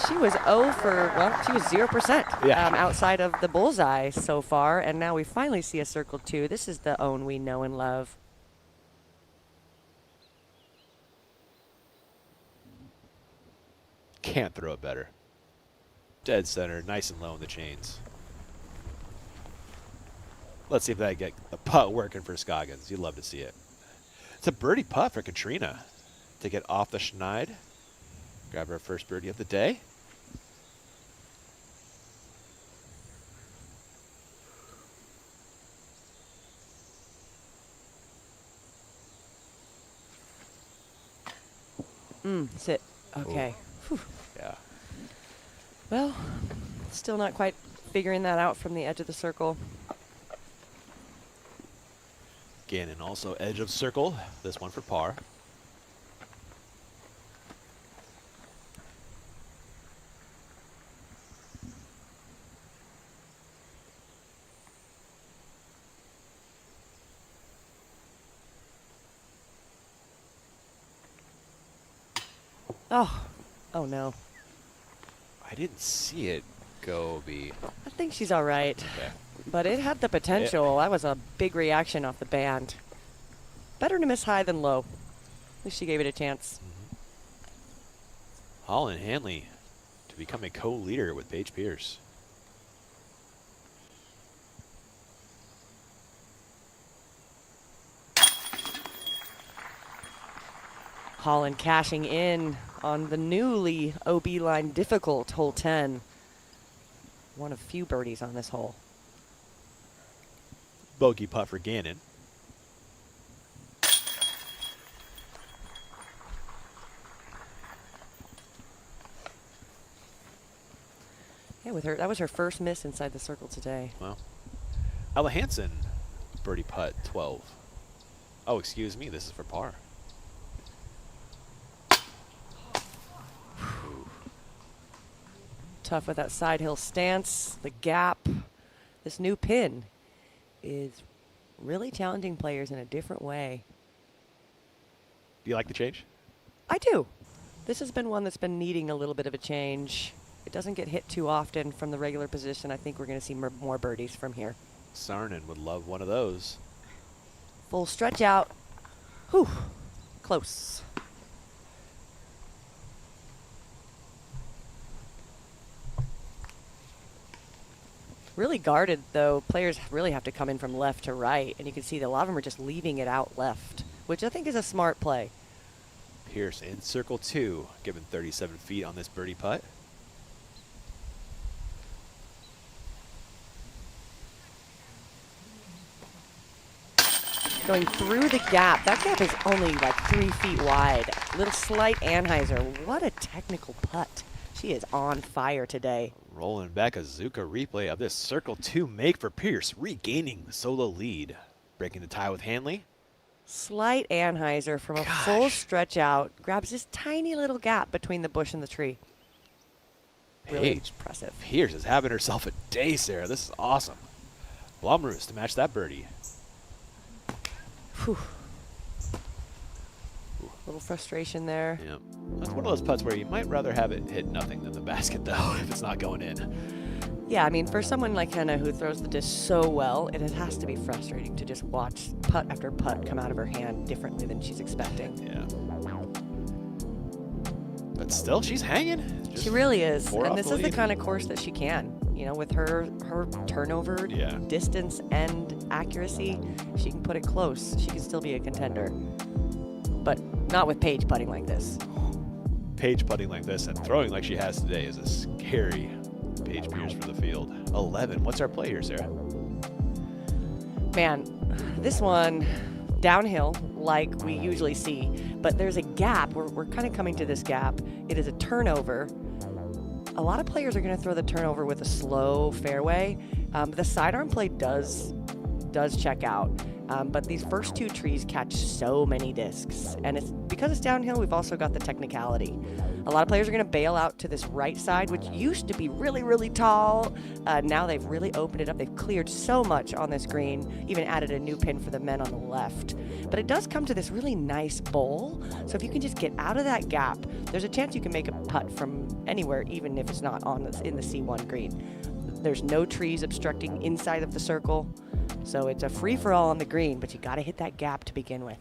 She was 0 for, well, she was 0% outside of the bullseye so far, and now we finally see a circle 2. This is the Ohn we know and love. Can't throw it better. Dead center, nice and low in the chains. Let's see if that get a putt working for Scoggins. You'd love to see it. It's a birdie putt for Katrina to get off the schneid. Grab her first birdie of the day. Sit. Okay. Yeah. Well, still not quite figuring that out from the edge of the circle. Gannon also edge of circle. This one for par. Oh no. I didn't see it go be. I think she's all right. Okay. But it had the potential. That was a big reaction off the band. Better to miss high than low. At least she gave it a chance. Holland Hanley to become a co-leader with Paige Pierce. Holland cashing in on the newly OB line difficult hole 10. One of few birdies on this hole. Bogey putt for Gannon. Yeah, with her, that was her first miss inside the circle today. Well, Ella Hansen, birdie putt 12. Oh, excuse me, this is for par. Tough with that side hill stance, the gap. This new pin is really challenging players in a different way. Do you like the change? I do. This has been one that's been needing a little bit of a change. It doesn't get hit too often from the regular position. I think we're going to see more birdies from here. Sarnen would love one of those. Full stretch out. Whew. Close. Really guarded, though. Players really have to come in from left to right, and you can see that a lot of them are just leaving it out left, which I think is a smart play. Pierce in circle 2, given 37 feet on this birdie putt. Going through the gap. That gap is only like 3 feet wide. Little slight Anheuser. What a technical putt. She is on fire today. Rolling back a Zuka replay of this circle 2 make for Pierce, regaining the solo lead. Breaking the tie with Hanley. Slight Anheuser from a full stretch out. Grabs this tiny little gap between the bush and the tree. Really impressive. Pierce is having herself a day, Sarah. This is awesome. Blomroos to match that birdie. Whew. Little frustration there. Yeah. That's one of those putts where you might rather have it hit nothing than the basket, though, if it's not going in. Yeah, I mean, for someone like Henna who throws the disc so well, it has to be frustrating to just watch putt after putt come out of her hand differently than she's expecting. Yeah. But still, she's hanging. She really is. And this is the kind of course that she can. You know, with her turnover, distance, and accuracy, she can put it close. She can still be a contender. But not with Paige putting like this. Paige putting like this and throwing like she has today is a scary Paige Pierce for the field. 11. What's our play here, Sarah? Man, this one downhill like we usually see, but there's a gap. We're kind of coming to this gap. It is a turnover. A lot of players are going to throw the turnover with a slow fairway. The sidearm play does check out. But these first two trees catch so many discs. And it's because it's downhill, we've also got the technicality. A lot of players are going to bail out to this right side, which used to be really, really tall. Now they've really opened it up. They've cleared so much on this green, even added a new pin for the men on the left. But it does come to this really nice bowl. So if you can just get out of that gap, there's a chance you can make a putt from anywhere, even if it's not on in the C1 green. There's no trees obstructing inside of the circle. So it's a free-for-all on the green, but you got to hit that gap to begin with.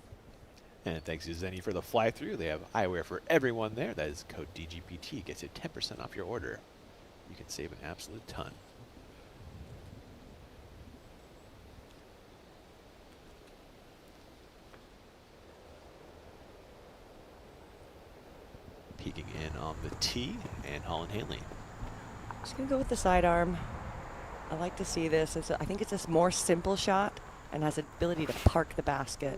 And thanks to Zenny for the fly-through. They have eyewear for everyone there. That is code DGPT. Gets you 10% off your order. You can save an absolute ton. Peeking in on the tee, and Holland Hanley. Just going to go with the sidearm. I like to see this. I think it's a more simple shot and has the ability to park the basket.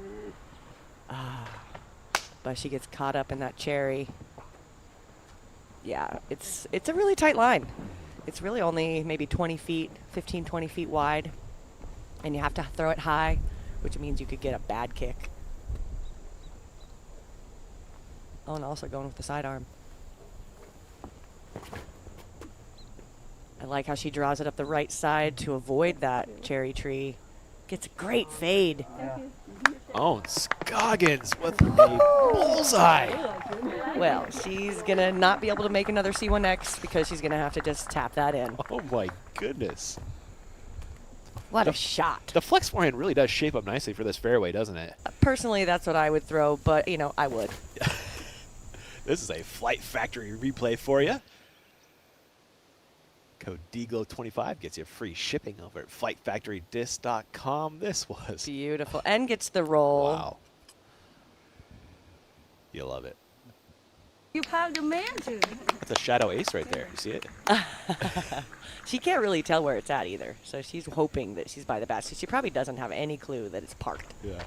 But she gets caught up in that cherry. Yeah, it's a really tight line. It's really only maybe 20 feet, 15, 20 feet wide. And you have to throw it high, which means you could get a bad kick. Oh, and also going with the sidearm. I like how she draws it up the right side to avoid that cherry tree. Gets a great fade. Ohn Scoggins with a bullseye. Well, she's going to not be able to make another C1X because she's going to have to just tap that in. Oh, my goodness. What a shot. The flex forehand really does shape up nicely for this fairway, doesn't it? Personally, that's what I would throw, but, you know, I would. This is a Flight Factory replay for you. Code DGLOW25 gets you free shipping over at flightfactorydisc.com. This was beautiful. And gets the roll. Wow. You love it. You have the magic. That's a shadow ace right there. You see it? She can't really tell where it's at either. So she's hoping that she's by the basket. She probably doesn't have any clue that it's parked. Yeah.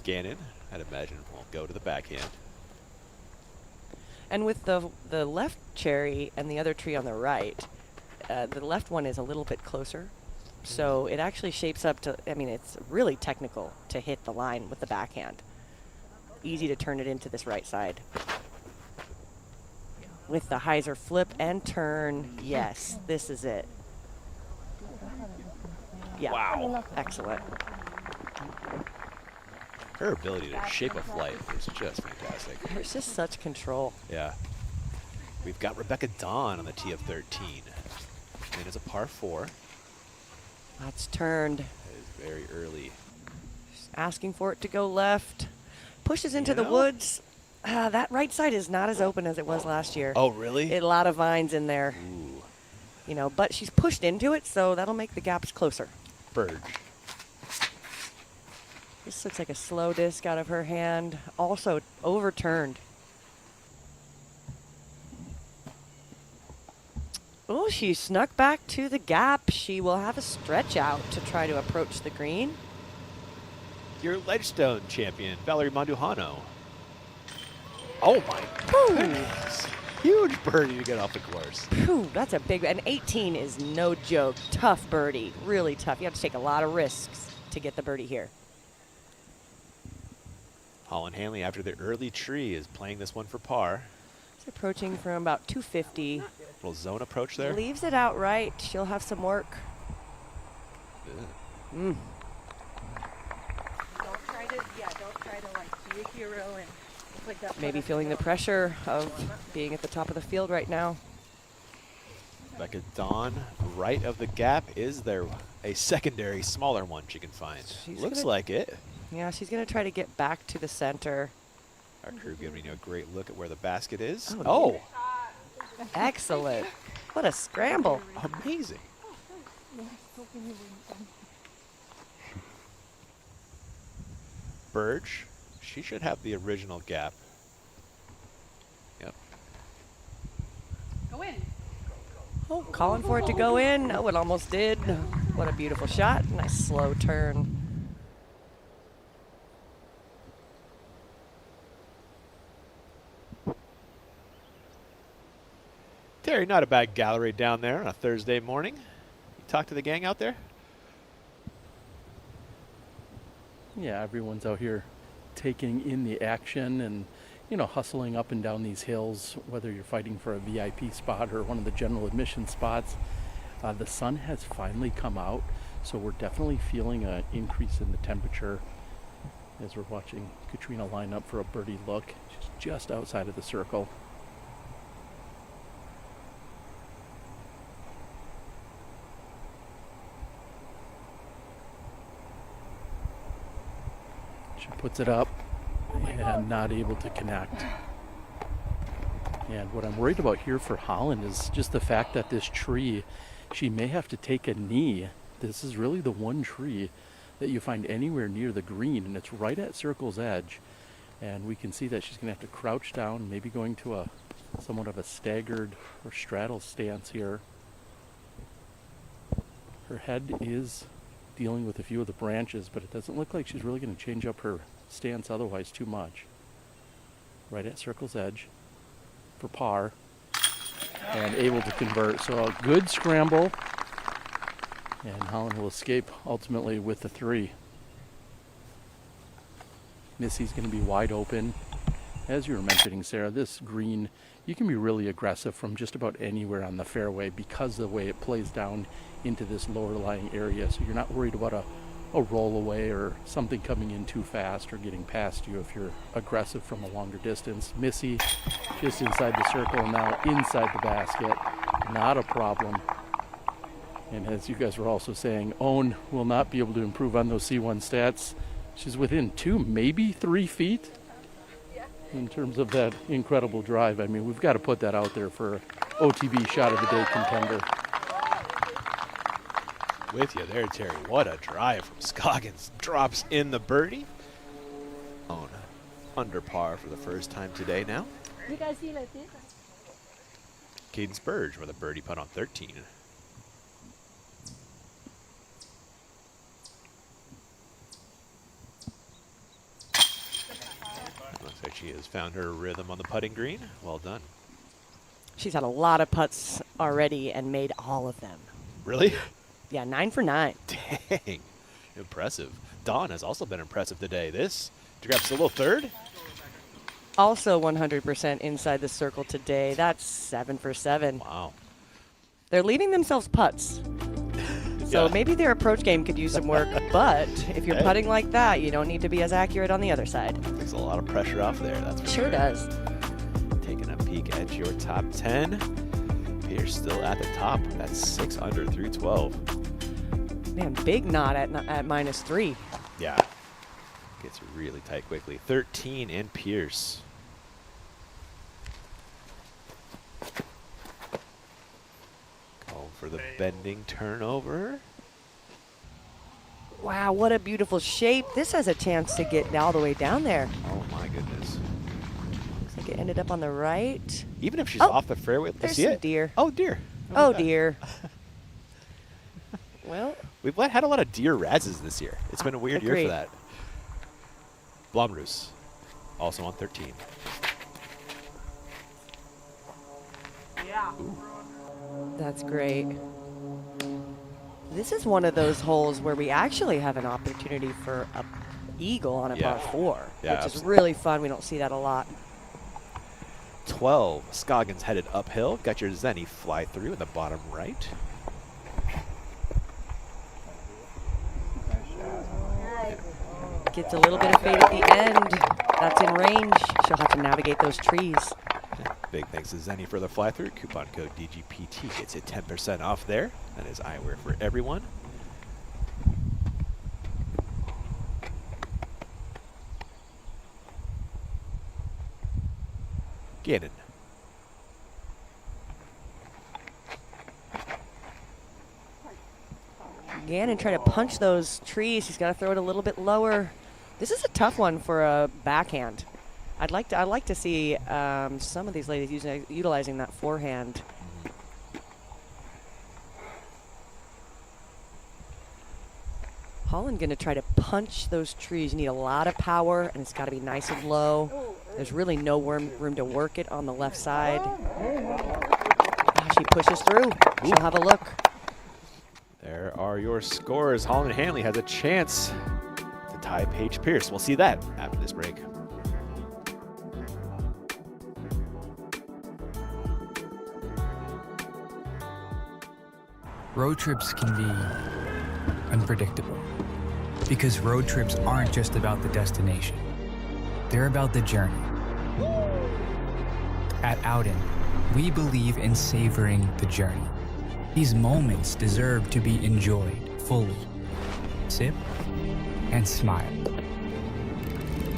Gannon, I'd imagine, will go to the backhand. And with the left cherry and the other tree on the right, the left one is a little bit closer. So it actually shapes up to, I mean, it's really technical to hit the line with the backhand. Easy to turn it into this right side. With the hyzer flip and turn, yes, this is it. Yeah. Wow. Excellent. Her ability to shape a flight is just fantastic. There's just such control. Yeah. We've got Rebecca Dawn on the tee of 13. And it's a par 4. That's turned. That is very early. Just asking for it to go left. Pushes into the woods. That right side is not as open as it was last year. Oh, really? A lot of vines in there. Ooh. You know, but she's pushed into it, so that'll make the gaps closer. Burge. This looks like a slow disc out of her hand. Also overturned. Oh, she snuck back to the gap. She will have a stretch out to try to approach the green. Your Ledgestone champion, Valerie Mandujano. Oh my goodness. Huge birdie to get off the course. Whew, that's a big, and 18 is no joke. Tough birdie, really tough. You have to take a lot of risks to get the birdie here. Holland Hanley, after the early tree, is playing this one for par. She's approaching from about 250. Little zone approach there. Leaves it out right. She'll have some work. Don't try to like be a hero and like that. Maybe feeling the pressure of being at the top of the field right now. Rebecca Dawn, right of the gap. Is there a secondary, smaller one she can find? Looks like it. Yeah, she's going to try to get back to the center. Our crew giving you a great look at where the basket is. Oh. Excellent. What a scramble. Amazing. Burge, she should have the original gap. Yep. Go in. Oh, calling for it to go in. Oh, it almost did. What a beautiful shot. Nice slow turn. Terry, not a bad gallery down there on a Thursday morning. You talk to the gang out there? Yeah, everyone's out here taking in the action and you know, hustling up and down these hills, whether you're fighting for a VIP spot or one of the general admission spots. The sun has finally come out, so we're definitely feeling an increase in the temperature as we're watching Katrina line up for a birdie look. She's just outside of the circle. She puts it up and not able to connect. And what I'm worried about here for Holland is just the fact that this tree, she may have to take a knee. This is really the one tree that you find anywhere near the green, and it's right at circle's edge. And we can see that she's going to have to crouch down, maybe going to a somewhat of a staggered or straddle stance here. Her head is dealing with a few of the branches, but it doesn't look like she's really going to change up her stance otherwise too much. Right at circle's edge for par, and able to convert. So a good scramble, and Holland will escape ultimately with the 3. Missy's going to be wide open. As you were mentioning, Sarah, this green, you can be really aggressive from just about anywhere on the fairway because of the way it plays down into this lower lying area. So you're not worried about a roll away or something coming in too fast or getting past you if you're aggressive from a longer distance. Missy just inside the circle and now inside the basket. Not a problem. And as you guys were also saying, Ohn will not be able to improve on those C1 stats. She's within 2, maybe 3 feet in terms of that incredible drive. I mean, we've got to put that out there for OTB Shot of the Day contender. With you there, Terry. What a drive from Scoggins. Drops in the birdie. Ohn under par for the first time today now. You guys see like this? Cadence Burge with a birdie putt on 13. Looks like she has found her rhythm on the putting green. Well done. She's had a lot of putts already and made all of them. Really? Yeah, 9 for 9. Dang. Impressive. Dawn has also been impressive today. This, did you grab solo third? Also 100% inside the circle today. That's 7 for 7. Wow. They're leaving themselves putts. So maybe their approach game could use some work, but if you're putting like that, you don't need to be as accurate on the other side. Takes a lot of pressure off there, that's for sure. Sure does. Taking a peek at your top 10. Pierce still at the top. That's 6 under through 12. Man, big knot at -3. Yeah. Gets really tight quickly. 13 and Pierce. Going for the bending turnover. Wow, what a beautiful shape. This has a chance to get all the way down there. Oh my goodness. Looks like it ended up on the right. Even if she's off the fairway, there's see some it? deer. Oh dear. Oh dear. Well, we've had a lot of deer razzes this year. It's been a weird year for that. Blomroos, also on 13. Yeah. Ooh. That's great. This is one of those holes where we actually have an opportunity for a eagle on a par 4, which is really fun. We don't see that a lot. 12, Scoggins headed uphill. Got your Zenny fly through in the bottom right. Gets a little bit of fade at the end. That's in range. She'll have to navigate those trees. Big thanks to Zenny for the fly through. Coupon code DGPT gets you 10% off there. That is eyewear for everyone. Gannon. Gannon trying to punch those trees. He's got to throw it a little bit lower. This is a tough one for a backhand. I'd like to see some of these ladies utilizing that forehand. Holland going to try to punch those trees. You need a lot of power, and it's got to be nice and low. There's really no room to work it on the left side. She pushes through. She'll have a look. There are your scores. Holland Hanley has a chance to tie Paige Pierce. We'll see that after this break. Road trips can be unpredictable because road trips aren't just about the destination. They're about the journey. At Outten, we believe in savoring the journey. These moments deserve to be enjoyed fully. Sip and smile.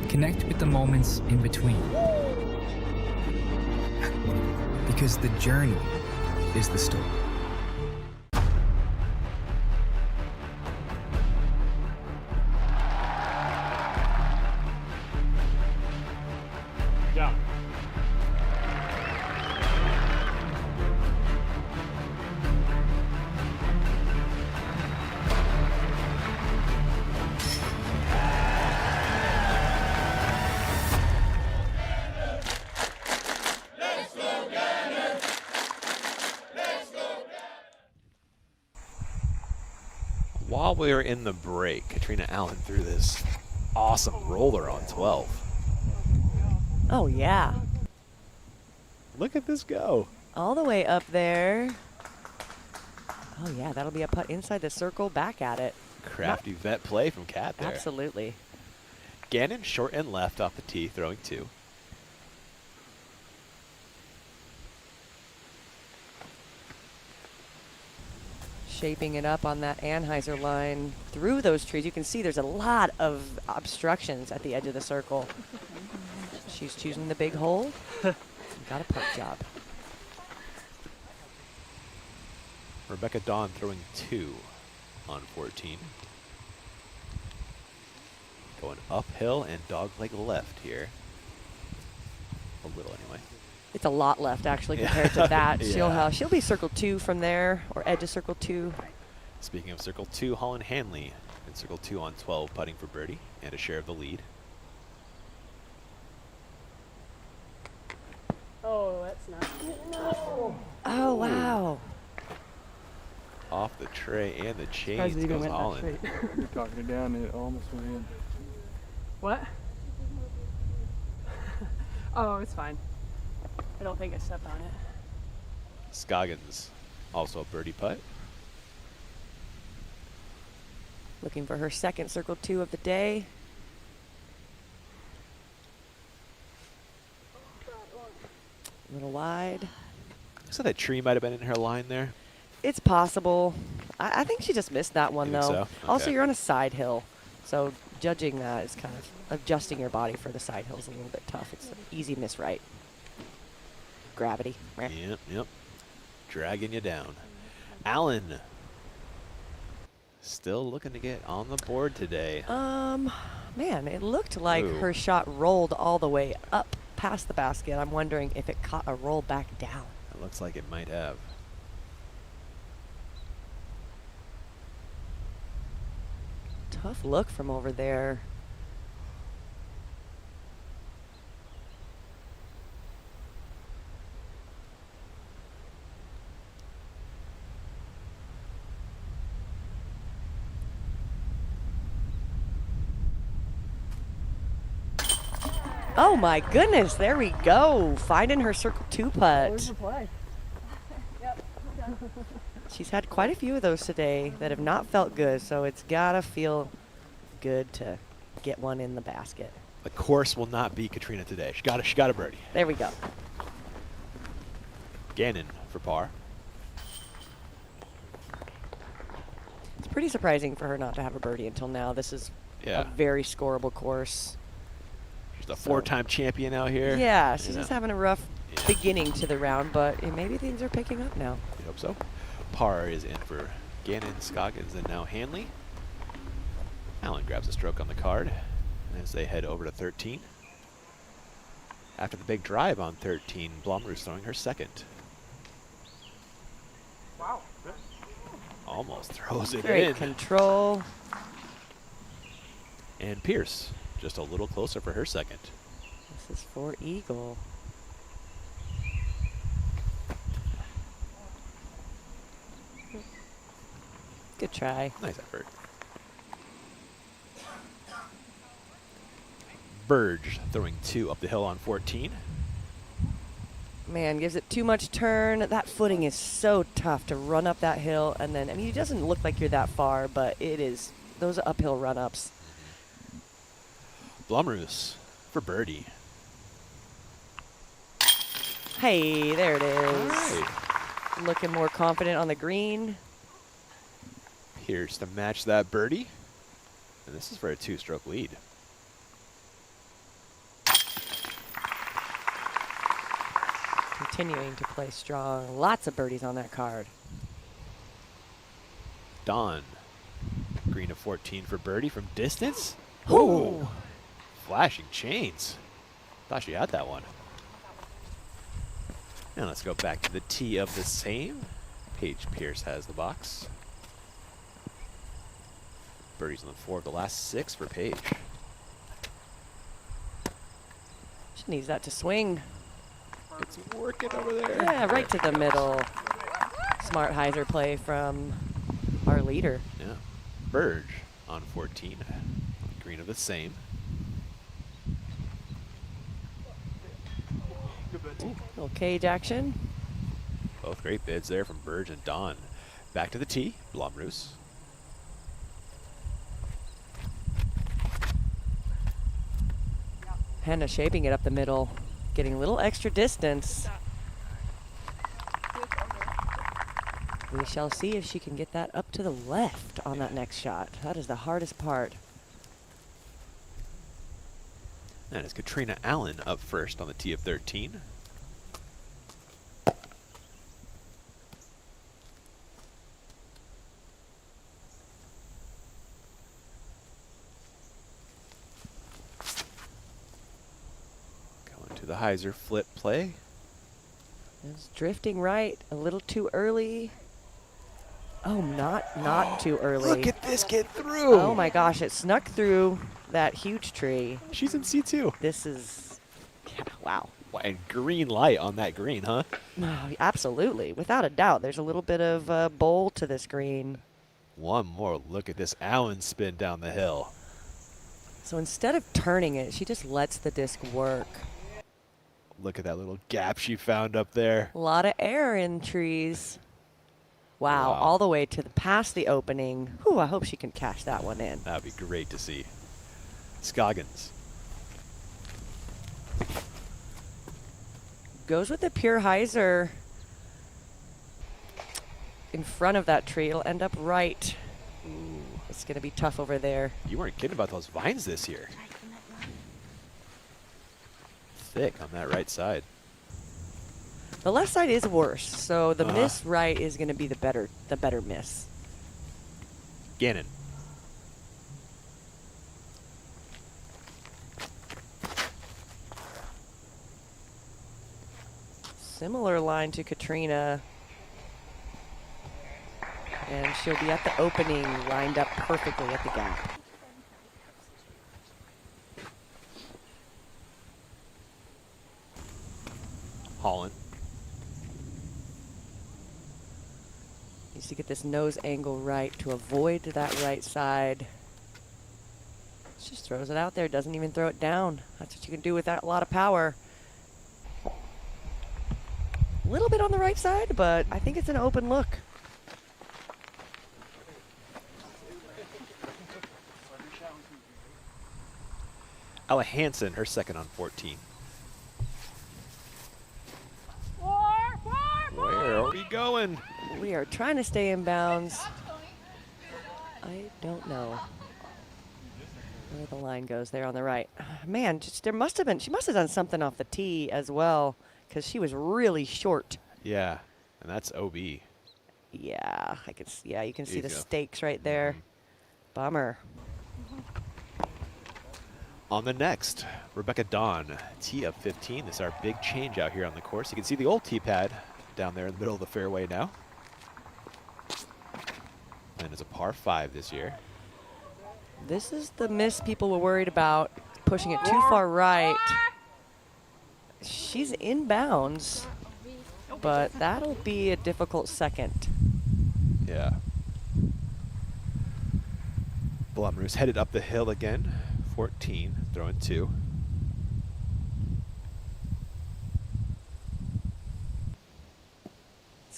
Connect with the moments in between. Because the journey is the story. Yeah. While we were in the break, Katrina Allen threw this awesome roller on 12. Oh, yeah. Look at this go. All the way up there. Oh, yeah, that'll be a putt inside the circle, back at it. Crafty vet play from Kat there. Absolutely. Gannon short and left off the tee, throwing 2. Shaping it up on that Anheuser line through those trees. You can see there's a lot of obstructions at the edge of the circle. She's choosing the big hole. Got a putt job. Rebecca Dawn throwing 2 on 14. Going uphill and dogleg left here. A little anyway. It's a lot left, actually, compared to that. She'll be circle 2 from there, or edge of circle 2. Speaking of circle 2, Holland Hanley in circle 2 on 12, putting for birdie and a share of the lead. Oh, that's not. No. Oh, wow. Off the tray and the Surprised chains it even goes went that Holland. You're talking it down, it almost went in. What? Oh, it's fine. I don't think I stepped on it. Scoggins, also a birdie putt. Looking for her second circle 2 of the day. A little wide. So that tree might have been in her line there. It's possible. I think she just missed that one, You though. think so? Also, Okay. you're on a side hill, so judging that is kind of adjusting your body for the side hill is a little bit tough. It's an easy miss right. Gravity. Yep. Dragging you down. Allen. Still looking to get on the board today. Man, it looked like Ooh. her shot rolled all the way up past the basket. I'm wondering if it caught a roll back down. It looks like it might have. Tough look from over there. Oh my goodness, there we go. Finding her circle 2 putt. play? Yep. She's had quite a few of those today that have not felt good, so it's gotta feel good to get one in the basket. The course will not beat Katrina today. She got a birdie. There we go. Gannon for par. It's pretty surprising for her not to have a birdie until now. This is Yeah. a very scoreable course. She's a 4-time champion out here. Yeah, she's You just know. having a rough beginning to the round, but maybe things are picking up now. We hope so. Par is in for Gannon, Scoggins, and now Hanley. Allen grabs a stroke on the card as they head over to 13. After the big drive on 13, Blomroos throwing her second. Wow. Almost throws it Great in. control. And Pierce just a little closer for her second. This is for eagle. Good try. Nice effort. Burge throwing 2 up the hill on 14. Man, gives it too much turn. That footing is so tough to run up that hill. And then, I mean, it doesn't look like you're that far, but it is. Those uphill run-ups. Blumroos for birdie. Hey, there it is. All right. Looking more confident on the green. Here's to match that birdie. And this is for a 2-stroke lead. Continuing to play strong. Lots of birdies on that card. Dawn. Green of 14 for birdie from distance. Ooh. Flashing chains. Thought she had that one. And let's go back to the tee of the same. Paige Pierce has the box. Birdies on the 4 of the last 6 for Paige. She needs that to swing. It's working over there. Yeah, right to the middle. Smart hyzer play from our leader. Yeah. Burge on 14. Green of the same. Ooh, little cage action. Both great bids there from Burge and Dawn. Back to the tee. Blumroos. Hannah shaping it up the middle. Getting a little extra distance. We shall see if she can get that up to the left on that next shot. That is the hardest part. That is Katrina Allen up first on the tee of 13. Going to the hyzer flip play. It's drifting right, a little too early. Oh, not too early. Look at this get through. Oh my gosh, it snuck through that huge tree. She's in C2. This is, yeah, wow. And green light on that green, huh? Oh, absolutely, without a doubt. There's a little bit of bowl to this green. One more look at this Allen spin down the hill. So instead of turning it, she just lets the disc work. Look at that little gap she found up there. A lot of air in trees. Wow, all the way to past the opening. Whew, I hope she can cash that one in. That would be great to see. Scoggins. Goes with the pure hyzer in front of that tree. It'll end up right. Ooh, it's going to be tough over there. You weren't kidding about those vines this year. Thick on that right side. The left side is worse, so the miss right is going to be the better miss. Gannon. Similar line to Katrina. And she'll be at the opening, lined up perfectly at the gap. Holland. Needs to get this nose angle right to avoid that right side. Just throws it out there, doesn't even throw it down. That's what you can do with that, a lot of power. A little bit on the right side, but I think it's an open look. Ella Hansen, her second on 14. Where are we going? We are trying to stay in bounds. I don't know where the line goes there on the right. Man, she must have done something off the tee as well, because she was really short. Yeah, and that's OB. Yeah, you can see the Easy. stakes right there. Bummer. On the next, Rebecca Dawn, tee of 15. This is our big change out here on the course. You can see the old tee pad down there in the middle of the fairway now. And it's a par 5 this year. This is the miss people were worried about, pushing it too far right. She's in bounds, but that'll be a difficult second. Yeah. Blumroos headed up the hill again. 14, throwing 2.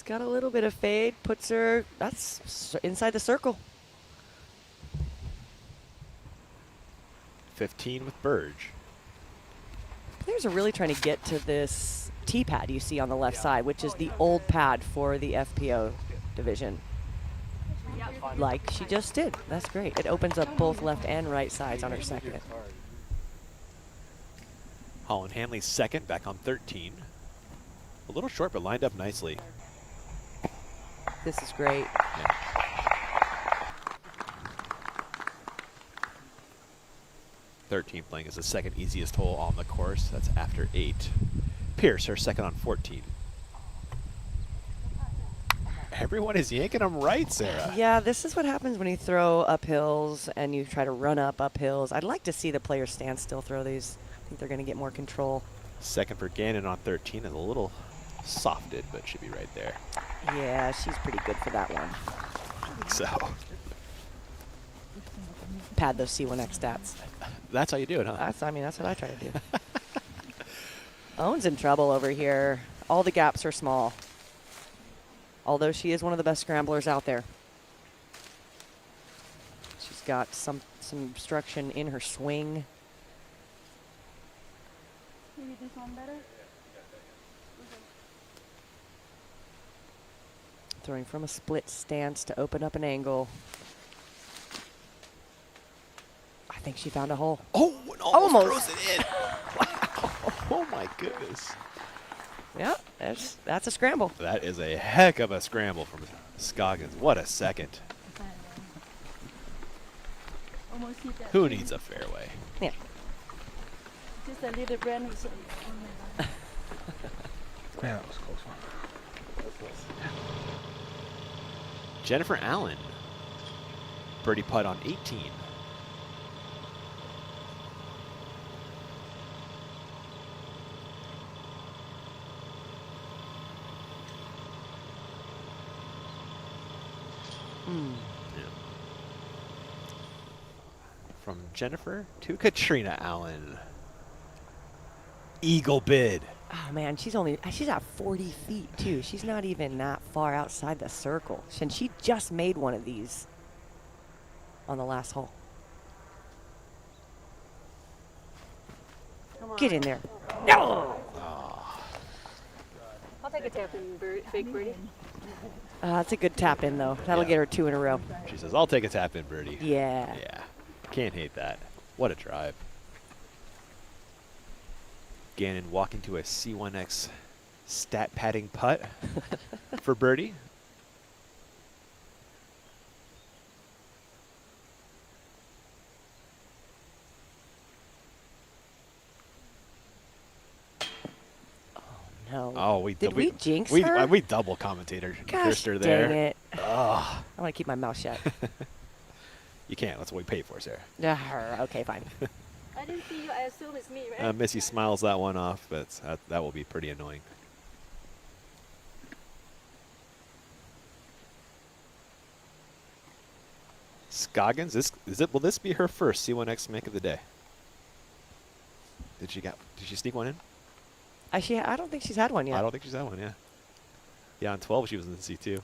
got a little bit of fade, puts her, that's inside the circle. 15 with Burge. Players are really trying to get to this tee pad you see on the left side, which is the old pad for the FPO division. Like she just did. That's great. It opens up both left and right sides on her second. Holland Hanley second, back on 13. A little short, but lined up nicely. This is great. Yeah. Playing is the second easiest hole on the course. That's after 8. Pierce, her second on 14. Everyone is yanking them right, Sarah. Yeah, this is what happens when you throw uphills and you try to run up uphills. I'd like to see the players stand still throw these. I think they're going to get more control. Second for Gannon on 13 is a little softed, but should be right there. Yeah, she's pretty good for that one. I think so. Pad those C1X stats. That's how you do it, huh? I mean, that's what I try to do. Ohn's in trouble over here. All the gaps are small. Although she is one of the best scramblers out there. She's got some obstruction in her swing. Maybe this one better? Throwing from a split stance to open up an angle. I think she found a hole. Oh, it almost throws it in. Wow. Oh my goodness. Yeah, that's a scramble. That is a heck of a scramble from Scoggins. What a second. Almost hit that. Who needs a fairway? Yeah. Just a little brand. Man, that was a close one. Jennifer Allen. Birdie putt on 18. Yeah. From Jennifer to Katrina Allen. Eagle bid. Oh man, she's at 40 feet too. She's not even that far outside the circle. And she just made one of these on the last hole. Get in there. No! I'll take a tap in, Big Birdie. That's a good tap in though. That'll get her 2 in a row. She says, I'll take a tap in, birdie. Yeah. Yeah. Can't hate that. What a drive. Gannon walking to a C1X stat padding putt for birdie. No. Oh, Did we jinx her? We double commentator Gosh, her there. dang it. Ugh. I want to keep my mouth shut. You can't. That's what we pay for, Sarah. Okay, fine. I didn't see you. I assume it's me, right? Missy smiles that one off, but that will be pretty annoying. Scoggins, will this be her first C1X make of the day? Did she sneak one in? I don't think she's had one yet. I don't think she's had one, yeah. Yeah, on 12 she was in the C2.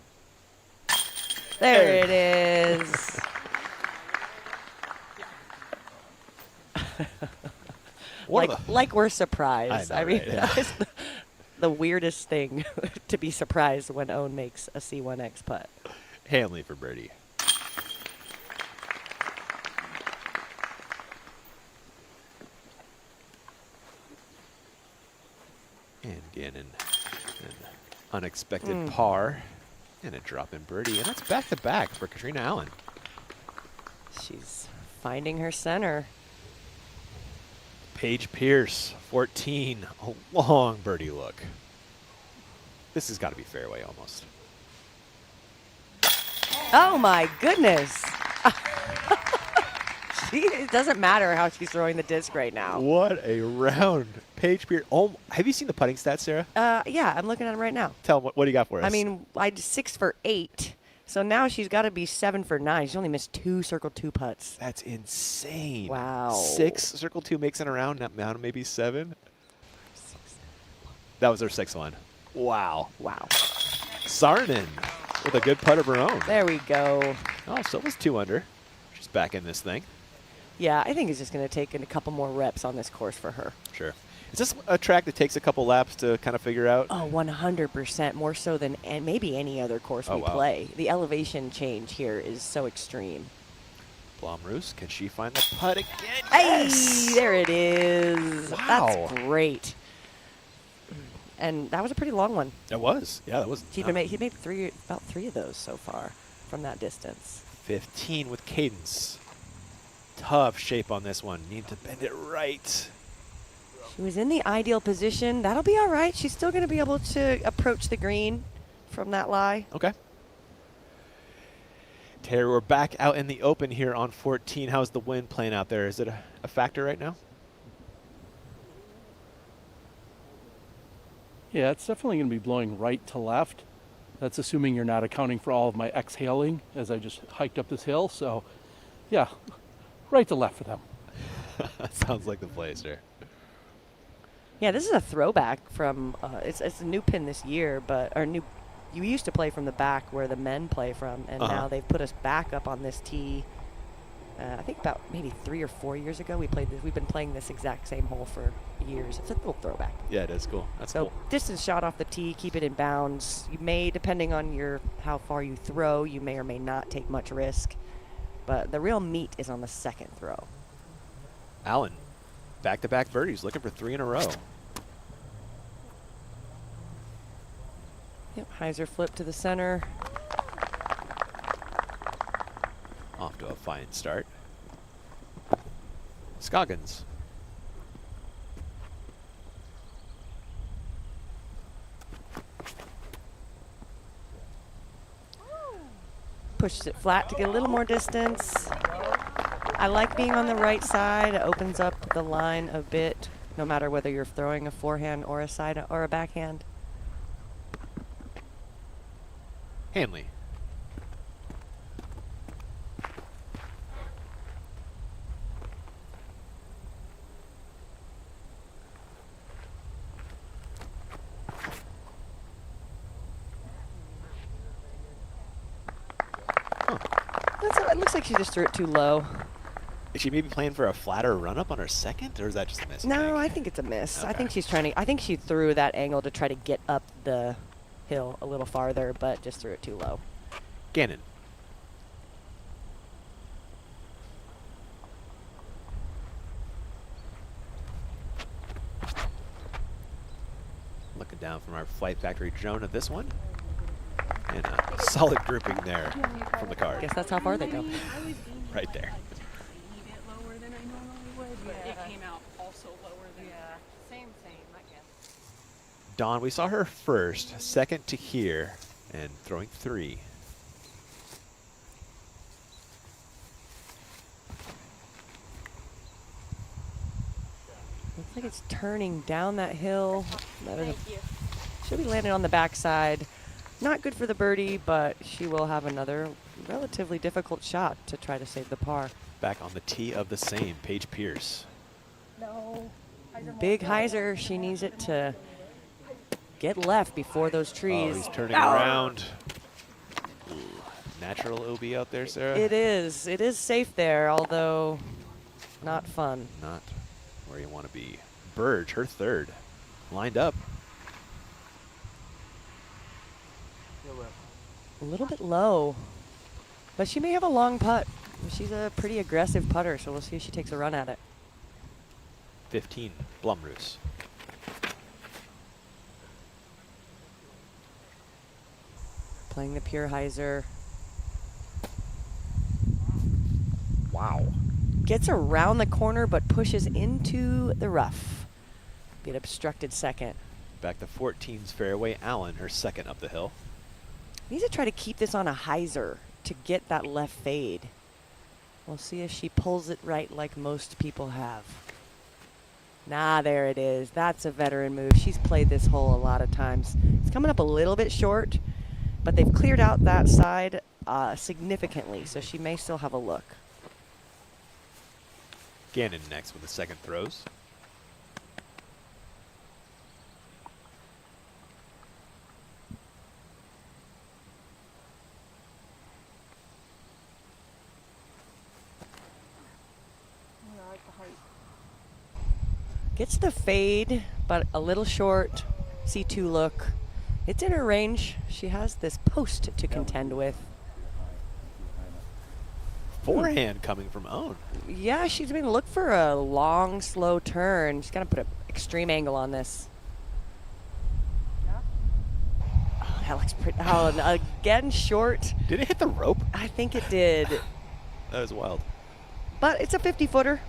There it is. like we're surprised. I know, right? That is the weirdest thing to be surprised when Ohn makes a C1X putt. Hanley for birdie. And Gannon, an unexpected par, and a drop in birdie, and that's back-to-back for Katrina Allen. She's finding her center. Paige Pierce, 14, a long birdie look. This has got to be fairway almost. Oh my goodness. It doesn't matter how she's throwing the disc right now. What a round. Paige Pierce. Oh, have you seen the putting stats, Sarah? Yeah, I'm looking at them right now. Tell them what do you got for us? I mean, I did 6 for 8. So now she's got to be 7 for 9. She's only missed 2 circle 2 putts. That's insane. Wow. 6 circle 2 makes it around, now maybe 7. That was her 6th one. Wow. Wow. Sarnen with a good putt of her own. There we go. Oh, so it was 2 under. She's back in this thing. Yeah, I think it's just going to take a couple more reps on this course for her. Sure. Is this a track that takes a couple laps to kind of figure out? Oh, 100%, more so than maybe any other course we play. The elevation change here is so extreme. Blomroos, can she find the putt again? Hey, Yes! there it is. Wow. That's great. And that was a pretty long one. It was. Yeah, that was. He made about three of those so far from that distance. 15 with cadence. Tough shape on this one. Need to bend it right. She was in the ideal position. That'll be all right. She's still going to be able to approach the green from that lie. Okay. Terry, we're back out in the open here on 14. How's the wind playing out there? Is it a factor right now? Yeah, it's definitely going to be blowing right to left. That's assuming you're not accounting for all of my exhaling as I just hiked up this hill. So, yeah, right to left for them. Sounds like the play, sir. Yeah, this is a throwback from, it's a new pin this year, you used to play from the back where the men play from, and now they've put us back up on this tee. I think about maybe 3 or 4 years ago we played this. We've been playing this exact same hole for years. It's a little throwback. Yeah, it is cool. That's cool. Distance shot off the tee, keep it in bounds. You may, depending on how far you throw, you may or may not take much risk. But the real meat is on the second throw. Allen, back-to-back birdies, looking for 3 in a row. Yep, hyzer flip to the center. Off to a fine start. Scoggins. Pushes it flat to get a little more distance. I like being on the right side. It opens up the line a bit, no matter whether you're throwing a forehand or a side or a backhand. Hanley. It looks like she just threw it too low. Is she maybe playing for a flatter run-up on her second, or is that just a miss? No, I think it's a miss. Okay. I think she's trying to. I think she threw that angle to try to get up the hill a little farther, but just threw it too low. Gannon. Looking down from our Flight Factory drone at this one. And a solid grouping there from the card. Guess that's how far they go. Right there. It came out also lower than same, I guess. Dawn, we saw her first, second to here, and throwing 3. Looks like it's turning down that hill. She'll be landing on the backside. Not good for the birdie, but she will have another relatively difficult shot to try to save the par. Back on the tee of the same, Paige Pierce. No. Big hyzer. She needs it to get left before those trees. Oh, he's turning around. Ooh, natural OB out there, Sarah? It is. It is safe there, although not fun. Not where you want to be. Burge, her third. Lined up. A little bit low, but she may have a long putt. She's a pretty aggressive putter, so we'll see if she takes a run at it. 15, Blomroos. Playing the pure hyzer. Wow. Gets around the corner, but pushes into the rough. Be an obstructed second. Back to 14's fairway. Allen, her second up the hill. Needs to try to keep this on a hyzer to get that left fade. We'll see if she pulls it right like most people have. Nah, there it is. That's a veteran move. She's played this hole a lot of times. It's coming up a little bit short, but they've cleared out that side significantly, so she may still have a look. Gannon next with the second throws. Gets the fade, but a little short. C2 look. It's in her range. She has this post to contend with. Forehand coming from Ohn. Yeah, she's going to look for a long, slow turn. She's got to put an extreme angle on this. Oh, that looks pretty. Oh, and again, short. Did it hit the rope? I think it did. That was wild. But it's a 50-footer.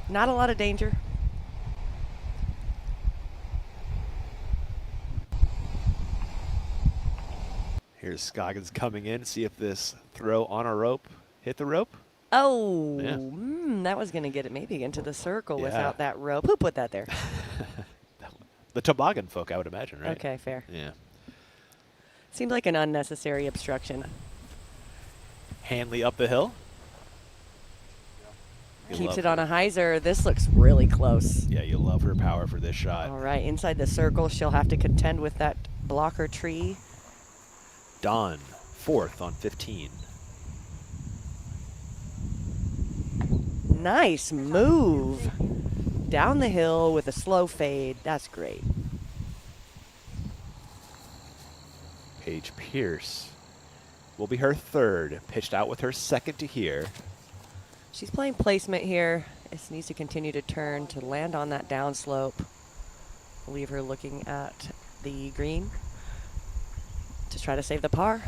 Not a lot of danger. Here's Scoggins coming in. See if this throw on a rope hit the rope. Oh, Yeah. That was going to get it maybe into the circle Yeah. without that rope. Who put that there? The toboggan folk, I would imagine, right? Okay, fair. Yeah. Seems like an unnecessary obstruction. Hanley up the hill. You Keeps love it on a hyzer. This looks really close. Yeah, you love her power for this shot. All right, inside the circle, she'll have to contend with that blocker tree. Dawn, 4th on 15. Nice move. Down the hill with a slow fade. That's great. Paige Pierce will be her 3rd. Pitched out with her 2nd to here. She's playing placement here. This needs to continue to turn to land on that downslope. Leave her looking at the green to try to save the par.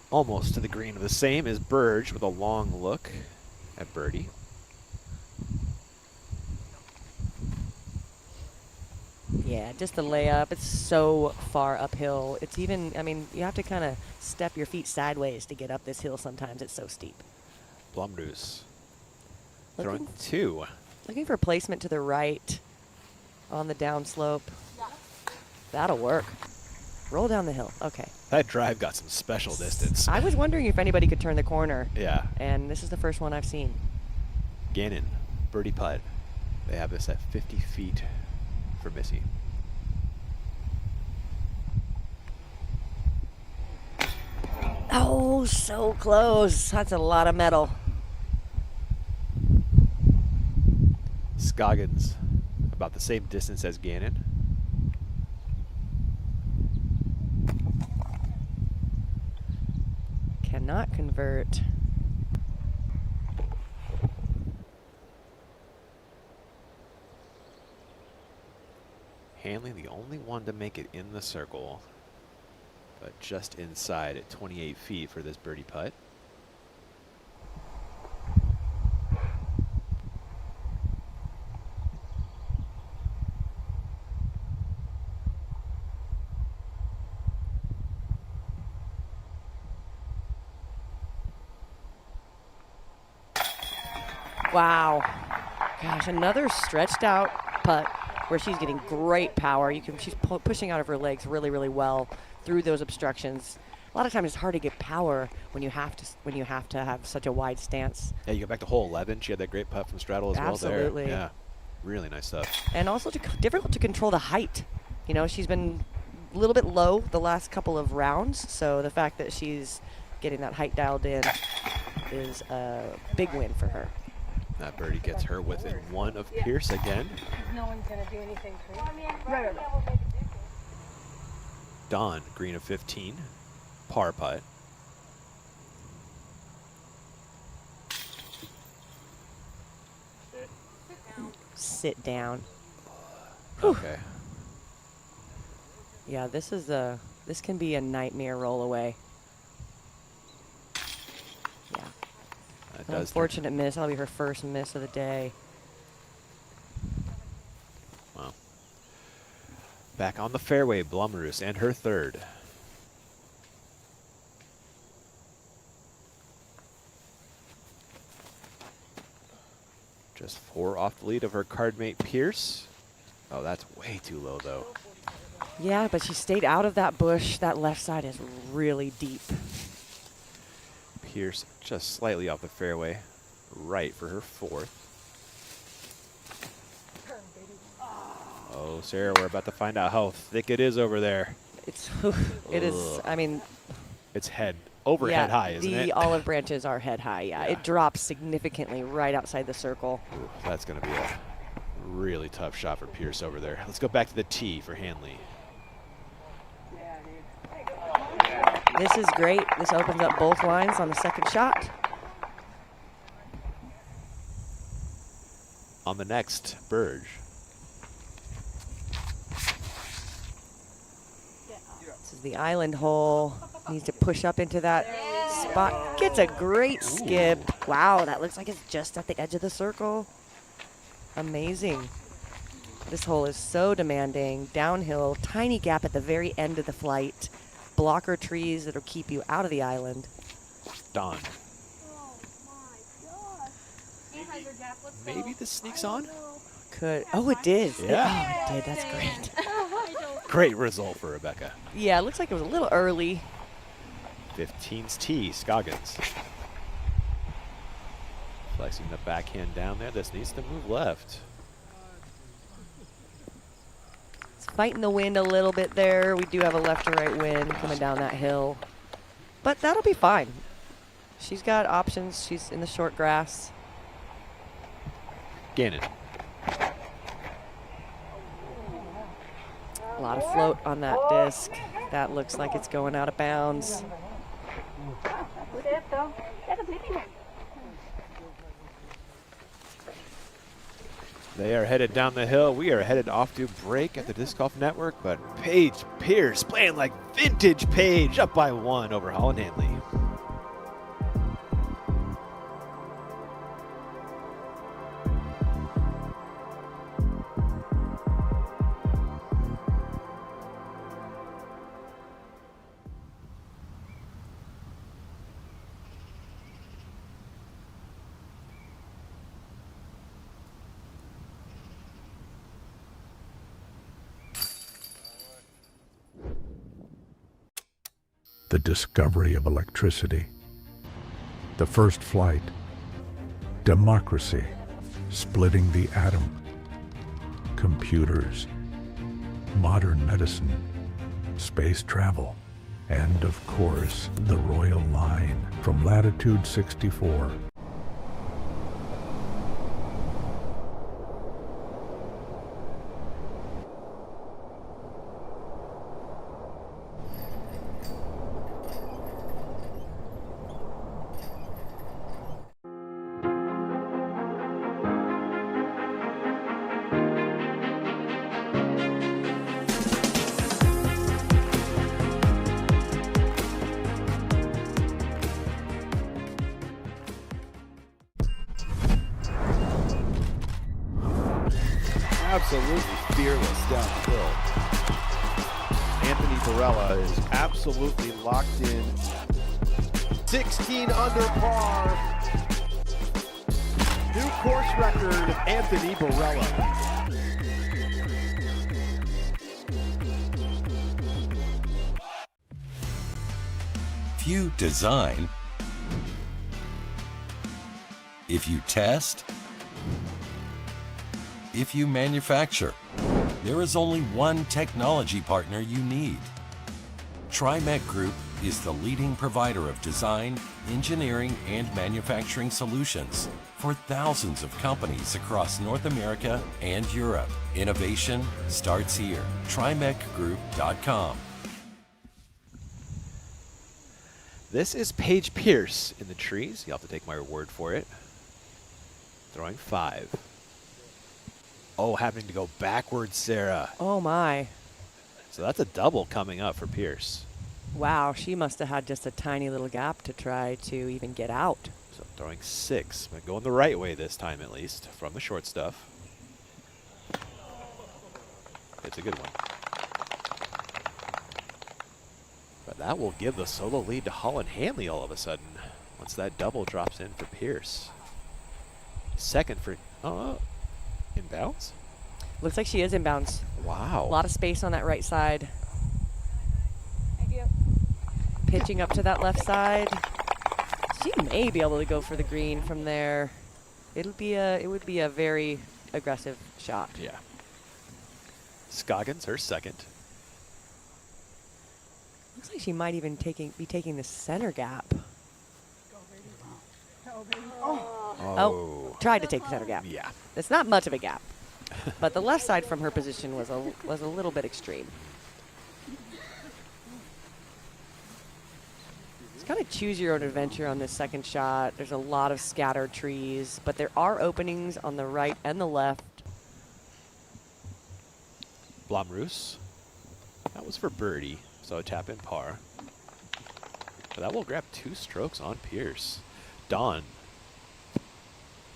Almost to the green of the same is Burge with a long look at birdie. Yeah, just the layup. It's so far uphill. It's even, I mean, you have to kind of step your feet sideways to get up this hill sometimes. It's so steep. Blumroos throwing 2. Looking for placement to the right on the downslope. That'll work. Roll down the hill. Okay. That drive got some special distance. I was wondering if anybody could turn the corner. Yeah. And this is the first one I've seen. Gannon, birdie putt. They have this at 50 feet for Missy. Oh, so close. That's a lot of metal. Scoggins, about the same distance as Gannon. Cannot convert. Hanley, the only one to make it in the circle, but just inside at 28 feet for this birdie putt. Wow. Gosh, another stretched out putt where she's getting great power. She's pushing out of her legs really, really well through those obstructions. A lot of times it's hard to get power when you have to have such a wide stance. Yeah, you go back to hole 11. She had that great putt from straddle as Absolutely. well there. Yeah, really nice stuff. And also difficult to control the height. You know, she's been a little bit low the last couple of rounds, so the fact that she's getting that height dialed in is a big win for her. That birdie gets her within 1 of Pierce again. No one's going to do anything for you. Right. Dawn, green of 15, par putt. Sit down. Okay. Yeah, this can be a nightmare roll away. Yeah. That does Unfortunate miss. That'll be her first miss of the day. Wow. Back on the fairway, Blumroos, and her 3rd. Just 4 off the lead of her cardmate Pierce. Oh, that's way too low, though. Yeah, but she stayed out of that bush. That left side is really deep. Pierce just slightly off the fairway, right for her 4th. Oh, Sarah, we're about to find out how thick it is over there. It is, I mean. It's head overhead high, isn't it? The olive branches are head high, yeah. It drops significantly right outside the circle. Ooh, that's going to be a really tough shot for Pierce over there. Let's go back to the tee for Hanley. This is great. This opens up both lines on the second shot. On the next, Burge. This is the island hole. Needs to push up into that spot. Gets a great skip. Wow, that looks like it's just at the edge of the circle. Amazing. This hole is so demanding. Downhill, tiny gap at the very end of the flight. Blocker trees that'll keep you out of the island. Done. Maybe this sneaks on? Could. Oh, it did. Yeah. Oh, it did. That's great. Great result for Rebecca. Yeah, it looks like it was a little early. 15's tee, Scoggins. Flexing the backhand down there. This needs to move left. It's fighting the wind a little bit there. We do have a left to right wind coming down that hill. But that'll be fine. She's got options. She's in the short grass. Gannon. A lot of float on that disc. That looks like it's going out of bounds. They are headed down the hill. We are headed off to break at the Disc Golf Network, but Paige Pierce playing like vintage Paige, up by 1 over Holland Hanley. The discovery of electricity, the first flight, democracy, splitting the atom, computers, modern medicine, space travel, and of course, the Royal Line from Latitude 64. Absolutely fearless downhill. Anthony Barella is absolutely locked in. 16 under par. New course record, Anthony Barella. If you design, if you test, if you manufacture, there is only one technology partner you need. TriMet Group is the leading provider of design, engineering, and manufacturing solutions for thousands of companies across North America and Europe. Innovation starts here. TriMetGroup.com. This is Paige Pierce in the trees. You'll have to take my word for it. Throwing 5. Oh, having to go backwards, Sarah. Oh, my. So that's a double coming up for Pierce. Wow, she must have had just a tiny little gap to try to even get out. So throwing 6, but going the right way this time at least from the short stuff. It's a good one. But that will give the solo lead to Holland Hanley all of a sudden once that double drops in for Pierce. Second for, inbounds? Looks like she is inbounds. Wow. A lot of space on that right side. Thank you. Pitching up to that left side. She may be able to go for the green from there. It would be a very aggressive shot. Yeah. Scoggins, her second. Looks like she might even be taking the center gap. Oh, tried to take the center gap. Yeah. It's not much of a gap, but the left side from her position was a little bit extreme. It's kind of choose your own adventure on this second shot. There's a lot of scattered trees, but there are openings on the right and the left. Blomroos. That was for birdie, so a tap in par. But that will grab 2 strokes on Pierce. Dawn.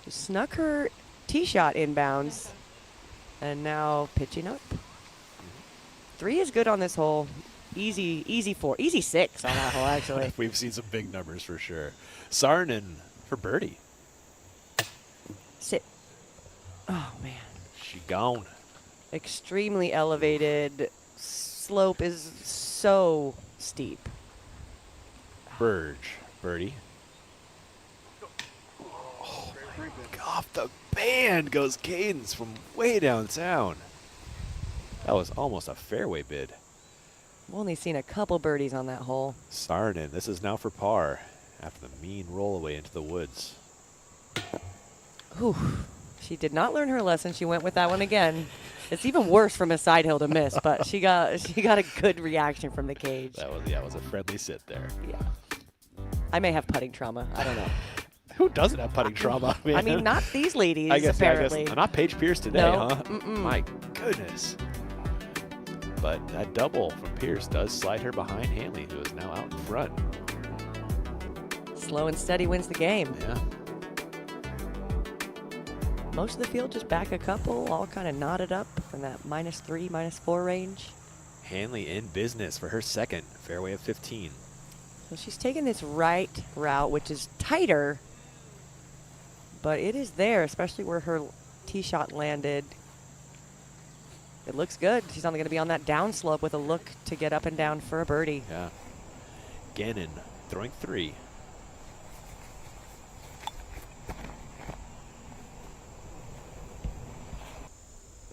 Just snuck her tee shot inbounds, and now pitching up. 3 is good on this hole. Easy 4, easy 6 on that hole actually. We've seen some big numbers for sure. Saarinen for birdie. Sit. Oh man. She gone. Extremely elevated. Slope is so steep. Burge. Birdie. Oh my God. Off the band goes Cadence from way downtown. That was almost a fairway bid. I've only seen a couple birdies on that hole. Saarinen, this is now for par after the mean roll away into the woods. Whew. She did not learn her lesson. She went with that one again. It's even worse from a side hill to miss, but she got a good reaction from the cage. That was a friendly sit there. Yeah. I may have putting trauma. I don't know. Who doesn't have putting trauma? Man? I mean, not these ladies, I guess, apparently. Not Paige Pierce today, No. huh? My goodness. But that double from Pierce does slide her behind Hanley, who is now out in front. Slow and steady wins the game. Yeah. Most of the field just back a couple, all kind of knotted up in that -3, -4 range. Hanley in business for her second, fairway of 15. So she's taking this right route, which is tighter, but it is there, especially where her tee shot landed. It looks good. She's only going to be on that downslope with a look to get up and down for a birdie. Yeah. Gannon throwing 3.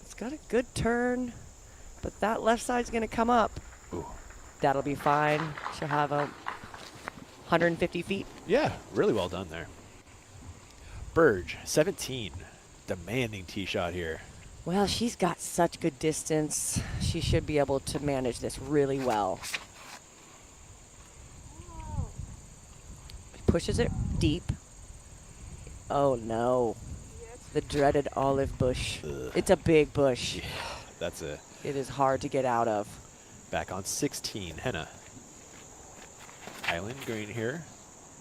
It's got a good turn, but that left side's going to come up. Ooh. That'll be fine. She'll have a 150 feet. Yeah, really well done there. Burge, 17. Demanding tee shot here. Well, she's got such good distance. She should be able to manage this really well. Pushes it deep. Oh no. The dreaded olive bush. Ugh. It's a big bush. Yeah, that's a... It is hard to get out of. Back on 16, Henna. Island green here.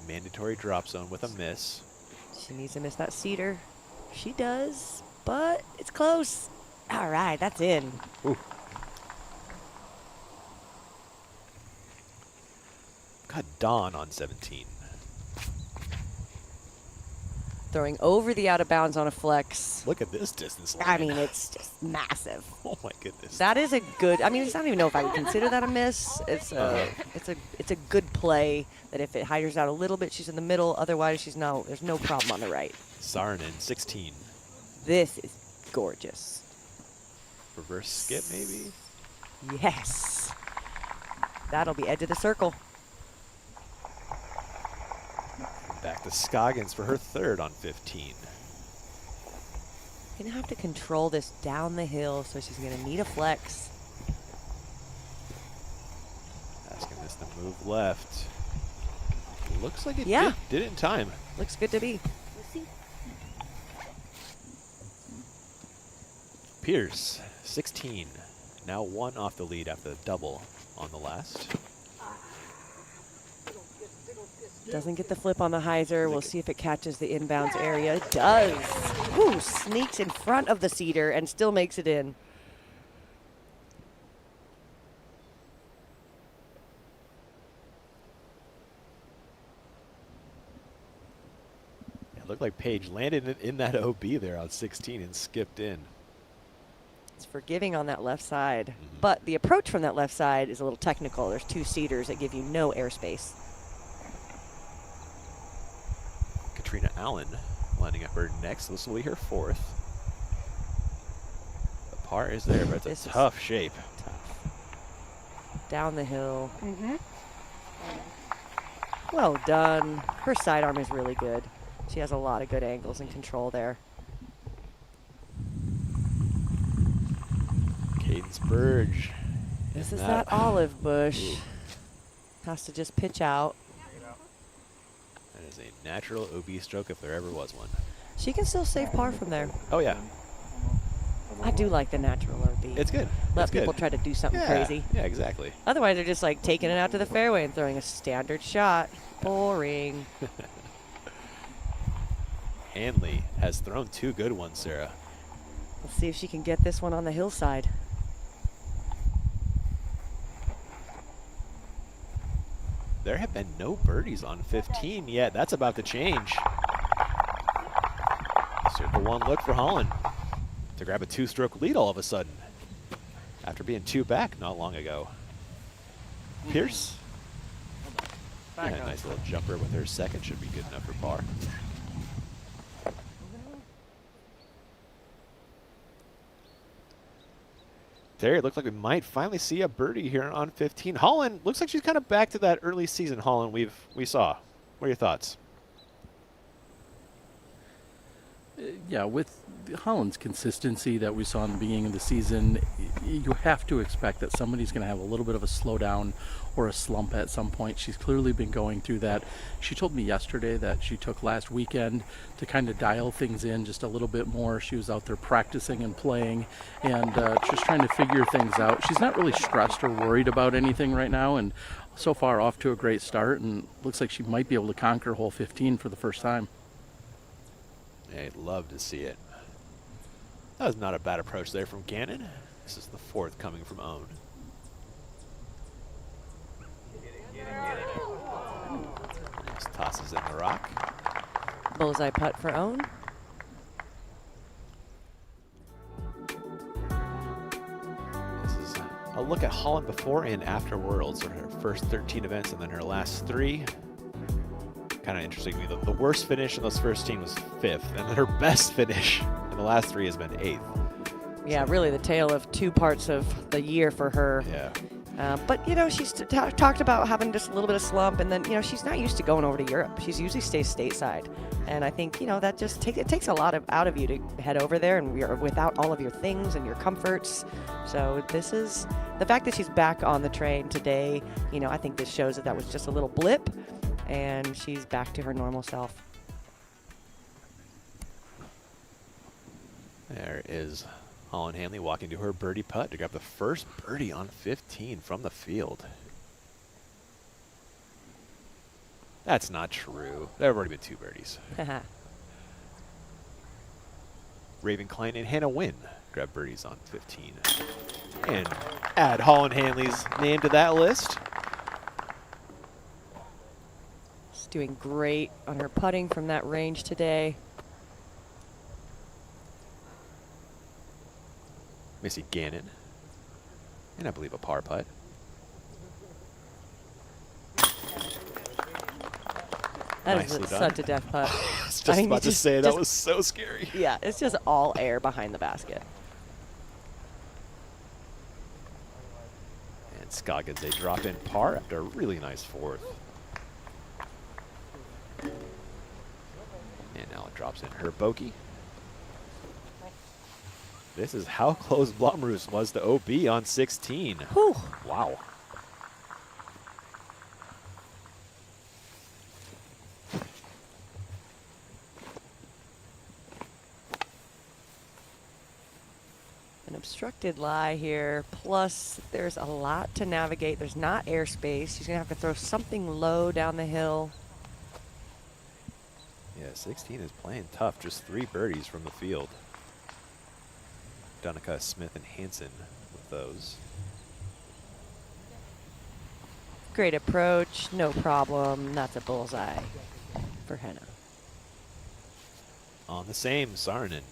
Mandatory drop zone with a miss. She needs to miss that cedar. She does, but it's close. All right, that's in. Ooh. Got Dawn on 17. Throwing over the out of bounds on a flex. Look at this distance line. I mean, it's just massive. Oh my goodness. That is a good. I mean, I don't even know if I would consider that a miss. It's a good play. That if it hiders out a little bit, she's in the middle. Otherwise, there's no problem on the right. Saarinen, 16. This is gorgeous. Reverse skip, maybe? Yes. That'll be edge of the circle. Back to Scoggins for her third on 15. Gonna have to control this down the hill, so she's gonna need a flex. Asking this to move left. Looks like it Yeah. did it in time. Looks good to be. Pierce, 16. Now 1 off the lead after the double on the last. Doesn't get the flip on the hyzer. We'll see if it catches the inbounds area. It does. Ooh, sneaks in front of the cedar and still makes it in. It looked like Paige landed in that OB there on 16 and skipped in. It's forgiving on that left side. But the approach from that left side is a little technical. There's 2 cedars that give you no airspace. Katrina Allen lining up her next. This will be her 4th. The par is there, but it's a tough shape. Tough. Down the hill. Mm-hmm. Well done. Her sidearm is really good. She has a lot of good angles and control there. Cadence Burge. This is that olive bush. Has to just pitch out. That is a natural OB stroke if there ever was one. She can still save par from there. Oh, yeah. I do like the natural OB. It's good. Let It's people good. try to do something Yeah. crazy. Yeah, exactly. Otherwise, they're just like taking it out to the fairway and throwing a standard shot. Boring. Hanley has thrown 2 good ones, Sarah. Let's see if she can get this one on the hillside. There have been no birdies on 15 yet. That's about to change. Circle 1 look for Holland to grab a 2-stroke lead all of a sudden after being 2 back not long ago. Pierce. Yeah, a nice little jumper with her second should be good enough for par. There, it looks like we might finally see a birdie here on 15. Holland looks like she's kind of back to that early season Holland we saw. What are your thoughts? Yeah, with Holland's consistency that we saw in the beginning of the season, you have to expect that somebody's going to have a little bit of a slowdown or a slump at some point. She's clearly been going through that. She told me yesterday that she took last weekend to kind of dial things in just a little bit more. She was out there practicing and playing and just trying to figure things out. She's not really stressed or worried about anything right now, and so far off to a great start, and looks like she might be able to conquer hole 15 for the first time. I'd love to see it. That was not a bad approach there from Gannon. This is the 4th coming from Ohn. Just tosses in the rock. Bullseye putt for Ohn. This is a look at Holland before and after Worlds. So her first 13 events and then her last 3. Kind of interesting to me. The worst finish in those first 10 was 5th, and then her best finish in the last 3 has been 8th. Yeah, really the tale of 2 parts of the year for her. Yeah. But, you know, she's talked about having just a little bit of slump, and then, you know, she's not used to going over to Europe. She's usually stays stateside. And I think, you know, that just it takes a lot out of you to head over there and you're without all of your things and your comforts. So this is the fact that she's back on the train today. You know, I think this shows that was just a little blip, and she's back to her normal self. There is Holland Hanley walking to her birdie putt to grab the first birdie on 15 from the field. That's not true. There have already been 2 birdies. Raven Klein and Hannah Wynn grab birdies on 15. And add Holland Hanley's name to that list. She's doing great on her putting from that range today. Missy Gannon. And I believe a par putt. That is Nicely done. such a death putt. I was just about to say, that was so scary. Yeah, it's just all air behind the basket. And Scoggins a drop in par after a really nice 4th. And now it drops in her bogey. This is how close Blomroos was to OB on 16. Whew. Wow. An obstructed lie here, plus there's a lot to navigate. There's not airspace. She's going to have to throw something low down the hill. Yeah, 16 is playing tough. Just 3 birdies from the field. Donica, Smith, and Hansen with those. Great approach, no problem. That's a bullseye for Henna. On the same, Saarinen.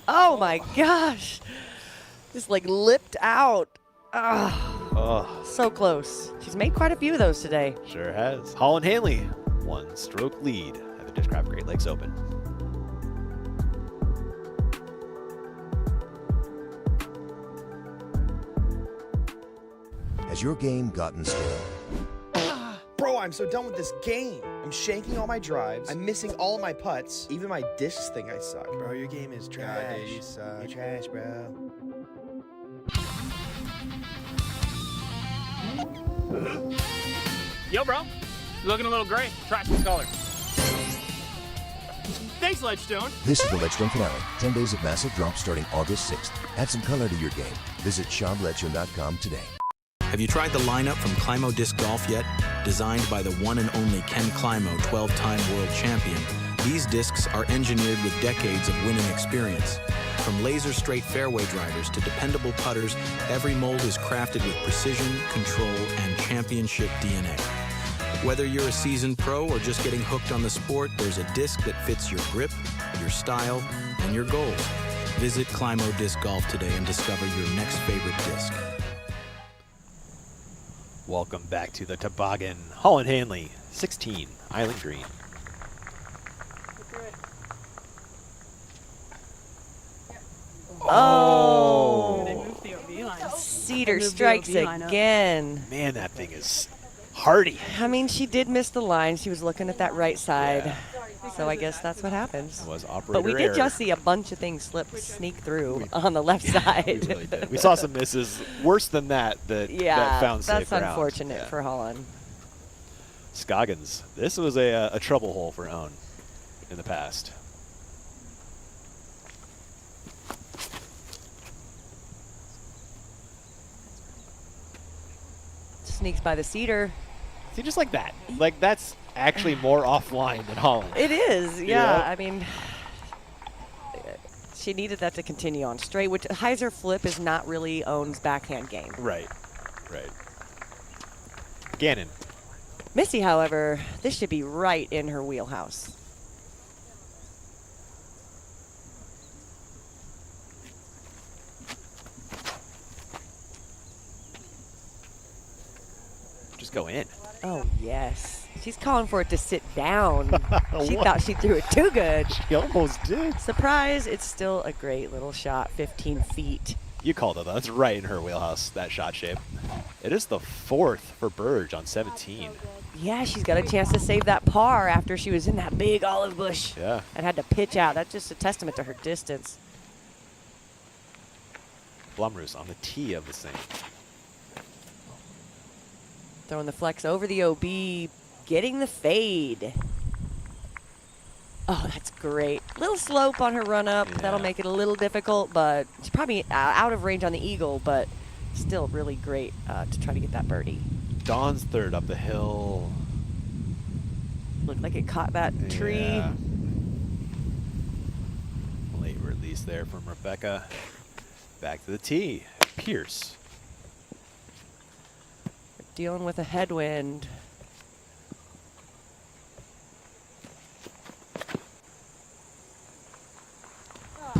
Oh my gosh. Just like lipped out. Ugh. Oh. So close. She's made quite a few of those today. Sure has. Holland Hanley, 1-stroke lead at the Discraft Great Lakes Open. Has your game gotten stale? Bro, I'm so done with this game. I'm shanking all my drives. I'm missing all of my putts. Even my discs think I suck. Bro, your game is trash. God, dude, you suck. You're trash, bro. Yo, bro. You're looking a little gray. Try some color. Thanks, Ledgestone. This is the Ledgestone finale. 10 days of massive drops starting August 6th. Add some color to your game. Visit shopledgestone.com today. Have you tried the lineup from Climo Disc Golf yet? Designed by the one and only Ken Climo, 12-time world champion, these discs are engineered with decades of winning experience. From laser-straight fairway drivers to dependable putters, every mold is crafted with precision, control, and championship DNA. Whether you're a seasoned pro or just getting hooked on the sport, there's a disc that fits your grip, your style, and your goals. Visit Climo Disc Golf today and discover your next favorite disc. Welcome back to the toboggan. Holland Hanley, 16, Island Green. Oh! They moved the OB line. Cedar strikes again. Man, that thing is hardy. I mean, she did miss the line. She was looking at that right side. So I guess that's what happens. It was operator But we did error. just see a bunch of things sneak through on the left side. We really did. We saw some misses worse than that that found safe that's ground. unfortunate Yeah. for Holland. Scoggins. This was a trouble hole for Ohn in the past. Sneaks by the cedar. See, just like that. Like, that's actually more offline than Holland. It is, You yeah. know? I mean, she needed that to continue on straight, which hyzer flip is not really Ohn's backhand game. Right, right. Gannon. Missy, however, this should be right in her wheelhouse. Just go in. Oh, yes. She's calling for it to sit down. She What? thought she threw it too good. She almost did. Surprise, it's still a great little shot, 15 feet. You called it, though. That's right in her wheelhouse, that shot shape. It is the 4th for Burge on 17. Yeah, she's got a chance to save that par after she was in that big olive bush. Yeah. And had to pitch out. That's just a testament to her distance. Blumroos on the tee of the same. Throwing the flex over the OB, getting the fade. Oh, that's great. Little slope on her run up. That'll make it a little difficult, but she's probably out of range on the eagle, but still really great to try to get that birdie. Dawn's third up the hill. Looked like it caught that tree. Yeah. Late release there from Rebecca. Back to the tee. Pierce. Dealing with a headwind.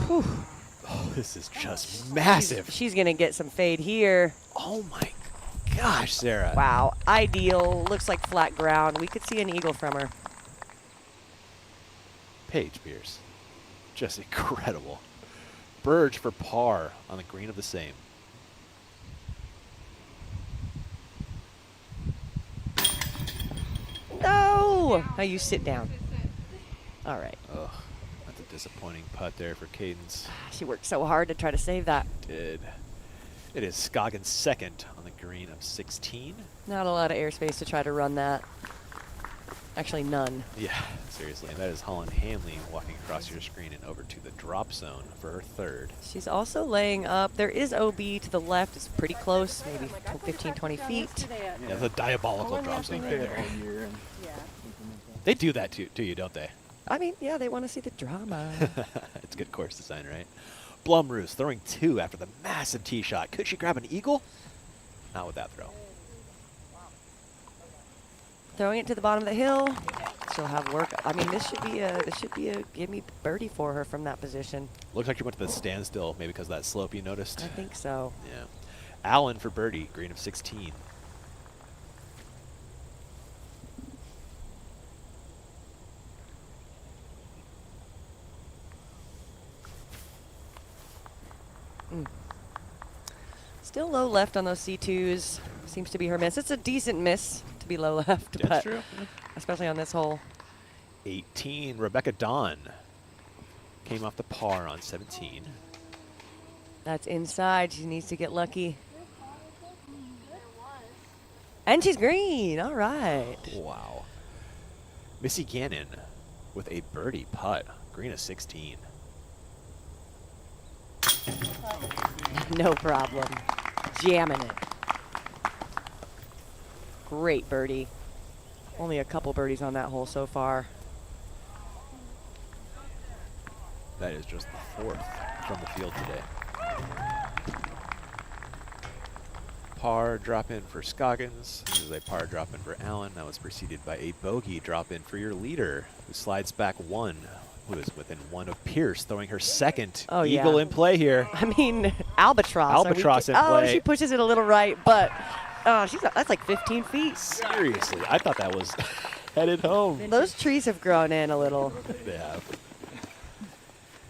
Whew. Oh, this is just massive. She's going to get some fade here. Oh my gosh, Sarah. Wow. Ideal. Looks like flat ground. We could see an eagle from her. Paige Pierce. Just incredible. Burge for par on the green of the same. No! Now you sit down. All right. Ugh, that's a disappointing putt there for Cadence. She worked so hard to try to save that. Did. It is Scoggins' second on the green of 16. Not a lot of airspace to try to run that. Actually, none. Yeah, seriously. And that is Holland Hanley walking across your screen and over to the drop zone for her third. She's also laying up. There is OB to the left. It's pretty close, maybe 15, 20 feet. Yeah, the diabolical drop zone right there. They do that to you, don't they? I mean, yeah, they want to see the drama. It's good course design, right? Blumroos throwing 2 after the massive tee shot. Could she grab an eagle? Not with that throw. Throwing it to the bottom of the hill. She'll have work. I mean, this should be a give me birdie for her from that position. Looks like she went to the standstill, maybe because of that slope you noticed. I think so. Yeah. Allen for birdie, green of 16. Still low left on those C2s. Seems to be her miss. It's a decent miss to be low left. That's but true. Especially on this hole. 18, Rebecca Dawn came off the par on 17. That's inside. She needs to get lucky. And she's green. All right. Wow. Missy Gannon with a birdie putt, green of 16. No problem. Jamming it. Great birdie. Only a couple birdies on that hole so far. That is just the 4th from the field today. Par drop in for Scoggins. This is a par drop in for Allen. That was preceded by a bogey drop in for your leader, who slides back 1, who is within 1 of Pierce, throwing her second eagle in play here. I mean, albatross. Albatross in play. She pushes it a little right, but that's like 15 feet. Seriously, I thought that was headed home. Those trees have grown in a little. They have.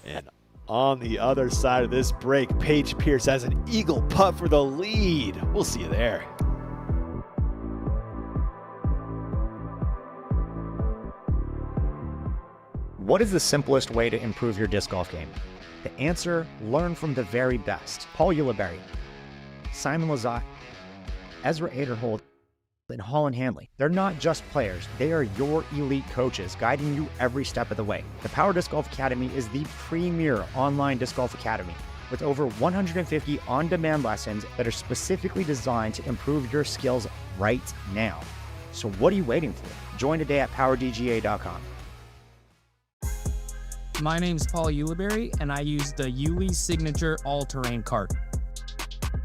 And on the other side of this break, Paige Pierce has an eagle putt for the lead. We'll see you there. What is the simplest way to improve your disc golf game? The answer, learn from the very best. Paul Ulibarri, Simon Lizotte, Ezra Aderhold, and Holland Hanley. They're not just players, they are your elite coaches guiding you every step of the way. The Power Disc Golf Academy is the premier online disc golf academy with over 150 on-demand lessons that are specifically designed to improve your skills right now. So what are you waiting for? Join today at powerdga.com. My name's Paul Ulibarri, and I use the Uli Signature All-Terrain cart.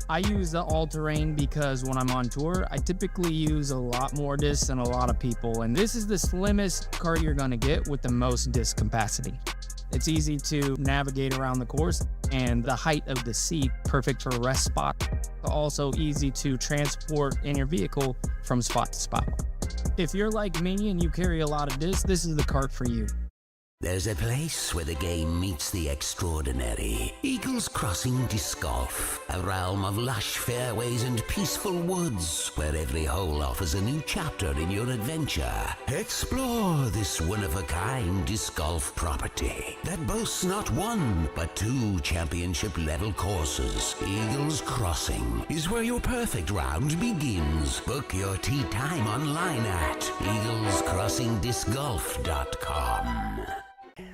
I use the all-terrain because when I'm on tour, I typically use a lot more discs than a lot of people, and this is the slimmest cart you're gonna get with the most disc capacity. It's easy to navigate around the course, and the height of the seat, perfect for rest spot. Also easy to transport in your vehicle from spot to spot. If you're like me and you carry a lot of discs, this is the cart for you. There's a place where the game meets the extraordinary. Eagles Crossing Disc Golf, a realm of lush fairways and peaceful woods, where every hole offers a new chapter in your adventure. Explore this one-of-a-kind disc golf property that boasts not one, but 2 championship-level courses. Eagles Crossing is where your perfect round begins. Book your tee time online at eaglescrossingdiscgolf.com.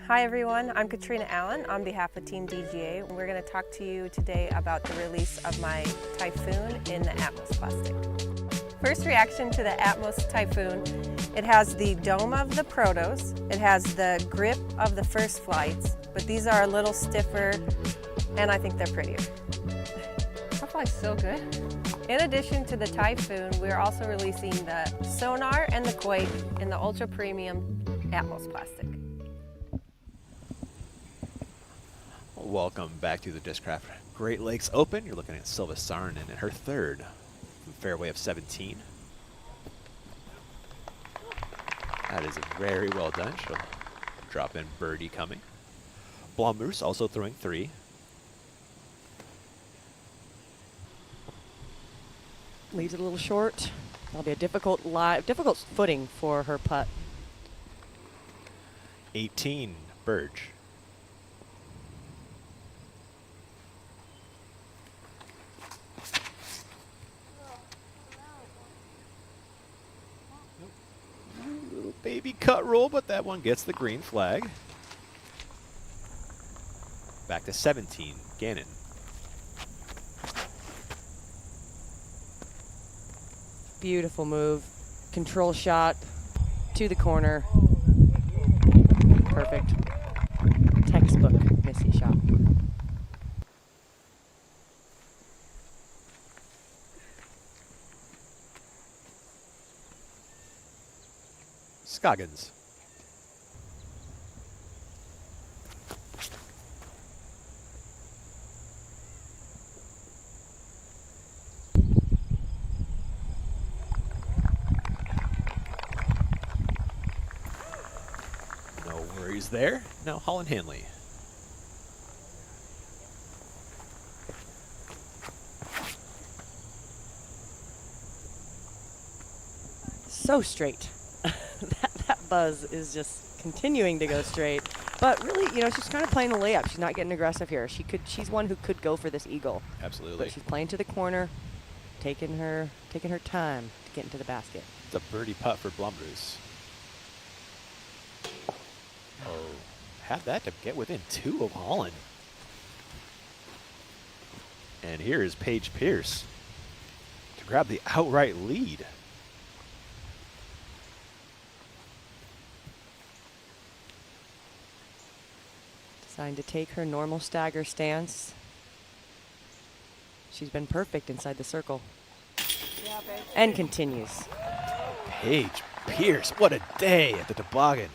Hi everyone, I'm Katrina Allen on behalf of Team DGA. We're going to talk to you today about the release of my Typhoon in the Atmos plastic. First reaction to the Atmos Typhoon, it has the dome of the Protos, it has the grip of the First Flights, but these are a little stiffer and I think they're prettier. That flies so good. In addition to the Typhoon, we're also releasing the Sonar and the Quake in the ultra premium Atmos plastic. Welcome back to the Discraft Great Lakes Open. You're looking at Silva Saarinen in her 3rd fairway of 17. That is very well done. She'll drop in birdie coming. Blomroos also throwing 3. Leaves it a little short. That'll be a difficult footing for her putt. 18, Burge. Little baby cut roll, but that one gets the green flag. Back to 17, Gannon. Beautiful move. Control shot to the corner. Perfect. Textbook Missy shot. Scoggins. No worries there. Now Holland Hanley. So straight. that buzz is just continuing to go straight. But really, you know, she's kind of playing the layup. She's not getting aggressive here. She's one who could go for this eagle. Absolutely. But she's playing to the corner, taking her time to get into the basket. It's a birdie putt for Blumrus. Oh, had that to get within 2 of Holland. And here is Paige Pierce to grab the outright lead. Deciding to take her normal stagger stance. She's been perfect inside the circle. And continues. Paige Pierce, what a day at the toboggan.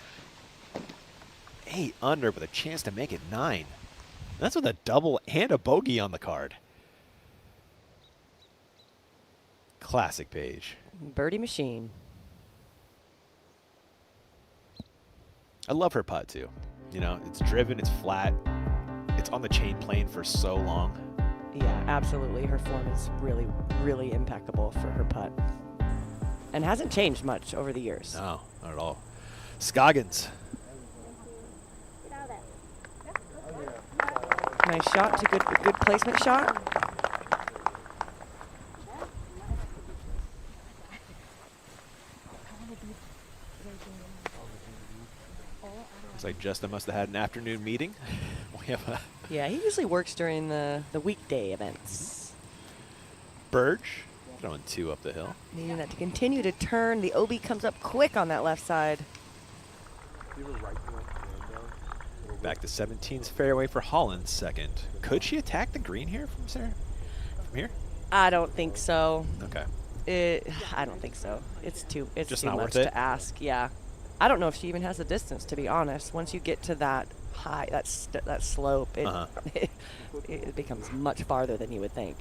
8 under with a chance to make it 9. That's with a double and a bogey on the card. Classic Paige. Birdie machine. I love her putt too. You know, it's driven, it's flat, it's on the chain plane for so long. Yeah, absolutely. Her form is really, really impeccable for her putt. And hasn't changed much over the years. No, not at all. Scoggins. Nice shot. It's a good placement shot. Looks like Justin must have had an afternoon meeting. We have a Yeah, he usually works during the weekday events. Burge throwing 2 up the hill. Needing that to continue to turn. The OB comes up quick on that left side. Back to 17's fairway for Holland, second. Could she attack the green here from here? I don't think so. Okay. I don't think so. It's too Just too not much worth it? to ask. Yeah. I don't know if she even has the distance, to be honest. Once you get to that high, that slope, it becomes much farther than you would think.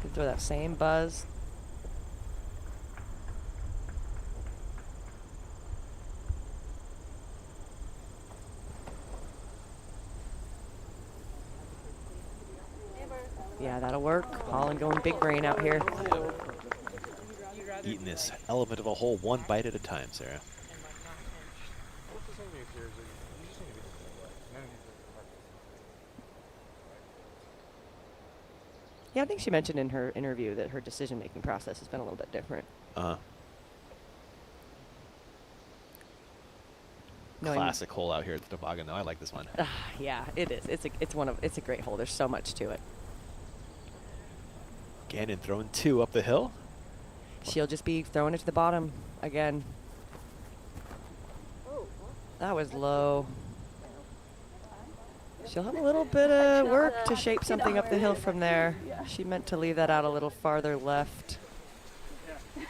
Could throw that same buzz. Yeah, that'll work. Holland going big brain out here. Eating this element of a hole 1 bite at a time, Sarah. Yeah, I think she mentioned in her interview that her decision-making process has been a little bit different. Classic hole out here at the toboggan, though. I like this one. Yeah, it is. It's a great hole. There's so much to it. Gannon throwing 2 up the hill. She'll just be throwing it to the bottom again. That was low. She'll have a little bit of work to shape something up the hill from there. She meant to leave that out a little farther left.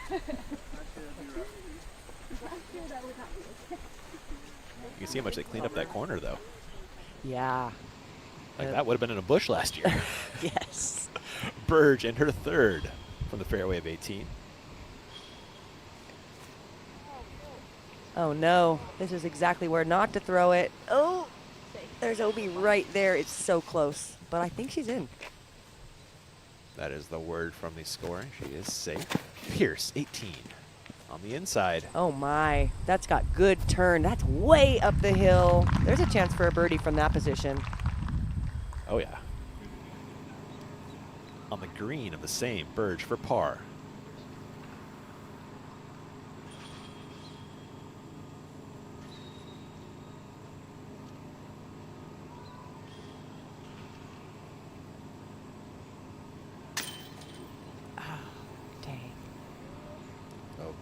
You can see how much they cleaned up that corner, though. Yeah. Like that would have been in a bush last year. Yes. Burge and her 3rd from the fairway of 18. Oh no, this is exactly where not to throw it. Oh, there's OB right there. It's so close, but I think she's in. That is the word from the scoring. She is safe. Pierce, 18, on the inside. Oh my, that's got good turn. That's way up the hill. There's a chance for a birdie from that position. Oh yeah. On the green of the same, Burge for par.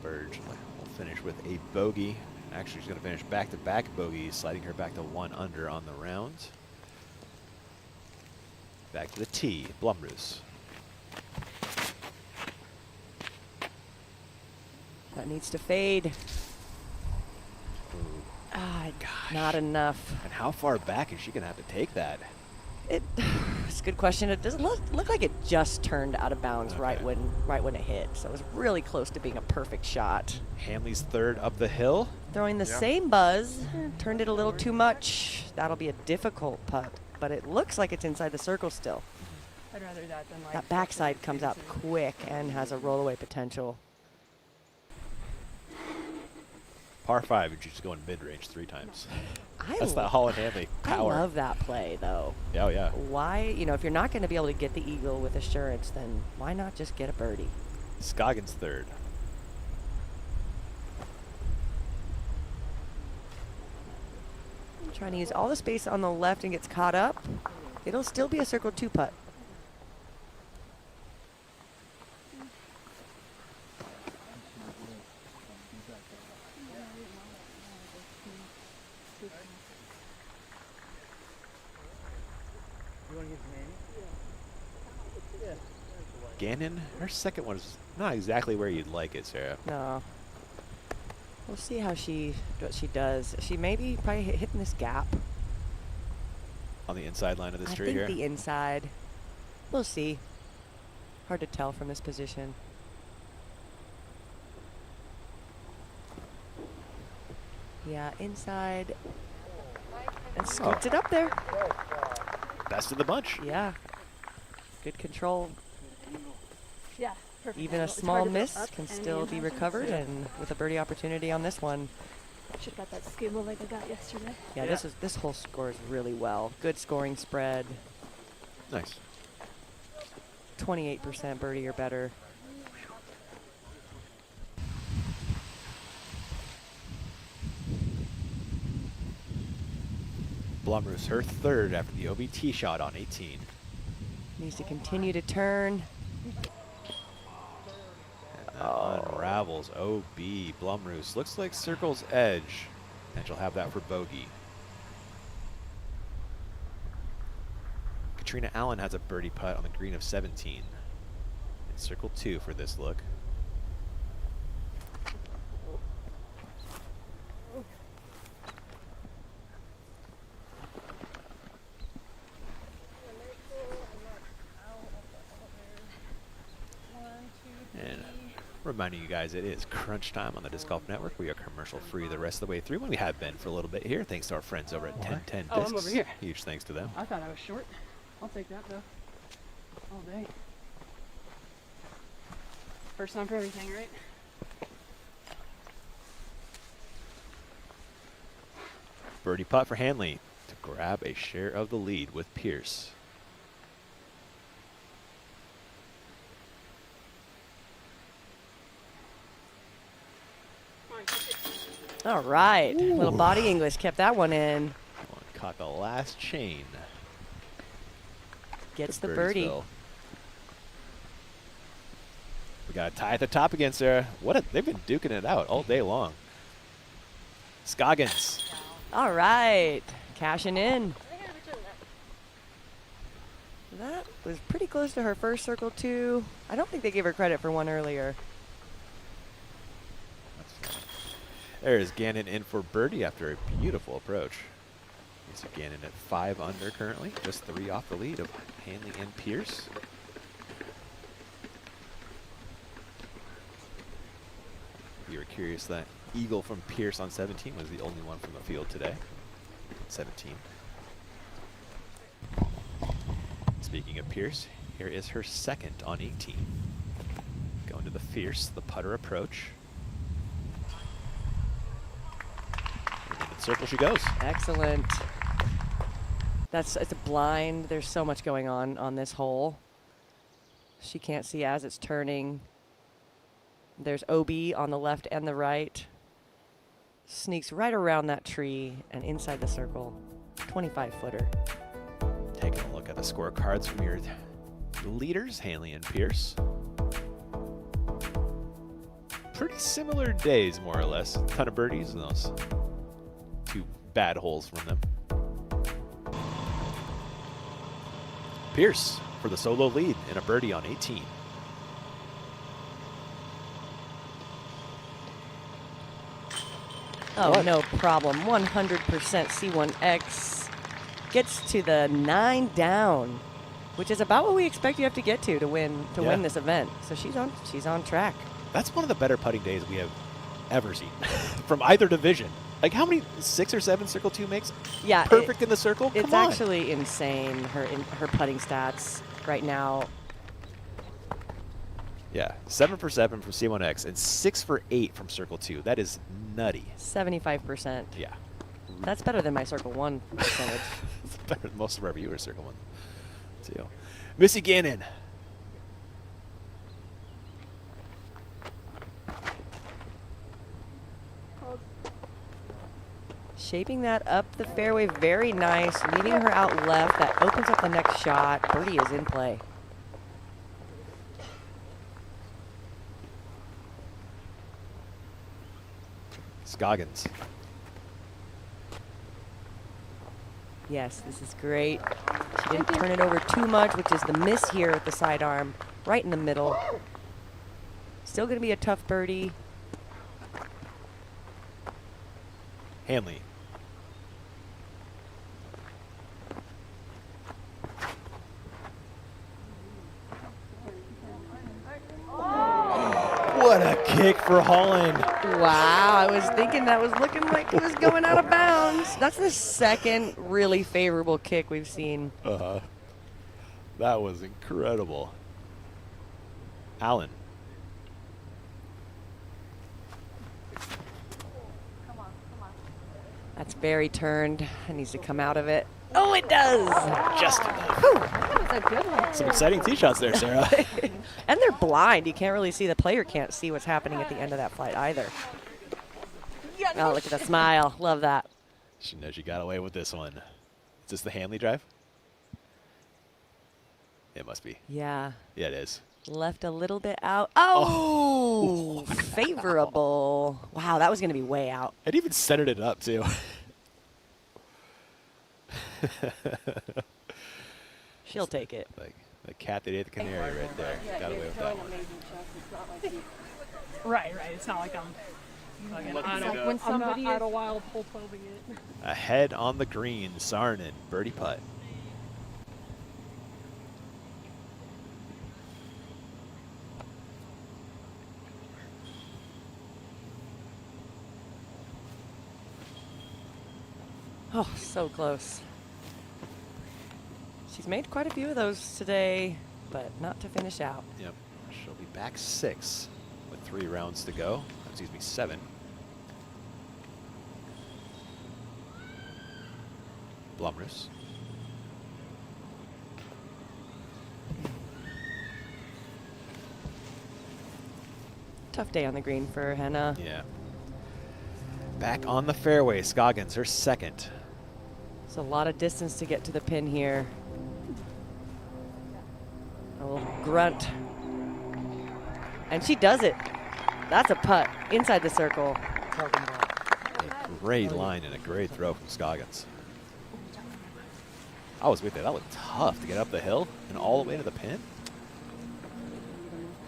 Burge will finish with a bogey. Actually, she's going to finish back-to-back bogeys, sliding her back to 1 under on the round. Back to the tee, Blumrus. That needs to fade. Gosh. Not enough. And how far back is she going to have to take that? It's a good question. It doesn't look like it just turned out of bounds right when it hit. So it was really close to being a perfect shot. Hanley's third up the hill. Throwing the same buzz, turned it a little too much. That'll be a difficult putt, but it looks like it's inside the circle still. I'd rather that than like. That backside comes out quick and has a rollaway potential. Par 5, and she's going mid-range 3 times. That's that Holland Hanley power. I love that play, though. Oh, yeah. Why, if you're not going to be able to get the eagle with assurance, then why not just get a birdie? Scoggins third. Trying to use all the space on the left and gets caught up. It'll still be a circle 2 putt. Gannon, her second one is not exactly where you'd like it, Sarah. No. We'll see what she does. She may be probably hitting this gap. On the inside line of this tree here? I think the inside. We'll see. Hard to tell from this position. Yeah, inside. And scoots it up there. Best of the bunch. Yeah. Good control. Yeah, perfect. Even a It's small hard to go miss up can and still be in. recovered, and with a birdie opportunity on this one. Should have got that skimble like I got yesterday. Yeah, this whole scores really well. Good scoring spread. Nice. 28% birdie or better. Blumroos, her third after the OBT shot on 18. Needs to continue to turn. Unravels OB. Blumroos looks like circle's edge, and she'll have that for bogey. Katrina Allen has a birdie putt on the green of 17. It's circle 2 for this look. And reminding you guys, it is crunch time on the Disc Golf Network. We are commercial free the rest of the way through, and we have been for a little bit here, thanks to our friends over at 1010 Discs. Oh, I'm over here. Huge thanks to them. I thought I was short. I'll take that though. All day. First time for everything, right? Birdie putt for Hanley to grab a share of the lead with Pierce. All right. Little body English kept that one in. Caught the last chain. Gets the birdie. We got a tie at the top again, Sarah. They've been duking it out all day long. Scoggins. All right. Cashing in. That was pretty close to her first circle, too. I don't think they gave her credit for one earlier. There's Gannon in for birdie after a beautiful approach. You see Gannon at 5 under currently, just 3 off the lead of Hanley and Pierce. If you were curious, that eagle from Pierce on 17 was the only one from the field today. 17. Speaking of Pierce, here is her second on 18. Going to the fierce, the putter approach. Circle she goes. Excellent. It's a blind. There's so much going on this hole. She can't see as it's turning. There's OB on the left and the right. Sneaks right around that tree and inside the circle. 25-footer. Taking a look at the scorecards from your leaders, Hanley and Pierce. Pretty similar days, more or less. A ton of birdies and those 2 bad holes from them. Pierce for the solo lead and a birdie on 18. Oh, what? No problem. 100% C1X. Gets to the 9 down. which is about what we expect you have to get to win Yeah. win this event. So she's on track. That's one of the better putting days we have ever seen from either division. Like how many 6 or 7 circle 2 makes? Yeah, Perfect in the circle. It's Come on. actually insane her putting stats right now. Yeah, 7 for 7 from C1X and 6 for 8 from circle 2. That is nutty. 75%. Yeah. That's better than my circle 1 percentage. It's better than most of our viewers circle 1. Too. Missy Gannon. Shaping that up the fairway very nice, leading her out left. That opens up the next shot. Birdie is in play. Scoggins. Yes, this is great. She didn't turn it over too much, which is the miss here at the sidearm, right in the middle. Still going to be a tough birdie. Hanley. What a kick for Holland. Wow, I was thinking that was looking like it was going out of bounds. That's the second really favorable kick we've seen. That was incredible. Allen. That's very turned. It needs to come out of it. Oh, it does. Just enough. That was a good one. Some exciting tee shots there, Sarah. And they're blind. You can't really see. The player can't see what's happening at the end of that flight either. Oh, look at the smile. Love that. She knows she got away with this one. Is this the Hanley drive? It must be. Yeah. Yeah, it is. Left a little bit out. Oh, favorable. Wow, that was going to be way out. It even centered it up, too. She'll take it. Like the cat that ate the canary right there. Got away with that one. Right. It's not like I'm when somebody out a wild hole probing it. Ahead on the green, Sarnen, birdie putt. Oh, so close. She's made quite a few of those today, but not to finish out. Yep. She'll be back 6 with 3 rounds to go. Excuse me, 7. Blumrus. Tough day on the green for Henna. Yeah. Back on the fairway, Scoggins, her second. It's a lot of distance to get to the pin here. A little grunt. And she does it. That's a putt inside the circle. A great line and a great throw from Scoggins. I was with it. That looked tough to get up the hill and all the way to the pin.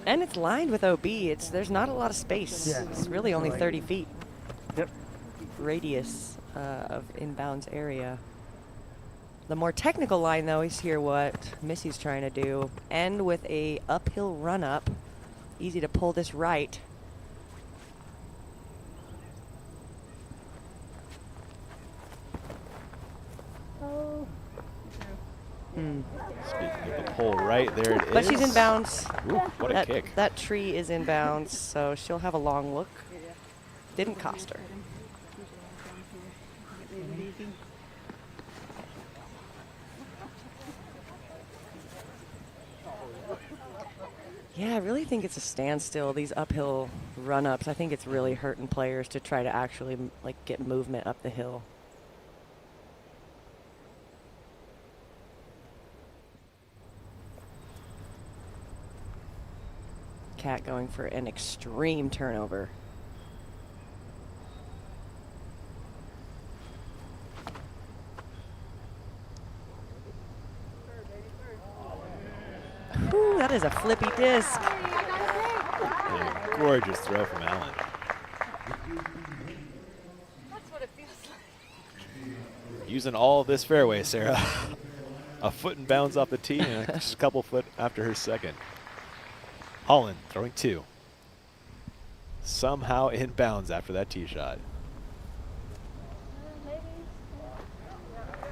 And it's lined with OB. There's not a lot of space. Yeah. It's really only 30 feet. Yep. Radius of inbounds area. The more technical line, though, is here what Missy's trying to do. End with a uphill run up. Easy to pull this right. Speaking of the pull right, there it is. But she's in bounds. Ooh, what a kick. That tree is in bounds, so she'll have a long look. Didn't cost her. Yeah, I really think it's a standstill, these uphill run-ups. I think it's really hurting players to try to actually get movement up the hill. Cat going for an extreme turnover. Ooh, that is a flippy disc. A gorgeous throw from Allen. That's what it feels like. Using all of this fairway, Sarah. A foot in bounds off the tee and just a couple foot after her second. Holland throwing 2. Somehow in bounds after that tee shot.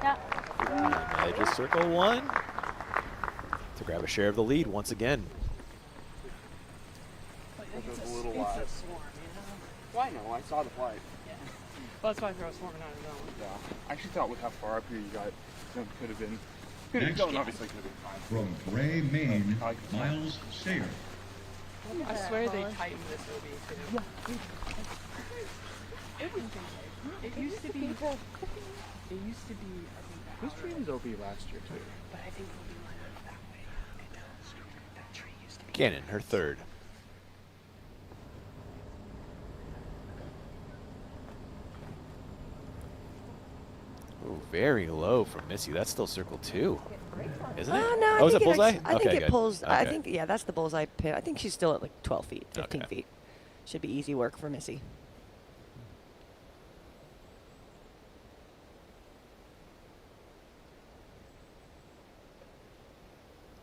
And just circle 1 to grab a share of the lead once again. It's a little wild. Well, I know. I saw the flight. Yeah. Well, that's why I was swarming out of that one. Yeah. I actually thought with how far up here you got, could have been. Next, Obviously could have been fine. from Gray, Maine, Miles Sayer. I swear they tightened this OB too. It used to be. It used to be. Whose tree was OB last year too? But I think OB lined up that way. It does. That tree used to be. Gannon, her 3rd. Ooh, very low from Missy. That's still circle 2, isn't it? No, oh, is it bullseye? I think it good. pulls. I Okay. think, yeah, that's the bullseye pin. I think she's still at like 12 feet, 15 feet. Should be easy work for Missy.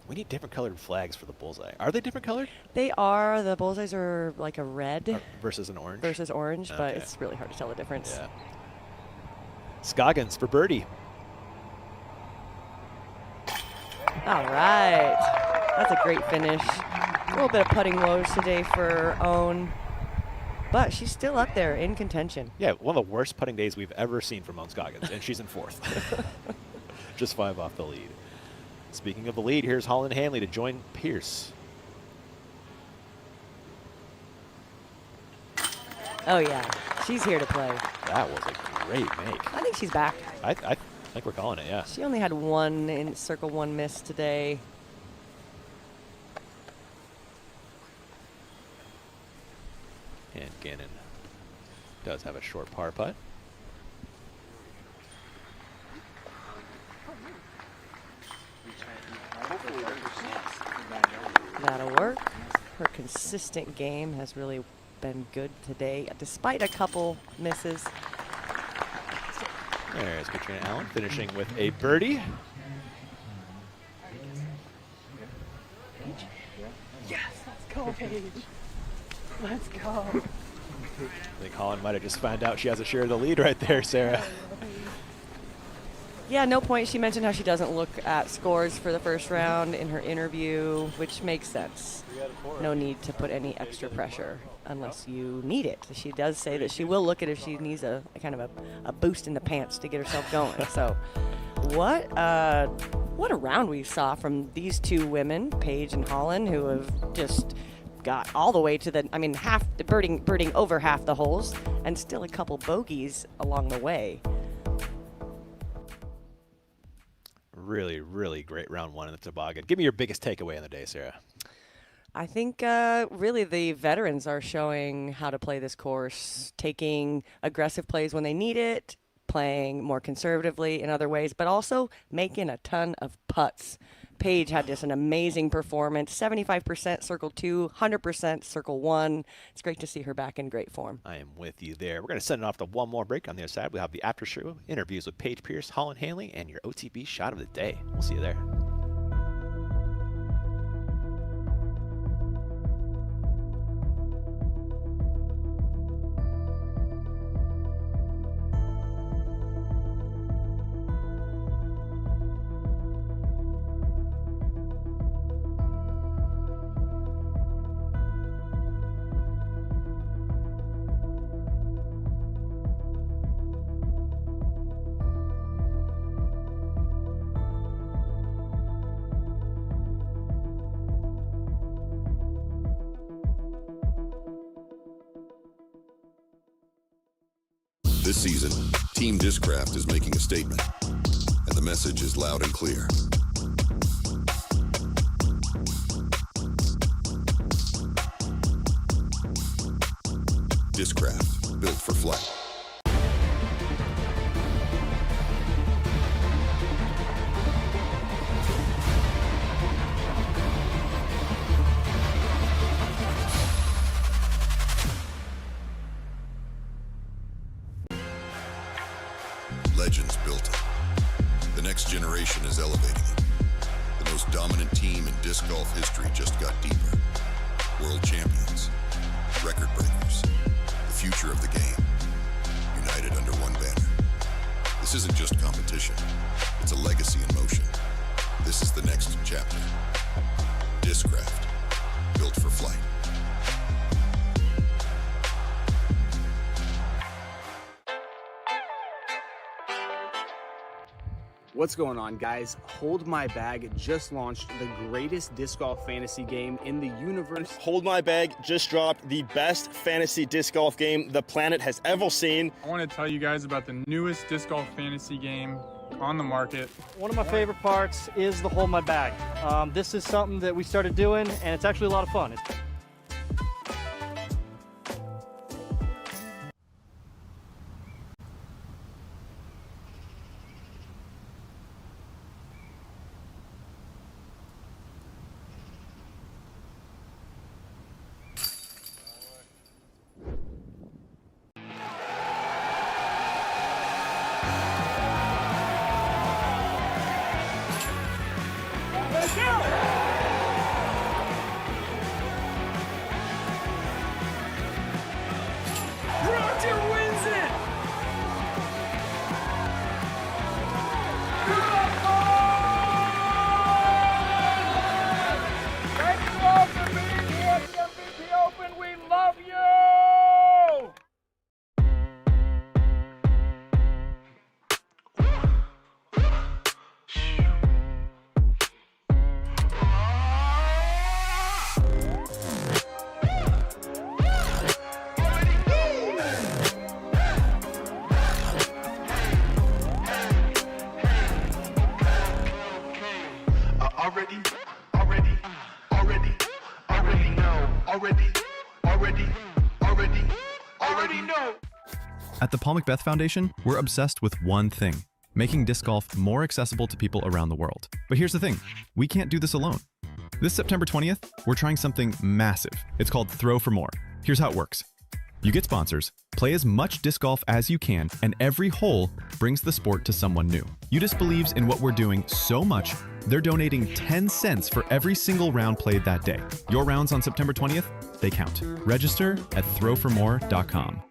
We need different colored flags for the bullseye. Are they different colored? They are. The bullseyes are like a red versus an orange? Versus orange, but Okay. it's really hard to tell the difference. Yeah. Scoggins for birdie. All right. That's a great finish. A little bit of putting woes today for Ohn, but she's still up there in contention. Yeah, one of the worst putting days we've ever seen from Ohn Scoggins, and she's in 4th. Just 5 off the lead. Speaking of the lead, here's Holland Hanley to join Pierce. Oh, yeah. She's here to play. That was a great make. I think she's back. I think we're calling it, yeah. She only had 1 in circle 1 miss today. And Gannon does have a short par putt. That'll work. Her consistent game has really been good today, despite a couple misses. There's Katrina Allen finishing with a birdie. Yes, let's go, Paige. Let's go. I think Holland might have just found out she has a share of the lead right there, Sarah. Yeah, no point. She mentioned how she doesn't look at scores for the first round in her interview, which makes sense. No need to put any extra pressure unless you need it. She does say that she will look at if she needs a kind of a boost in the pants to get herself going. So what a round we saw from these 2 women, Paige and Holland, who have just got all the way to the, I mean, half the birding over half the holes and still a couple bogeys along the way. Really, really great round 1 in the toboggan. Give me your biggest takeaway on the day, Sarah. I think really the veterans are showing how to play this course, taking aggressive plays when they need it, playing more conservatively in other ways, but also making a ton of putts. Paige had just an amazing performance, 75% circle 2, 100% circle 1. It's great to see her back in great form. I am with you there. We're going to send it off to one more break. On the other side, we'll have the after show interviews with Paige Pierce, Holland Hanley, and your OTB shot of the day. We'll see you there. This season, Team Discraft is making a statement, and the message is loud and clear. Discraft, built for flight. Legends built it. The next generation is elevating it. The most dominant team in disc golf history just got deeper. World champions, record breakers, the future of the game, united under one banner. This isn't just competition, it's a legacy in motion. This is the next chapter. Discraft, built for flight. What's going on, guys? Hold My Bag just launched the greatest disc golf fantasy game in the universe. Hold My Bag just dropped the best fantasy disc golf game the planet has ever seen. I want to tell you guys about the newest disc golf fantasy game on the market. One of my favorite parts is the Hold My Bag. This is something that we started doing, and it's actually a lot of fun. At the Paul Macbeth Foundation, we're obsessed with one thing: making disc golf more accessible to people around the world. But here's the thing, we can't do this alone. This September 20th, we're trying something massive. It's called Throw for More. Here's how it works. You get sponsors, play as much disc golf as you can, and every hole brings the sport to someone new. UDisc believes in what we're doing so much, they're donating 10 cents for every single round played that day. Your rounds on September 20th, they count. Register at throwformore.com.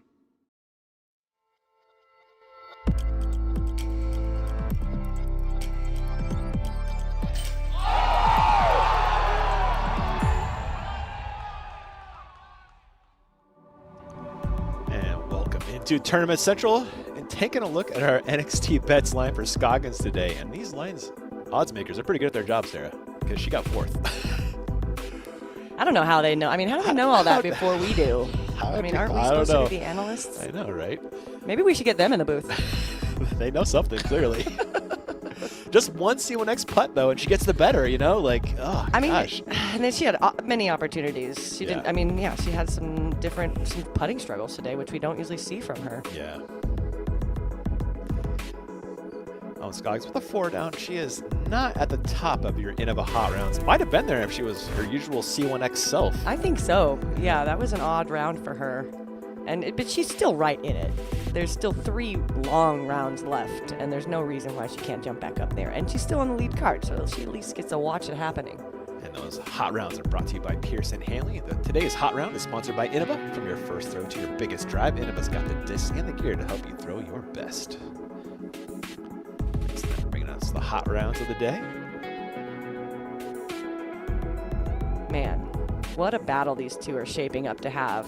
To Tournament Central and taking a look at our NXT bets line for Scoggins today. And these lines, odds makers, are pretty good at their job, Sarah, because she got 4th. I don't know how they know. I mean, how do they know all that before we do? I mean, aren't we supposed to be the analysts? I know, right? Maybe we should get them in the booth. They know something, clearly. Just one C1X putt, though, and she gets the better, you know? Like, oh, I mean, gosh. And then she had many opportunities. She didn't, I mean, yeah, she had some putting struggles today, which we don't usually see from her. Yeah. Ohn Scoggins with a 4 down. She is not at the top of your Innova hot rounds. Might have been there if she was her usual C1X self. I think so. Yeah, that was an odd round for her. But she's still right in it. There's still 3 long rounds left, and there's no reason why she can't jump back up there. And she's still on the lead card, so she at least gets to watch it happening. And those hot rounds are brought to you by Pearson Hanley. Today's hot round is sponsored by Innova. From your first throw to your biggest drive, Innova's got the discs and the gear to help you throw your best. So bringing us the hot rounds of the day. Man, what a battle these two are shaping up to have.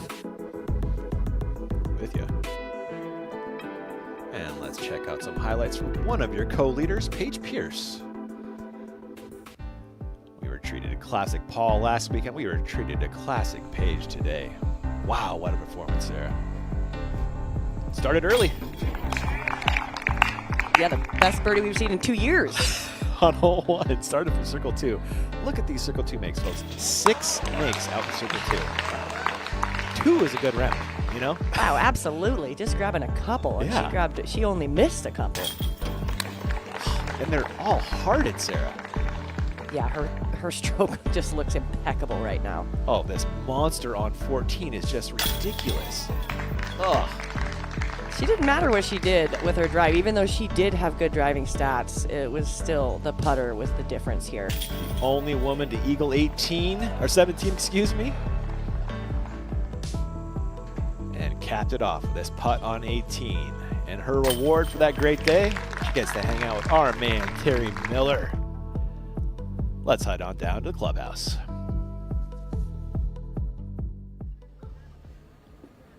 With you. And let's check out some highlights from one of your co-leaders, Paige Pierce. We were treated a classic Paul last weekend. We were treated a classic Paige today. Wow, what a performance, Sarah. Started early. Yeah, the best birdie we've seen in 2 years. On hole 1, it started from circle 2. Look at these circle 2 makes, folks. 6 makes out in circle 2. 2 is a good round. You know? Wow, absolutely. Just grabbing a couple. And yeah. She only missed a couple. And they're all hearted, Sarah. Yeah, her stroke just looks impeccable right now. Oh, this monster on 14 is just ridiculous. Ugh. She didn't matter what she did with her drive. Even though she did have good driving stats, it was still the putter was the difference here. Only woman to eagle 18, or 17, excuse me. And capped it off with this putt on 18. And her reward for that great day, she gets to hang out with our man, Terry Miller. Let's head on down to the clubhouse.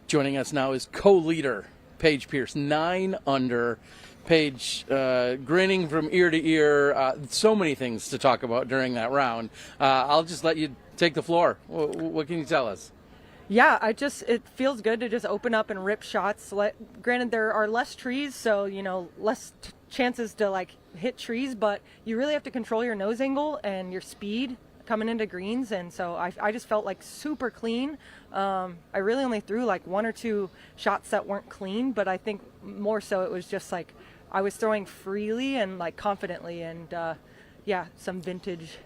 Joining us now is co-leader Paige Pierce, 9 under. Paige, grinning from ear to ear. So many things to talk about during that round. I'll just let you take the floor. What can you tell us? Yeah, it feels good to just open up and rip shots. Granted, there are less trees, so, less chances to, hit trees, but you really have to control your nose angle and your speed coming into greens, and so I just felt super clean. I really only threw 1 or 2 shots that weren't clean, but I think more so it was just I was throwing freely and confidently, and some vintage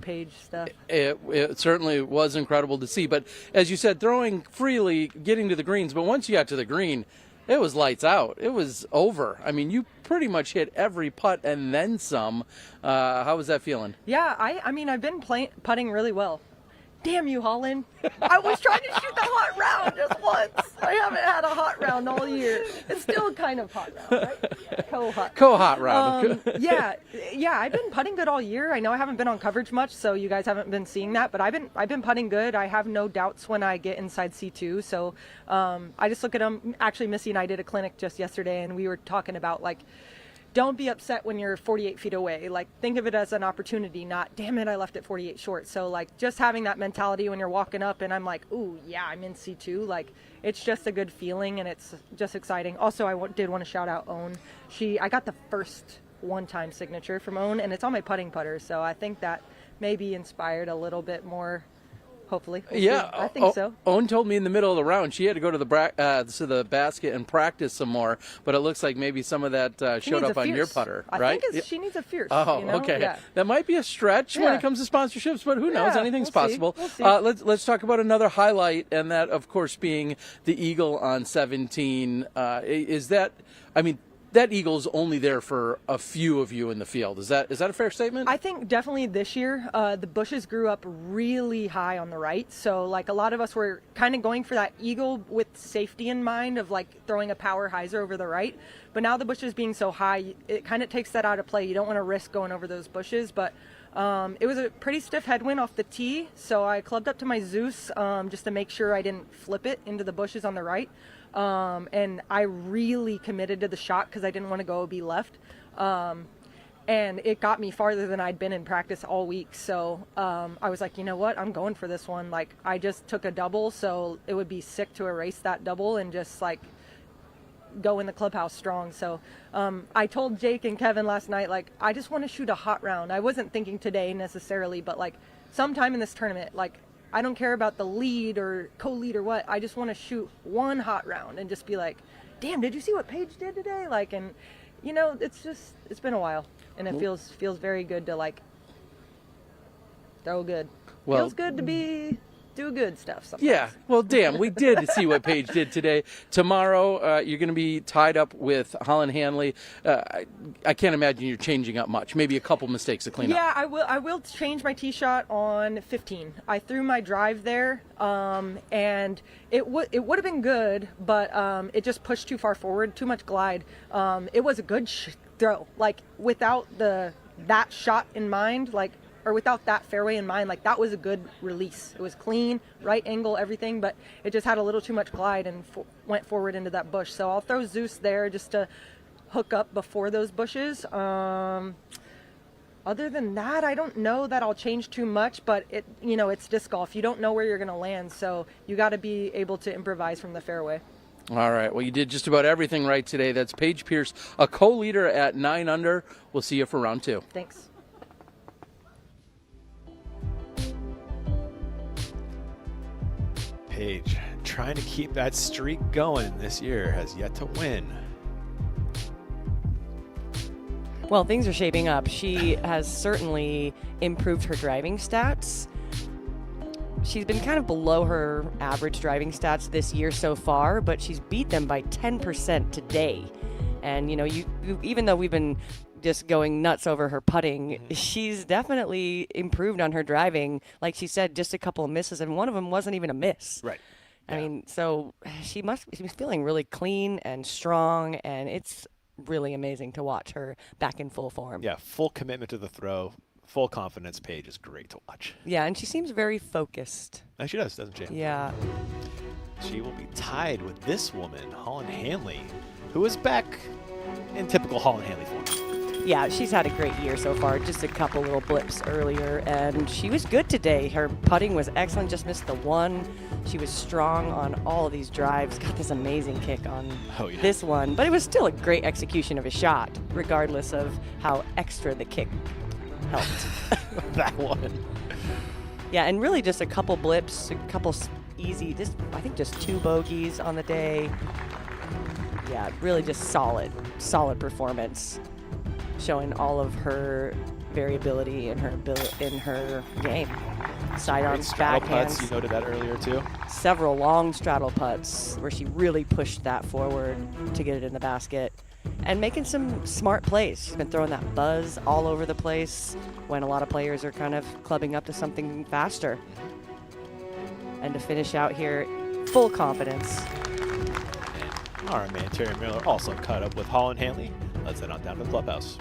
Paige stuff. It certainly was incredible to see, but as you said, throwing freely, getting to the greens, but once you got to the green, it was lights out. It was over. I mean, you pretty much hit every putt and then some. How was that feeling? Yeah, I mean, I've been putting really well. Damn you, Holland. I was trying to shoot the hot round just once. I haven't had a hot round all year. It's still kind of hot round, right? Co-hot round. Yeah, I've been putting good all year. I know I haven't been on coverage much, so you guys haven't been seeing that, but I've been putting good. I have no doubts when I get inside C2, so I just look at them. Actually, Missy and I did a clinic just yesterday, and we were talking about don't be upset when you're 48 feet away. Think of it as an opportunity, not, damn it, I left it 48 short. So, just having that mentality when you're walking up and I'm ooh, yeah, I'm in C2. It's just a good feeling and it's just exciting. Also, I did want to shout out Ohn. I got the first one-time signature from Ohn, and it's on my putting putter. So I think that maybe inspired a little bit more. Hopefully. Yeah, I think so. Ohn told me in the middle of the round she had to go to the basket and practice some more, but it looks like maybe some of that showed up on your putter, right? I think she needs a fierce. Oh, okay. Yeah. That might be a stretch when it comes to sponsorships, but who knows? Anything's possible. We'll see. Let's talk about another highlight, and that, of course, being the eagle on 17. That eagle's only there for a few of you in the field. Is that a fair statement? I think definitely this year, the bushes grew up really high on the right. So a lot of us were kind of going for that eagle with safety in mind of throwing a power hyzer over the right. But now the bushes being so high, it kind of takes that out of play. You don't want to risk going over those bushes, but it was a pretty stiff headwind off the tee. So I clubbed up to my Zeus just to make sure I didn't flip it into the bushes on the right. And I really committed to the shot because I didn't want to go be left. And it got me farther than I'd been in practice all week. So I was you know what? I'm going for this one. I just took a double, so it would be sick to erase that double and just go in the clubhouse strong. So I told Jake and Kevin last night, I just want to shoot a hot round. I wasn't thinking today necessarily, but sometime in this tournament, I don't care about the lead or co-lead or what. I just want to shoot one hot round and just be damn, did you see what Paige did today? And it's been a while, and it feels very good to throw good. Well, feels good to do good stuff sometimes. Yeah, well, damn, we did see what Paige did today. Tomorrow, you're going to be tied up with Holland Hanley. I can't imagine you're changing up much. Maybe a couple mistakes to clean up. Yeah, I will change my tee shot on 15. I threw my drive there, and it would have been good, but it just pushed too far forward, too much glide. It was a good throw. Without that shot in mind, or without that fairway in mind, that was a good release. It was clean, right angle, everything, but it just had a little too much glide and went forward into that bush. So I'll throw Zeus there just to hook up before those bushes. Other than that, I don't know that I'll change too much, but it's disc golf. You don't know where you're going to land, so you got to be able to improvise from the fairway. All right. Well, you did just about everything right today. That's Paige Pierce, a co-leader at 9 under. We'll see you for round 2. Thanks. Paige, trying to keep that streak going this year, has yet to win. Well, things are shaping up. She has certainly improved her driving stats. she's been kind of below her average driving stats this year so far, but she's beat them by 10% today. And, you know, even though we've been just going nuts over her putting, she's definitely improved on her driving. Like she said, just a couple of misses, and one of them wasn't even a miss. Right. I mean, so she's feeling really clean and strong, and it's really amazing to watch her back in full form. Yeah, full commitment to the throw, full confidence. Paige is great to watch. Yeah, and she seems very focused. She does, doesn't she? Yeah. She will be tied with this woman, Holland Hanley, who is back in typical Holland Hanley form. Yeah, she's had a great year so far. Just a couple little blips earlier, and she was good today. Her putting was excellent, just missed the one. She was strong on all of these drives. Got this amazing kick on this one, but it was still a great execution of a shot, regardless of how extra the kick helped. That one. Yeah, and really just a couple blips, a couple easy, I think just 2 bogeys on the day. Yeah, really just solid performance, showing all of her variability in her game. Sidearms, straddle backhands. putts. You noted that earlier too. Several long straddle putts where she really pushed that forward to get it in the basket, and making some smart plays. She's been throwing that buzz all over the place when a lot of players are kind of clubbing up to something faster. And to finish out here, full confidence. And our man Terry Miller also caught up with Holland Hanley. Let's head on down to the clubhouse.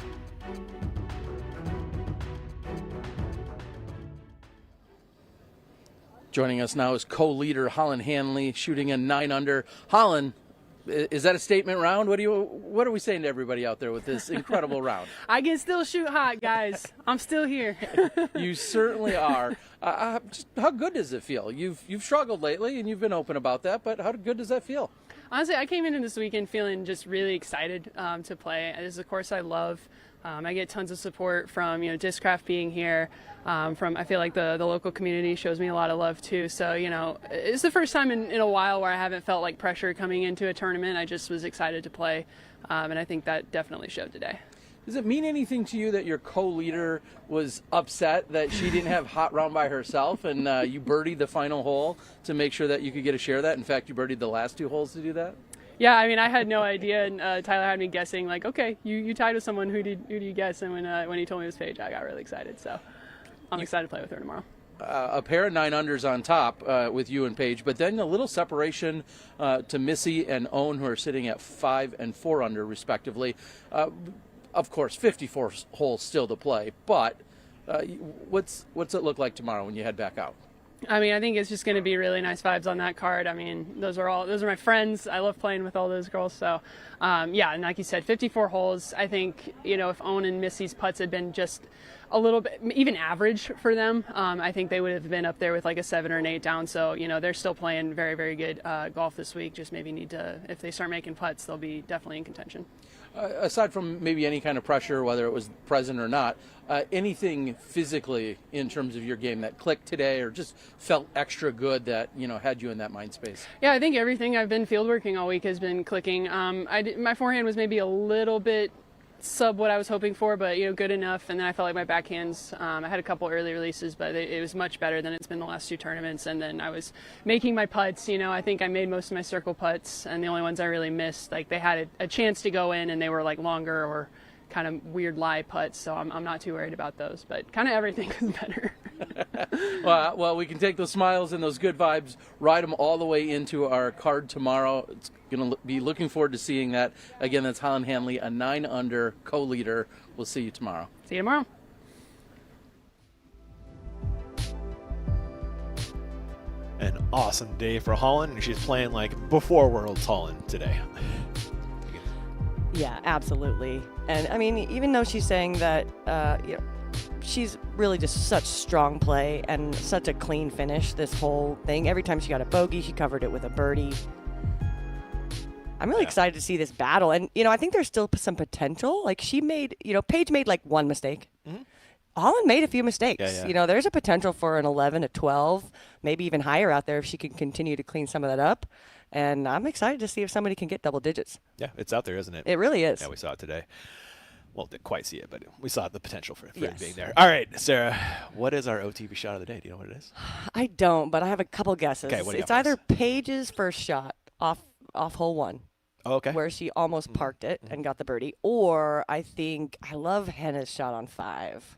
Joining us now is co-leader Holland Hanley, shooting a 9 under. Holland, is that a statement round? What are we saying to everybody out there with this incredible round? I can still shoot hot, guys. I'm still here. You certainly are. Just how good does it feel? You've struggled lately, and you've been open about that. But how good does that feel? Honestly, I came into this weekend feeling just really excited to play. This is a course I love. I get tons of support from Discraft being here. I feel like the local community shows me a lot of love too. So it's the first time in a while where I haven't felt like pressure coming into a tournament. I just was excited to play, and I think that definitely showed today. Does it mean anything to you that your co-leader was upset that she didn't have hot round by herself, and you birdied the final hole to make sure that you could get a share of that? In fact, you birdied the last 2 holes to do that? Yeah, I mean, I had no idea, and Tyler had me guessing, like, okay, you tied with someone, who do you guess? And when he told me it was Paige, I got really excited, so I'm excited to play with her tomorrow. A pair of 9 unders on top with you and Paige, but then a little separation to Missy and Ohn, who are sitting at 5 and 4 under, respectively. Of course, 54 holes still to play, but what's it look like tomorrow when you head back out? I mean, I think it's just going to be really nice vibes on that card. I mean, those are my friends. I love playing with all those girls. So, yeah, and like you said, 54 holes. I think, if Ohn and Missy's putts had been just a little bit, even average for them, I think they would have been up there with like a 7 or an 8 down. So, they're still playing very, very good golf this week. Just maybe need to, if they start making putts, they'll be definitely in contention. Aside from maybe any kind of pressure, whether it was present or not, anything physically in terms of your game that clicked today or just felt extra good that, had you in that mind space? Yeah, I think everything I've been field working all week has been clicking. My forehand was maybe a little bit sub what I was hoping for, but good enough. And then I felt like my backhands, I had a couple early releases, but it was much better than it's been the last 2 tournaments. And then I was making my putts. I think I made most of my circle putts, and the only ones I really missed, like they had a chance to go in, and they were like longer or kind of weird lie putts. So I'm not too worried about those, but kind of everything was better. Well, we can take those smiles and those good vibes, ride them all the way into our card tomorrow. It's going to be looking forward to seeing that. Again, that's Holland Hanley, a 9 under co-leader. We'll see you tomorrow. See you tomorrow. An awesome day for Holland, and she's playing like before Worlds Holland today. Yeah, absolutely. And I mean, even though she's saying that, she's really just such strong play and such a clean finish this whole thing. Every time she got a bogey, she covered it with a birdie. I'm really excited to see this battle. And, I think there's still some potential. Like Paige made like 1 mistake. Mm-hmm. Holland made a few mistakes. Yeah. There's a potential for an 11, a 12, maybe even higher out there if she can continue to clean some of that up. And I'm excited to see if somebody can get double digits. Yeah, it's out there, isn't it? It really is. Yeah, we saw it today. Well, didn't quite see it, but we saw the potential for Yes. it being there. All right, Sarah, what is our OTB shot of the day? Do you know what it is? I don't, but I have a couple guesses. Okay, what do you It's got for either Paige's first shot off hole 1. Oh, okay. Where she almost parked it and got the birdie, or I love Henna's shot on 5.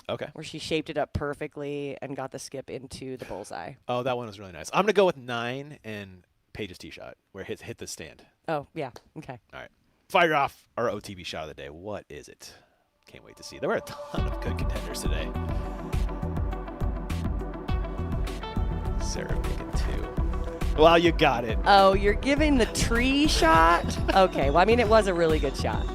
Okay. Where she shaped it up perfectly and got the skip into the bullseye. Oh, that one was really nice. I'm gonna go with 9 and Paige's tee shot where it hit the stand. Oh yeah. Okay. All right. Fire off our OTB shot of the day. What is it? Can't wait to see. There were a ton of good contenders today. Sarah picking 2. Well, you got it. Oh, you're giving the tree shot? Okay. Well, I mean, it was a really good shot.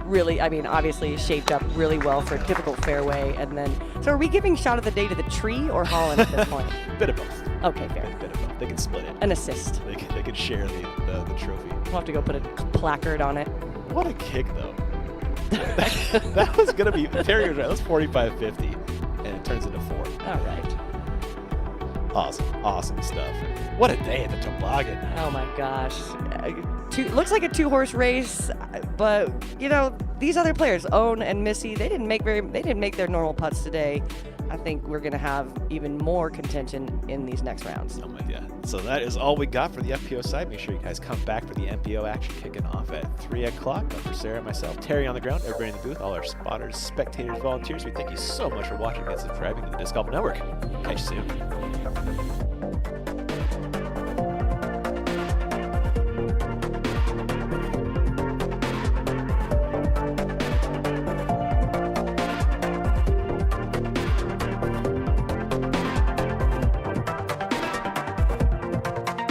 Really, I mean, obviously shaped up really well for a typical fairway. And then, so are we giving shot of the day to the tree or Holland at this point? Bit of both. Okay, fair. Bit of both. They can split it. An assist. They can share the trophy. We'll have to go put a placard on it. What a kick, though. that was going to be, Terry was right. That was 45-50, and it turns into 4. All right. Awesome stuff. What a day at the toboggan. Oh my gosh. Looks like a 2-horse race, but you know, these other players, Ohn and Missy, they didn't make their normal putts today. I think we're going to have even more contention in these next rounds. I'm with you. So that is all we got for the FPO side. Make sure you guys come back for the MPO action kicking off at 3 o'clock. For Sarah, myself, Terry on the ground, everybody in the booth, all our spotters, spectators, volunteers, we thank you so much for watching and subscribing to the Disc Golf Network. Catch you soon.